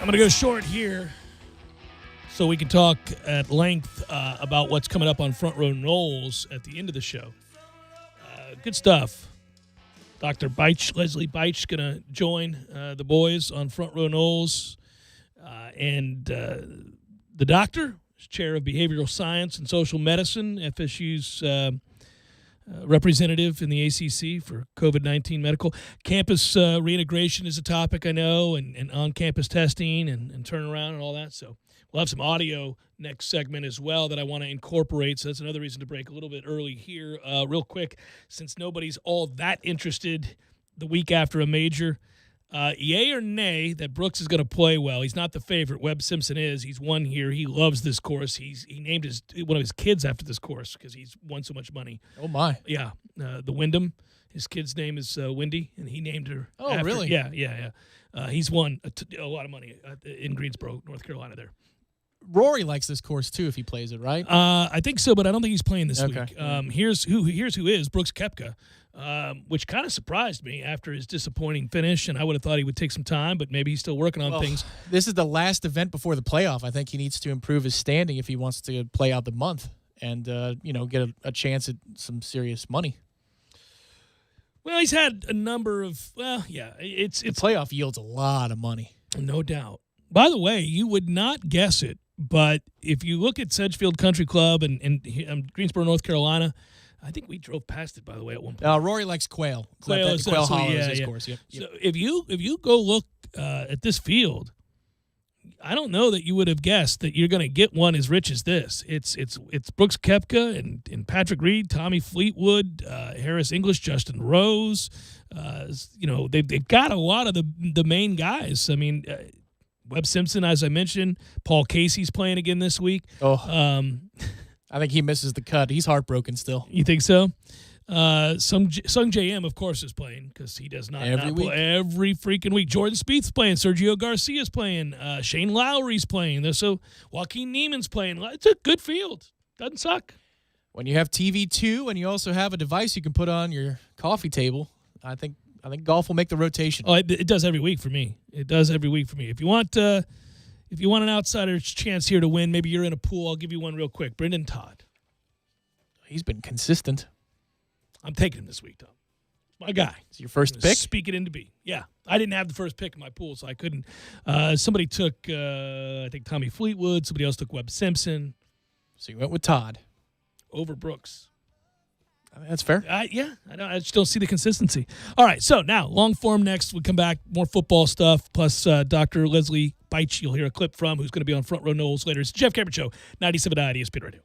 I'm going to go short here so we can talk at length about what's coming up on Front Row Knowles at the end of the show. Good stuff. Dr. Beich, Leslie Beich, going to join the boys on Front Row Knowles. And the doctor is chair of behavioral science and social medicine, FSU's representative in the ACC for COVID-19 medical. Campus reintegration is a topic, I know, and on-campus testing and turnaround and all that. So we'll have some audio next segment as well that I want to incorporate. So that's another reason to break a little bit early here. Real quick, since nobody's all that interested the week after a major, yay or nay that Brooks is going to play well. He's not the favorite. Webb Simpson is. He's won here. He loves this course. He named one of his kids after this course because he's won so much money. Oh, my. Yeah, the Wyndham. His kid's name is Wendy, and he named her. Oh, after. really? Yeah. He's won a lot of money in Greensboro, North Carolina there. Rory likes this course, too, if he plays it, right? I think so, but I don't think he's playing this Okay. week. Here's who is Brooks Koepka, which kind of surprised me after his disappointing finish, and I would have thought he would take some time, but maybe he's still working on things. This is the last event before the playoff. I think he needs to improve his standing if he wants to play out the month and get a chance at some serious money. Well, he's had a number of it's The playoff yields a lot of money. no doubt. By the way, you would not guess it, but if you look at Sedgefield Country Club and Greensboro, North Carolina, I think we drove past it, by the way, at one point. Rory likes Quail. Quail is Quail absolutely- Hollow yeah, is his yeah. course. Yep. So if you go look at this field, I don't know that you would have guessed that you're going to get one as rich as this. It's Brooks Koepka and Patrick Reed, Tommy Fleetwood, Harris English, Justin Rose. They've got a lot of the main guys. I mean, Webb Simpson, as I mentioned, Paul Casey's playing again this week. I think he misses the cut. He's heartbroken still. You think so? Sung JM, of course, is playing because he does not Every week. play every freaking week. Jordan Spieth's playing. Sergio Garcia's playing. Shane Lowry's playing. So Joaquin Neiman's playing. It's a good field. Doesn't suck. When you have TV2 and you also have a device you can put on your coffee table, I think golf will make the rotation. Oh, it does every week for me. It does every week for me. If you want an outsider's chance here to win, maybe you're in a pool. I'll give you one real quick. Brendan Todd. He's been consistent. I'm taking him this week, Tom. My guy. It's your first pick? Speak it into being. Yeah. I didn't have the first pick in my pool, so I couldn't. Somebody took, I think, Tommy Fleetwood. Somebody else took Webb Simpson. So you went with Todd. Over Brooks. I mean, that's fair. I just don't see the consistency. All right, so now, long form next. We'll come back, more football stuff, plus Dr. Leslie Beich, you'll hear a clip from, who's going to be on Front Row Knowles later. It's the Jeff Cameron Show, 97.9 ESPN Radio.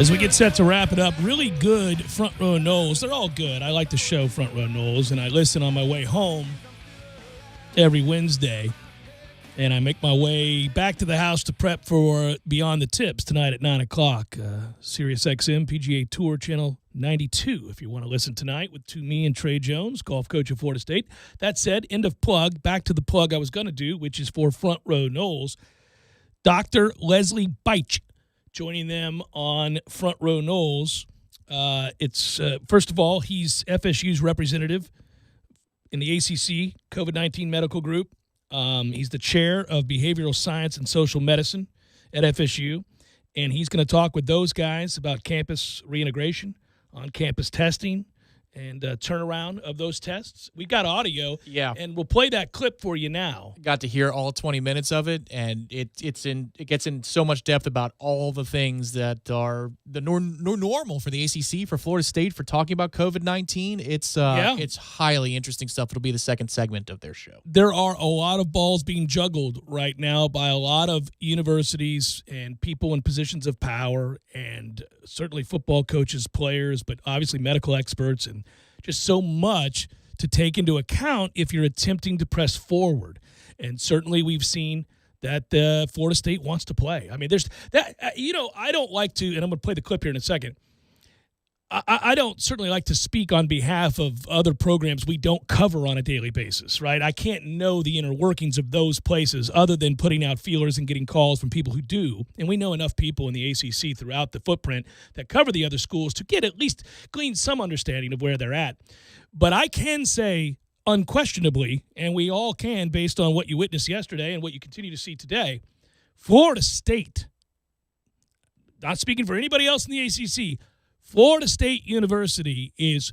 As we get set to wrap it up, really good Front Row Noles. They're all good. I like the show Front Row Noles, and I listen on my way home every Wednesday. And I make my way back to the house to prep for Beyond the Tips tonight at 9 o'clock. Sirius XM PGA Tour Channel 92, if you want to listen tonight with me and Trey Jones, golf coach of Florida State. That said, end of plug. Back to the plug I was going to do, which is for Front Row Noles. Dr. Leslie Beich joining them on Front Row Noles. First of all, he's FSU's representative in the ACC COVID-19 medical group. He's the chair of behavioral science and social medicine at FSU, and he's going to talk with those guys about campus reintegration, on-campus testing, and turnaround of those tests. We got audio, and we'll play that clip for you now. Got to hear all 20 minutes of it, and it gets in so much depth about all the things that are the normal for the ACC, for Florida State, for talking about COVID-19. It's highly interesting stuff. It'll be the second segment of their show. There are a lot of balls being juggled right now by a lot of universities and people in positions of power, and certainly football coaches, players, but obviously medical experts, and just so much to take into account if you're attempting to press forward. And certainly we've seen that Florida State wants to play. I mean, there's that, I don't like to, and I'm going to play the clip here in a second. I don't certainly like to speak on behalf of other programs we don't cover on a daily basis, right? I can't know the inner workings of those places other than putting out feelers and getting calls from people who do. And we know enough people in the ACC throughout the footprint that cover the other schools to get at least glean some understanding of where they're at. But I can say unquestionably, and we all can based on what you witnessed yesterday and what you continue to see today, Florida State, not speaking for anybody else in the ACC, Florida State University is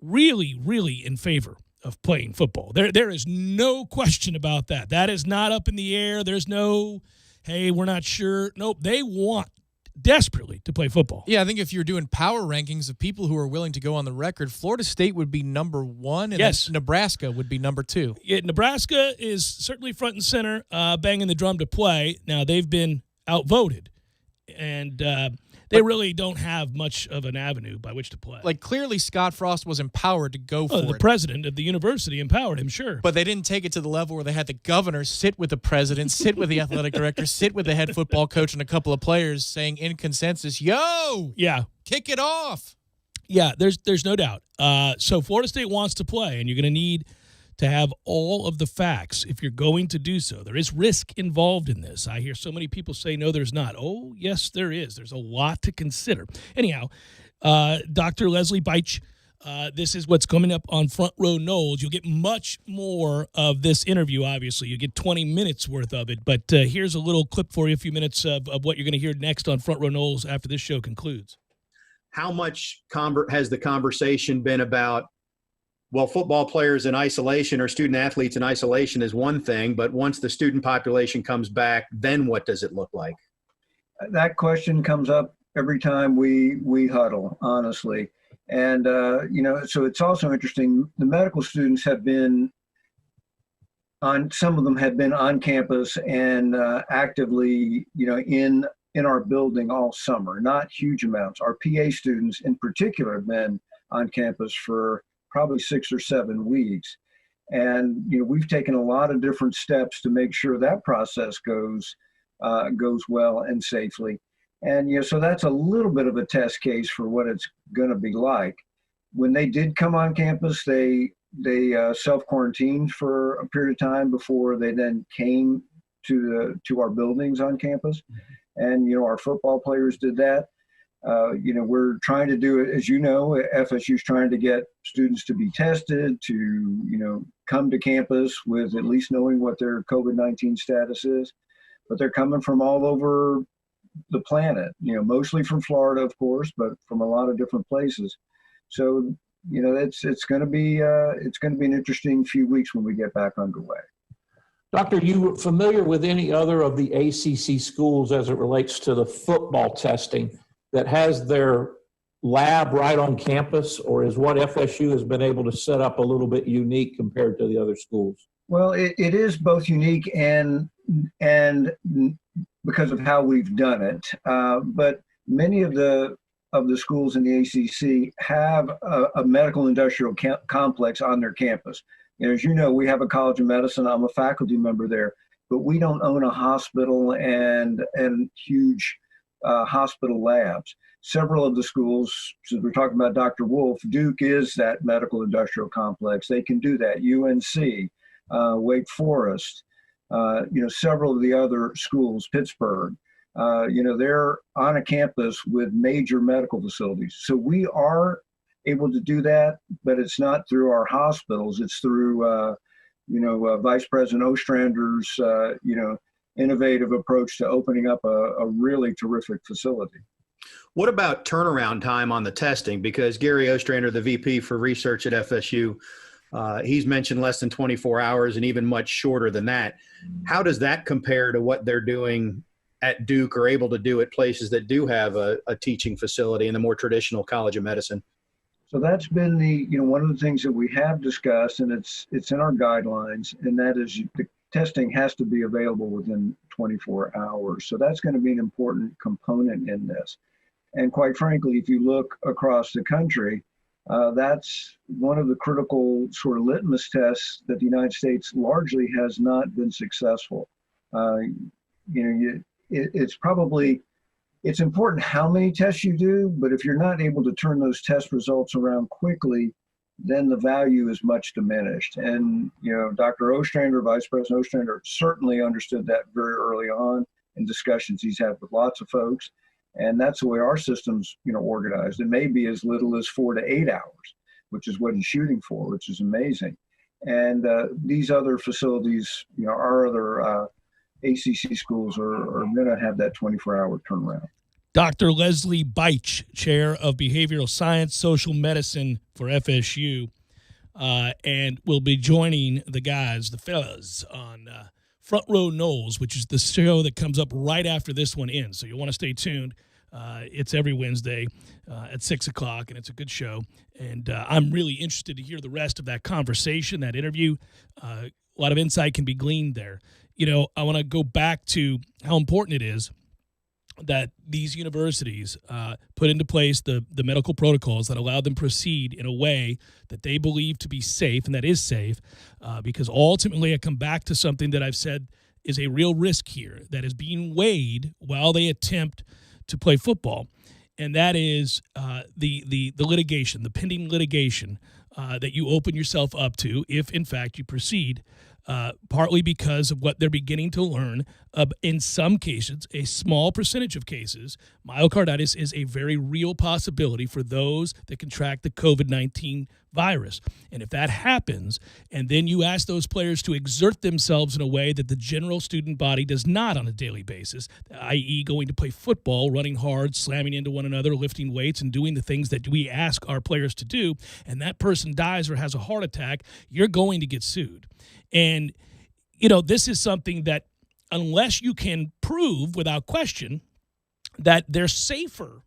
really, really in favor of playing football. There is no question about that. That is not up in the air. There's no, hey, we're not sure. Nope, they want desperately to play football. Yeah, I think if you're doing power rankings of people who are willing to go on the record, Florida State would be number one, and yes, then Nebraska would be number two. Yeah, Nebraska is certainly front and center, banging the drum to play. Now, they've been outvoted, and they really don't have much of an avenue by which to play. Like, clearly Scott Frost was empowered to go for it. The president of the university empowered him, sure. But they didn't take it to the level where they had the governor sit with the president, sit with the athletic director, sit with the head football coach and a couple of players saying in consensus, kick it off. Yeah, there's no doubt. So Florida State wants to play, and you're going to need to have all of the facts if you're going to do so. There is risk involved in this. I hear so many people say, no, there's not. Oh, yes, there is. There's a lot to consider. Anyhow, Dr. Leslie Beich, this is what's coming up on Front Row Noles. You'll get much more of this interview, obviously. You get 20 minutes worth of it. But here's a little clip for you, a few minutes of what you're going to hear next on Front Row Noles after this show concludes. How much has the conversation been about, well, football players in isolation or student athletes in isolation is one thing, but once the student population comes back, then what does it look like? That question comes up every time we huddle, honestly. And, so it's also interesting. The medical students have been some of them have been on campus and actively, in our building all summer, not huge amounts. Our PA students in particular have been on campus for probably 6 or 7 weeks. And, we've taken a lot of different steps to make sure that process goes well and safely. And, so that's a little bit of a test case for what it's going to be like. When they did come on campus, they self-quarantined for a period of time before they then came to our buildings on campus. And, our football players did that. We're trying to do it, as you know, FSU's trying to get students to be tested, to, come to campus with at least knowing what their COVID-19 status is. But they're coming from all over the planet, mostly from Florida, of course, but from a lot of different places. So, it's going to be an interesting few weeks when we get back underway. Doctor, you familiar with any other of the ACC schools as it relates to the football testing that has their lab right on campus, or is what FSU has been able to set up a little bit unique compared to the other schools? Well, it is both unique and because of how we've done it. But Many of the schools in the ACC have a medical industrial complex on their campus. And as you know, we have a College of Medicine. I'm a faculty member there, but we don't own a hospital and huge hospital labs. Several of the schools, since we're talking about Dr. Wolf, Duke is that medical industrial complex. They can do that. UNC, Wake Forest, several of the other schools, Pittsburgh, they're on a campus with major medical facilities. So we are able to do that, but it's not through our hospitals. It's through, Vice President Ostrander's, innovative approach to opening up a really terrific facility. What about turnaround time on the testing? Because Gary Ostrander, the VP for research at FSU, he's mentioned less than 24 hours and even much shorter than that. How does that compare to what they're doing at Duke or able to do at places that do have a teaching facility in the more traditional College of Medicine? So that's been one of the things that we have discussed, and it's in our guidelines, and that is the testing has to be available within 24 hours. So that's going to be an important component in this. And quite frankly, if you look across the country, that's one of the critical sort of litmus tests that the United States largely has not been successful. It's important how many tests you do, but if you're not able to turn those test results around quickly, then the value is much diminished. And, Dr. Ostrander, Vice President Ostrander, certainly understood that very early on in discussions he's had with lots of folks. And that's the way our system's, organized. It may be as little as 4 to 8 hours, which is what he's shooting for, which is amazing. And these other facilities, our other ACC schools are going to have that 24-hour turnaround. Dr. Leslie Beich, Chair of Behavioral Science, Social Medicine for FSU, and will be joining the fellas, on Front Row Knowles, which is the show that comes up right after this one ends. So you'll want to stay tuned. It's every Wednesday at 6 o'clock, and it's a good show. And I'm really interested to hear the rest of that conversation, that interview. A lot of insight can be gleaned there. I want to go back to how important it is that these universities put into place the medical protocols that allow them to proceed in a way that they believe to be safe, and that is safe, because ultimately I come back to something that I've said is a real risk here that is being weighed while they attempt to play football, and that is the litigation, the pending litigation that you open yourself up to if, in fact, you proceed. Partly because of what they're beginning to learn. In some cases, a small percentage of cases, myocarditis is a very real possibility for those that contract the COVID-19 virus. And if that happens, and then you ask those players to exert themselves in a way that the general student body does not on a daily basis, i.e. going to play football, running hard, slamming into one another, lifting weights, and doing the things that we ask our players to do, and that person dies or has a heart attack, you're going to get sued. And, this is something that unless you can prove without question that they're safer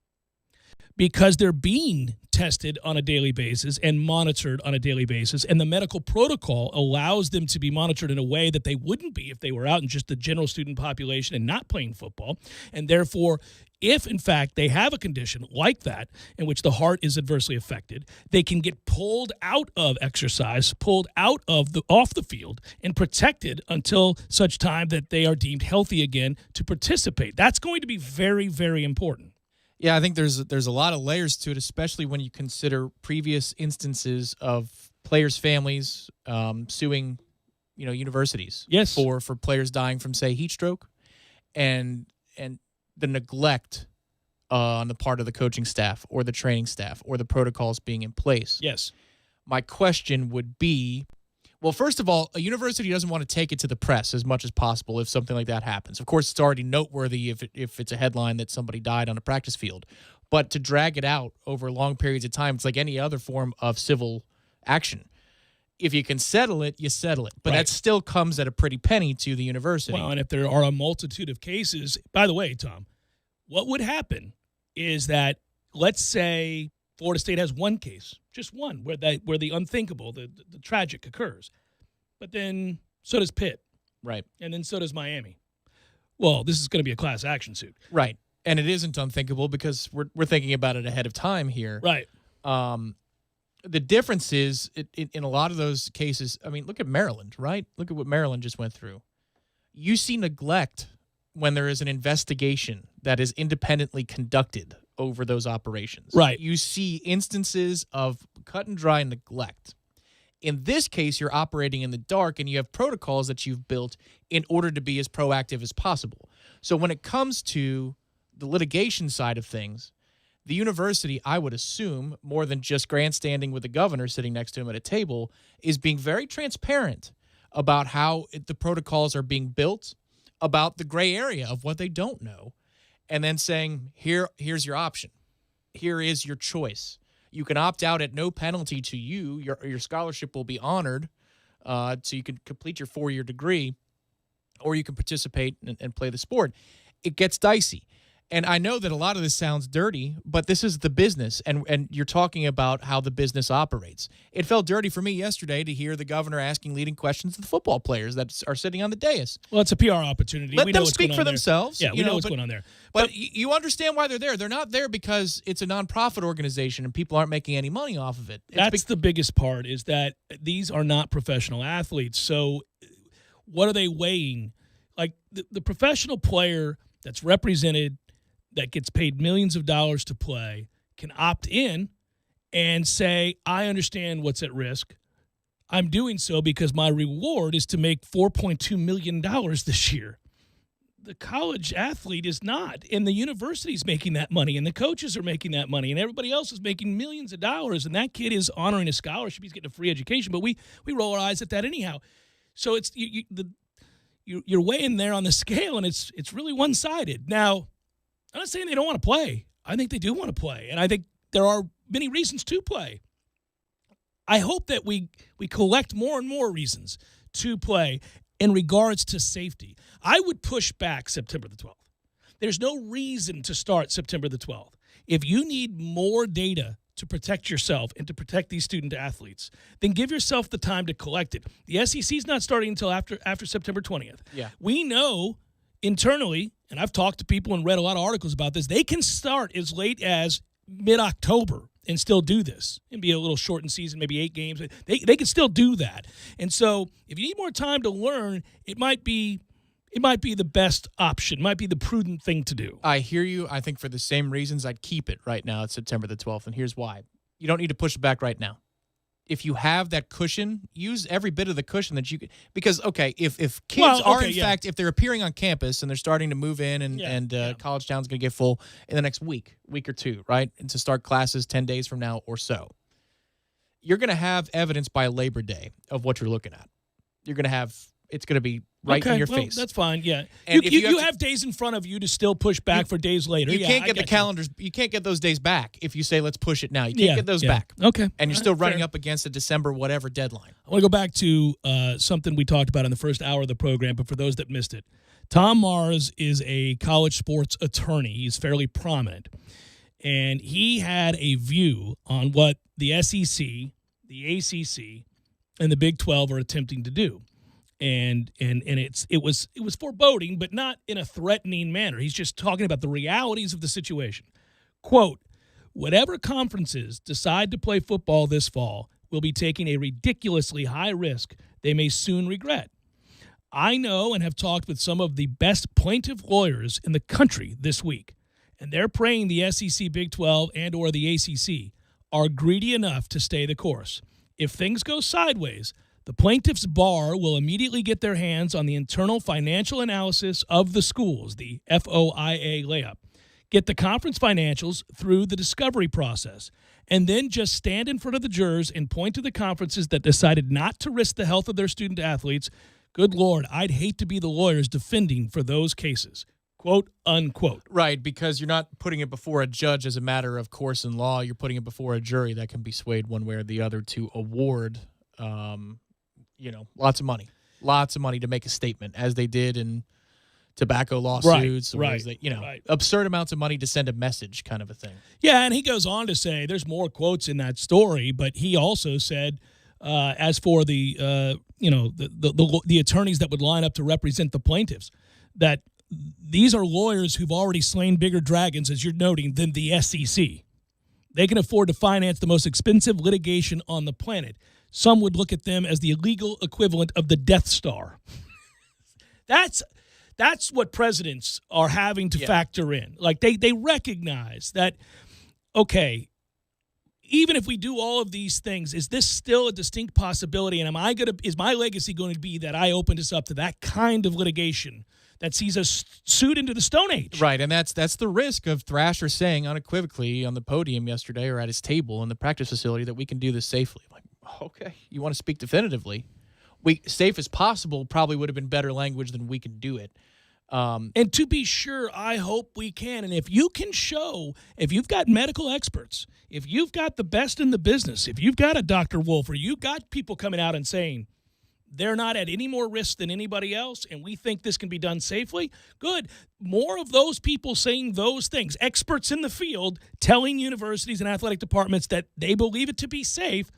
because they're being tested on a daily basis and monitored on a daily basis, and the medical protocol allows them to be monitored in a way that they wouldn't be if they were out in just the general student population and not playing football. And therefore, if in fact they have a condition like that in which the heart is adversely affected, they can get pulled out of exercise, pulled out of off the field, and protected until such time that they are deemed healthy again to participate. That's going to be very, very important. Yeah, I think there's a lot of layers to it, especially when you consider previous instances of players' families suing, universities. Yes. for players dying from, say, heat stroke, and the neglect on the part of the coaching staff or the training staff or the protocols being in place. Yes. My question would be, well, first of all, a university doesn't want to take it to the press as much as possible if something like that happens. Of course, it's already noteworthy if it's a headline that somebody died on a practice field. But to drag it out over long periods of time, it's like any other form of civil action. If you can settle it, you settle it. But Right. that still comes at a pretty penny to the university. Well, and if there are a multitude of cases, by the way, Tom, what would happen is that, let's say Florida State has one case, just one, where the unthinkable, the tragic occurs. But then so does Pitt, Right. and then so does Miami. Well, this is going to be a class action suit. Right. And it isn't unthinkable because we're thinking about it ahead of time here. Right. The difference is in a lot of those cases, I mean, look at Maryland, right? Look at what Maryland just went through. You see neglect when there is an investigation that is independently conducted over those operations. Right. You see instances of cut and dry neglect. In this case, you're operating in the dark and you have protocols that you've built in order to be as proactive as possible. So when it comes to the litigation side of things, the university, I would assume, more than just grandstanding with the governor sitting next to him at a table, is being very transparent about how the protocols are being built, about the gray area of what they don't know, and then saying, here's your option. Here is your choice. You can opt out at no penalty to you. Your scholarship will be honored, so you can complete your 4-year degree, or you can participate and play the sport. It gets dicey. And I know that a lot of this sounds dirty, but this is the business, and you're talking about how the business operates. It felt dirty for me yesterday to hear the governor asking leading questions to the football players that are sitting on the dais. Well, it's a PR opportunity. Let We know them what's speak going for on there. themselves. Yeah, we know what's going on there. But you understand why they're there. They're not there because it's a nonprofit organization and people aren't making any money off of it. That's the biggest part, is that these are not professional athletes. So what are they weighing? Like the professional player that's represented, that gets paid millions of dollars to play, can opt in and say, I understand what's at risk. I'm doing so because my reward is to make $4.2 million this year. The college athlete is not, and the university's making that money, and the coaches are making that money, and everybody else is making millions of dollars, and that kid is honoring a scholarship. He's getting a free education, but we roll our eyes at that anyhow. So it's you're weighing there on the scale, and it's really one-sided. Now, I'm not saying they don't want to play. I think they do want to play, and I think there are many reasons to play. I hope that we collect more and more reasons to play in regards to safety. I would push back September the 12th. There's no reason to start September the 12th. If you need more data to protect yourself and to protect these student athletes, then give yourself the time to collect it. The SEC's not starting until after September 20th. Yeah. We know internally, and I've talked to people and read a lot of articles about this, they can start as late as mid-October and still do this and be a little shortened season, maybe 8 games. They can still do that. And so if you need more time to learn, it might be the best option, might be the prudent thing to do. I hear you. I think for the same reasons, I'd keep it right now at September the 12th, and here's why. You don't need to push it back right now. If you have that cushion, use every bit of the cushion that you can. Because, okay, if kids fact, if they're appearing on campus and they're starting to move in and College Town's going to get full in the next week or two, right, and to start classes 10 days from now or so, you're going to have evidence by Labor Day of what you're looking at. You're going to have – it's going to be right in your face. That's fine, yeah. And you have days in front of you to still push back for days later. You can't get the calendars. You can't get those days back if you say let's push it now. You can't get those back. Okay. And you're still running up against a December whatever deadline. I want to go back to something we talked about in the first hour of the program, but for those that missed it, Tom Mars is a college sports attorney. He's fairly prominent. And he had a view on what the SEC, the ACC, and the Big 12 are attempting to do. And it was foreboding, but not in a threatening manner. He's just talking about the realities of the situation. Quote, whatever conferences decide to play football this fall will be taking a ridiculously high risk they may soon regret. I know and have talked with some of the best plaintiff lawyers in the country this week, and they're praying the SEC, Big 12, and or the ACC are greedy enough to stay the course. If things go sideways, the plaintiff's bar will immediately get their hands on the internal financial analysis of the schools, the FOIA layup, get the conference financials through the discovery process, and then just stand in front of the jurors and point to the conferences that decided not to risk the health of their student athletes. Good Lord, I'd hate to be the lawyers defending for those cases. Quote, unquote. Right, because you're not putting it before a judge as a matter of course in law. You're putting it before a jury that can be swayed one way or the other to award lots of money to make a statement, as they did in tobacco lawsuits, absurd amounts of money to send a message, kind of a thing. Yeah, and he goes on to say there's more quotes in that story, but he also said, as for the attorneys that would line up to represent the plaintiffs, that these are lawyers who've already slain bigger dragons, as you're noting, than the SEC. They can afford to finance the most expensive litigation on the planet. Some would look at them as the legal equivalent of the Death Star. That's what presidents are having to factor in. Like they recognize that, okay, even if we do all of these things, is this still a distinct possibility? And is my legacy going to be that I opened us up to that kind of litigation that sees us sued into the Stone Age? Right, and that's the risk of Thrasher saying unequivocally on the podium yesterday or at his table in the practice facility that we can do this safely. I'm like, okay, you want to speak definitively? Safe as possible probably would have been better language than we can do it. And to be sure, I hope we can. And if you can show, if you've got medical experts, if you've got the best in the business, if you've got a Dr. Wolf, or you've got people coming out and saying they're not at any more risk than anybody else, and we think this can be done safely, good. More of those people saying those things, experts in the field telling universities and athletic departments that they believe it to be safe,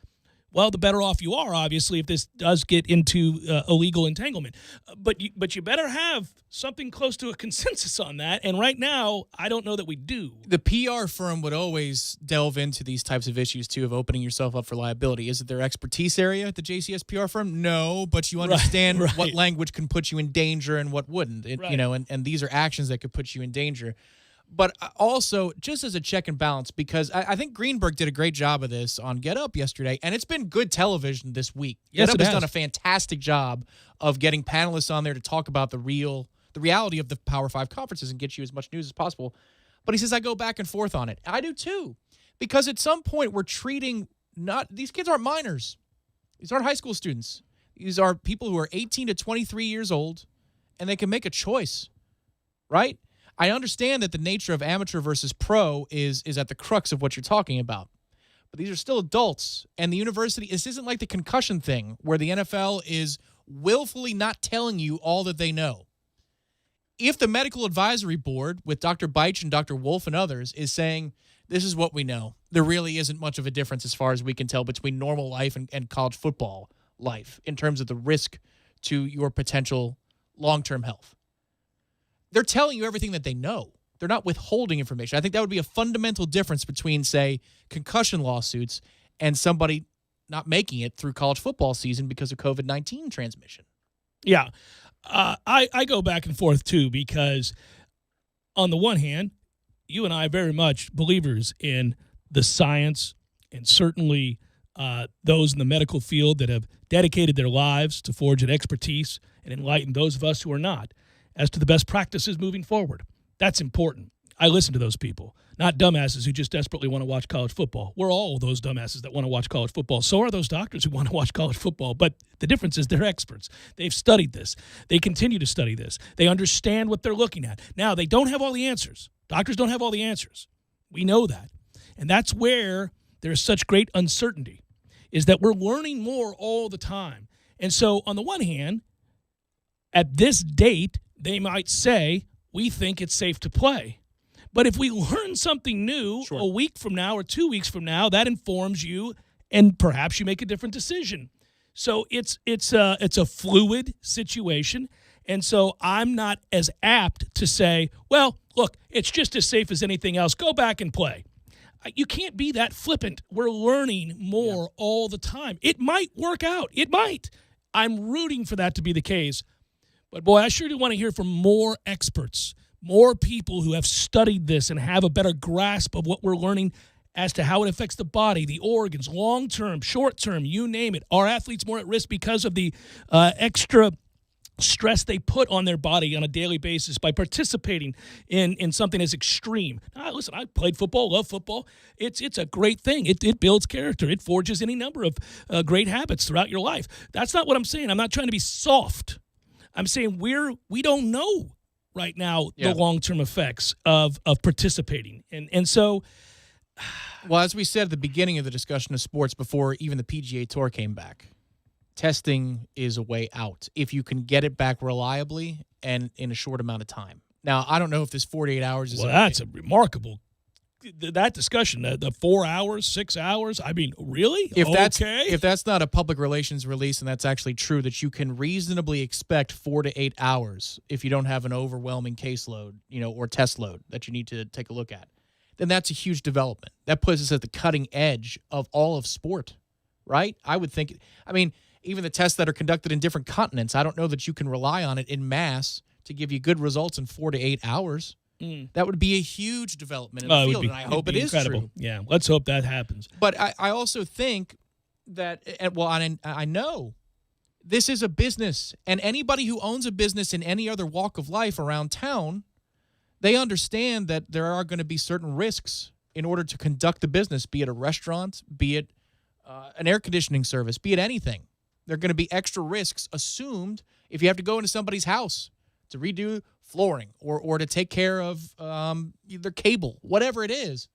well, the better off you are, obviously, if this does get into illegal entanglement. But you better have something close to a consensus on that. And right now, I don't know that we do. The PR firm would always delve into these types of issues, too, of opening yourself up for liability. Is it their expertise area at the JCS PR firm? No, but you understand what language can put you in danger and what wouldn't. And these are actions that could put you in danger. But also, just as a check and balance, because I think Greenberg did a great job of this on Get Up yesterday, and it's been good television this week. Yes, Get Up it has has done a fantastic job of getting panelists on there to talk about the reality of the Power 5 conferences and get you as much news as possible. But he says, I go back and forth on it. I do too, because at some point we're treating these kids aren't minors. These aren't high school students. These are people who are 18 to 23 years old, and they can make a choice, right? I understand that the nature of amateur versus pro is at the crux of what you're talking about. But these are still adults. And the university, this isn't like the concussion thing where the NFL is willfully not telling you all that they know. If the medical advisory board with Dr. Beich and Dr. Wolf and others is saying, this is what we know, there really isn't much of a difference as far as we can tell between normal life and college football life in terms of the risk to your potential long-term health. They're telling you everything that they know. They're not withholding information. I think that would be a fundamental difference between, say, concussion lawsuits and somebody not making it through college football season because of COVID-19 transmission. Yeah. I go back and forth, too, because on the one hand, you and I are very much believers in the science, and certainly those in the medical field that have dedicated their lives to forge an expertise and enlighten those of us who are not as to the best practices moving forward. That's important. I listen to those people, not dumbasses who just desperately want to watch college football. We're all those dumbasses that want to watch college football. So are those doctors who want to watch college football. But the difference is they're experts. They've studied this. They continue to study this. They understand what they're looking at. Now, they don't have all the answers. Doctors don't have all the answers. We know that. And that's where there's such great uncertainty, is that we're learning more all the time. And so on the one hand, at this date, they might say, we think it's safe to play. But if we learn something new a week from now or 2 weeks from now, that informs you, and perhaps you make a different decision. So it's a fluid situation. And so I'm not as apt to say, well, look, it's just as safe as anything else. Go back and play. You can't be that flippant. We're learning more all the time. It might work out. It might. I'm rooting for that to be the case. But, boy, I sure do want to hear from more experts, more people who have studied this and have a better grasp of what we're learning as to how it affects the body, the organs, long-term, short-term, you name it. Are athletes more at risk because of the extra stress they put on their body on a daily basis by participating in something as extreme? Now, listen, I played football, love football. It's a great thing. It builds character. It forges any number of great habits throughout your life. That's not what I'm saying. I'm not trying to be soft. I'm saying we don't know right now the long-term effects of participating. And so, well, as we said at the beginning of the discussion of sports before even the PGA Tour came back, testing is a way out if you can get it back reliably and in a short amount of time. Now, I don't know if this 48 hours is... Well, that's a remarkable that discussion, the 4 hours, 6 hours. I mean, really? If okay. that's not a public relations release and that's actually true, that you can reasonably expect 4 to 8 hours if you don't have an overwhelming caseload, or test load that you need to take a look at, then that's a huge development. That puts us at the cutting edge of all of sport, right? I would think. I mean, even the tests that are conducted in different continents, I don't know that you can rely on it in mass to give you good results in 4 to 8 hours. That would be a huge development in the field, and I hope it is incredible. true. Yeah, let's hope that happens. But I also think that, I know this is a business, and anybody who owns a business in any other walk of life around town, they understand that there are going to be certain risks in order to conduct the business, be it a restaurant, be it an air conditioning service, be it anything. There are going to be extra risks assumed if you have to go into somebody's house to redo flooring or to take care of either cable, whatever it is.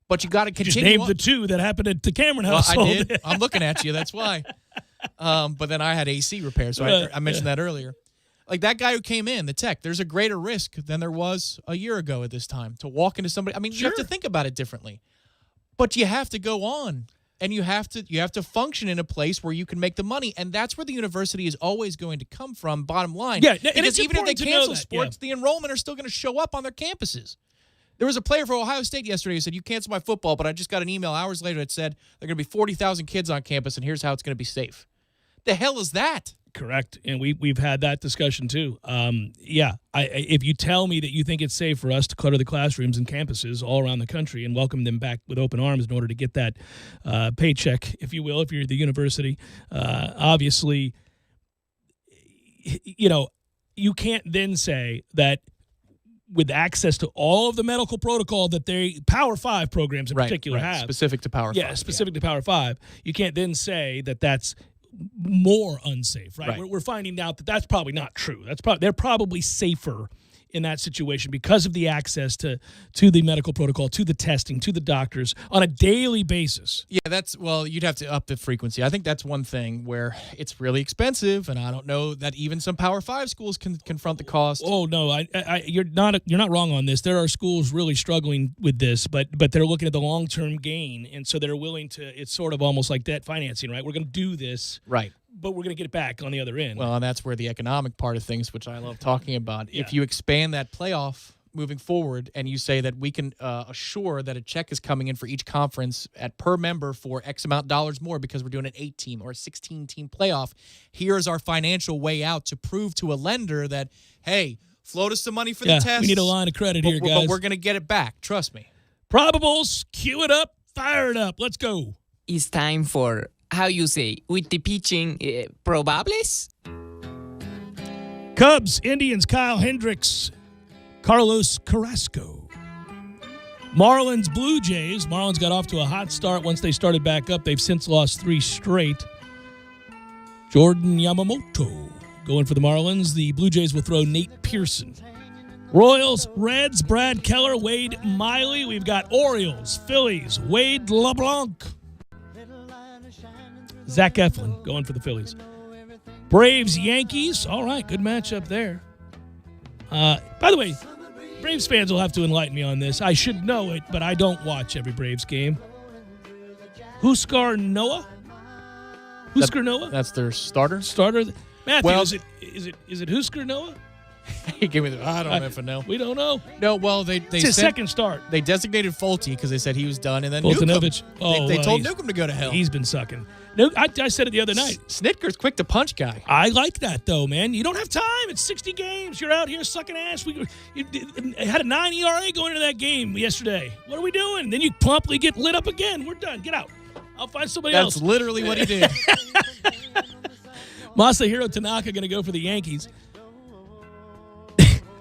But you got to continue. Just name on. the two that happened at the Cameron Well, household. I did. I'm looking at you. That's why. But then I had AC repair, so I mentioned that earlier. Like that guy who came in, the tech, there's a greater risk than there was a year ago at this time to walk into somebody. I mean, you have to think about it differently. But you have to go on. And you have to function in a place where you can make the money, and that's where the university is always going to come from. Bottom line, Yeah, and because it's even if they important to know cancel that, sports, the enrollment are still going to show up on their campuses. There was a player for Ohio State yesterday who said, "You canceled my football, but I just got an email hours later that said there are going to be 40,000 kids on campus, and here's how it's going to be safe." The hell is that? Correct, and we've had that discussion too. If you tell me that you think it's safe for us to clutter the classrooms and campuses all around the country and welcome them back with open arms in order to get that paycheck, if you will, if you're the university, obviously, you can't then say that with access to all of the medical protocol that they Power 5 programs in particular have, specific to Power 5. Yeah, specific to Power 5, you can't then say that that's more unsafe, right? We're finding out that that's probably not true. They're probably safer in that situation because of the access to the medical protocol, to the testing, to the doctors on a daily basis. Yeah, you'd have to up the frequency. I think that's one thing where it's really expensive, and I don't know that even some Power 5 schools can confront the cost. Oh no, you're not wrong on this. There are schools really struggling with this, but they're looking at the long-term gain, and so they're willing to. It's sort of almost like debt financing, right? We're going to do this, right? But we're going to get it back on the other end. Well, and that's where the economic part of things, which I love talking about. Yeah. If you expand that playoff moving forward and you say that we can assure that a check is coming in for each conference at per member for X amount dollars more because we're doing an 8-team or a 16-team playoff, here's our financial way out to prove to a lender that, hey, float us some money for the test. We need a line of credit here, guys. But we're going to get it back. Trust me. Probables, cue it up, fire it up. Let's go. It's time for, how you say, with the pitching, probables? Cubs, Indians, Kyle Hendricks, Carlos Carrasco. Marlins, Blue Jays. Marlins got off to a hot start once they started back up. They've since lost 3 straight. Jordan Yamamoto going for the Marlins. The Blue Jays will throw Nate Pearson. Royals, Reds, Brad Keller, Wade Miley. We've got Orioles, Phillies, Wade LeBlanc. Zach Eflin going for the Phillies. Braves, Yankees. All right, good matchup there. By the way, Braves fans will have to enlighten me on this. I should know it, but I don't watch every Braves game. Huskar Noah? Husker Noah? That's their starter? Starter? Matthew, Well- is it Husker Noah? He gave me I don't know if I know. We don't know. No, well, they It's his second start. They designated Folty because they said he was done, and then Boltanovich. Newcomb. They told Newcomb to go to hell. He's been sucking. No, I said it the other night. Snitker's quick to punch guy. I like that, though, man. You don't have time. It's 60 games. You're out here sucking ass. You had a 9 ERA going into that game yesterday. What are we doing? Then you promptly get lit up again. We're done. Get out. I'll find somebody else. That's literally what he did. Masahiro Tanaka going to go for the Yankees.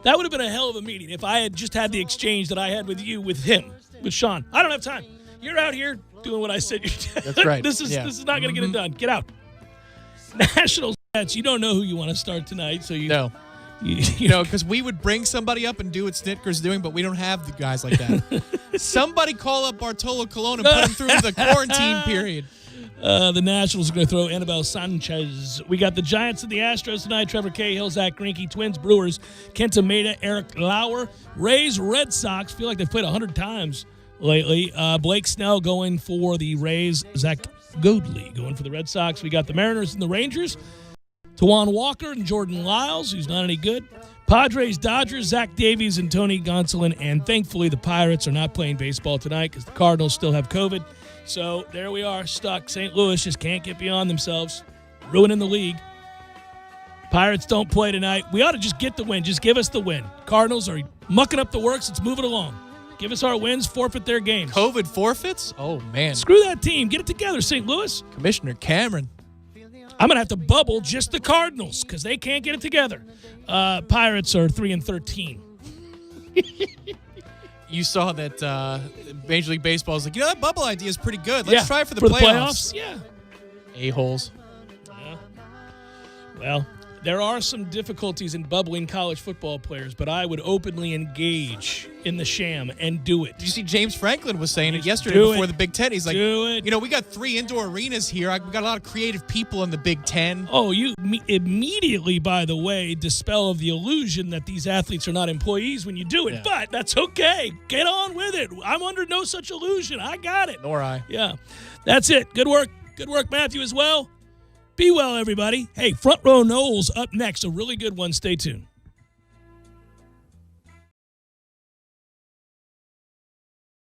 That would have been a hell of a meeting if I had just had the exchange that I had with you, with him, with Sean. I don't have time. You're out here doing what I said you did. That's right. This is not going to get it done. Get out. Nationals, you don't know who you want to start tonight, so you No. You No, because we would bring somebody up and do what Snitker's doing, but we don't have the guys like that. Somebody call up Bartolo Colon and put him through the quarantine period. The Nationals are going to throw Anibal Sanchez. We got the Giants and the Astros tonight. Trevor Cahill, Zach Greinke, Twins, Brewers, Kenta Maeda, Eric Lauer. Rays, Red Sox. Feel like they've played 100 times lately. Blake Snell going for the Rays. Zach Godley going for the Red Sox. We got the Mariners and the Rangers. Tawan Walker and Jordan Lyles, who's not any good. Padres, Dodgers, Zach Davies and Tony Gonsolin. And thankfully, the Pirates are not playing baseball tonight because the Cardinals still have COVID. So there we are, stuck. St. Louis just can't get beyond themselves, ruining the league. Pirates don't play tonight. We ought to just get the win. Just give us the win. Cardinals are mucking up the works. Let's move it along. Give us our wins, forfeit their games. COVID forfeits? Oh, man. Screw that team. Get it together, St. Louis. Commissioner Cameron. I'm going to have to bubble just the Cardinals because they can't get it together. Pirates are 3-13. You saw that Major League Baseball is like, that bubble idea is pretty good. Let's try it for the playoffs. Yeah. A-holes. Yeah. Well, there are some difficulties in bubbling college football players, but I would openly engage in the sham and do it. Did you see James Franklin was saying it yesterday Do before it. the Big Ten? He's like, Do it. we got 3 indoor arenas here. We got a lot of creative people in the Big Ten. Oh, you immediately, by the way, dispel of the illusion that these athletes are not employees when you do it. Yeah. But that's okay. Get on with it. I'm under no such illusion. I got it. Nor I. Yeah. That's it. Good work. Good work, Matthew, as well. Be well, everybody. Hey, Front Row Knowles up next. A really good one. Stay tuned.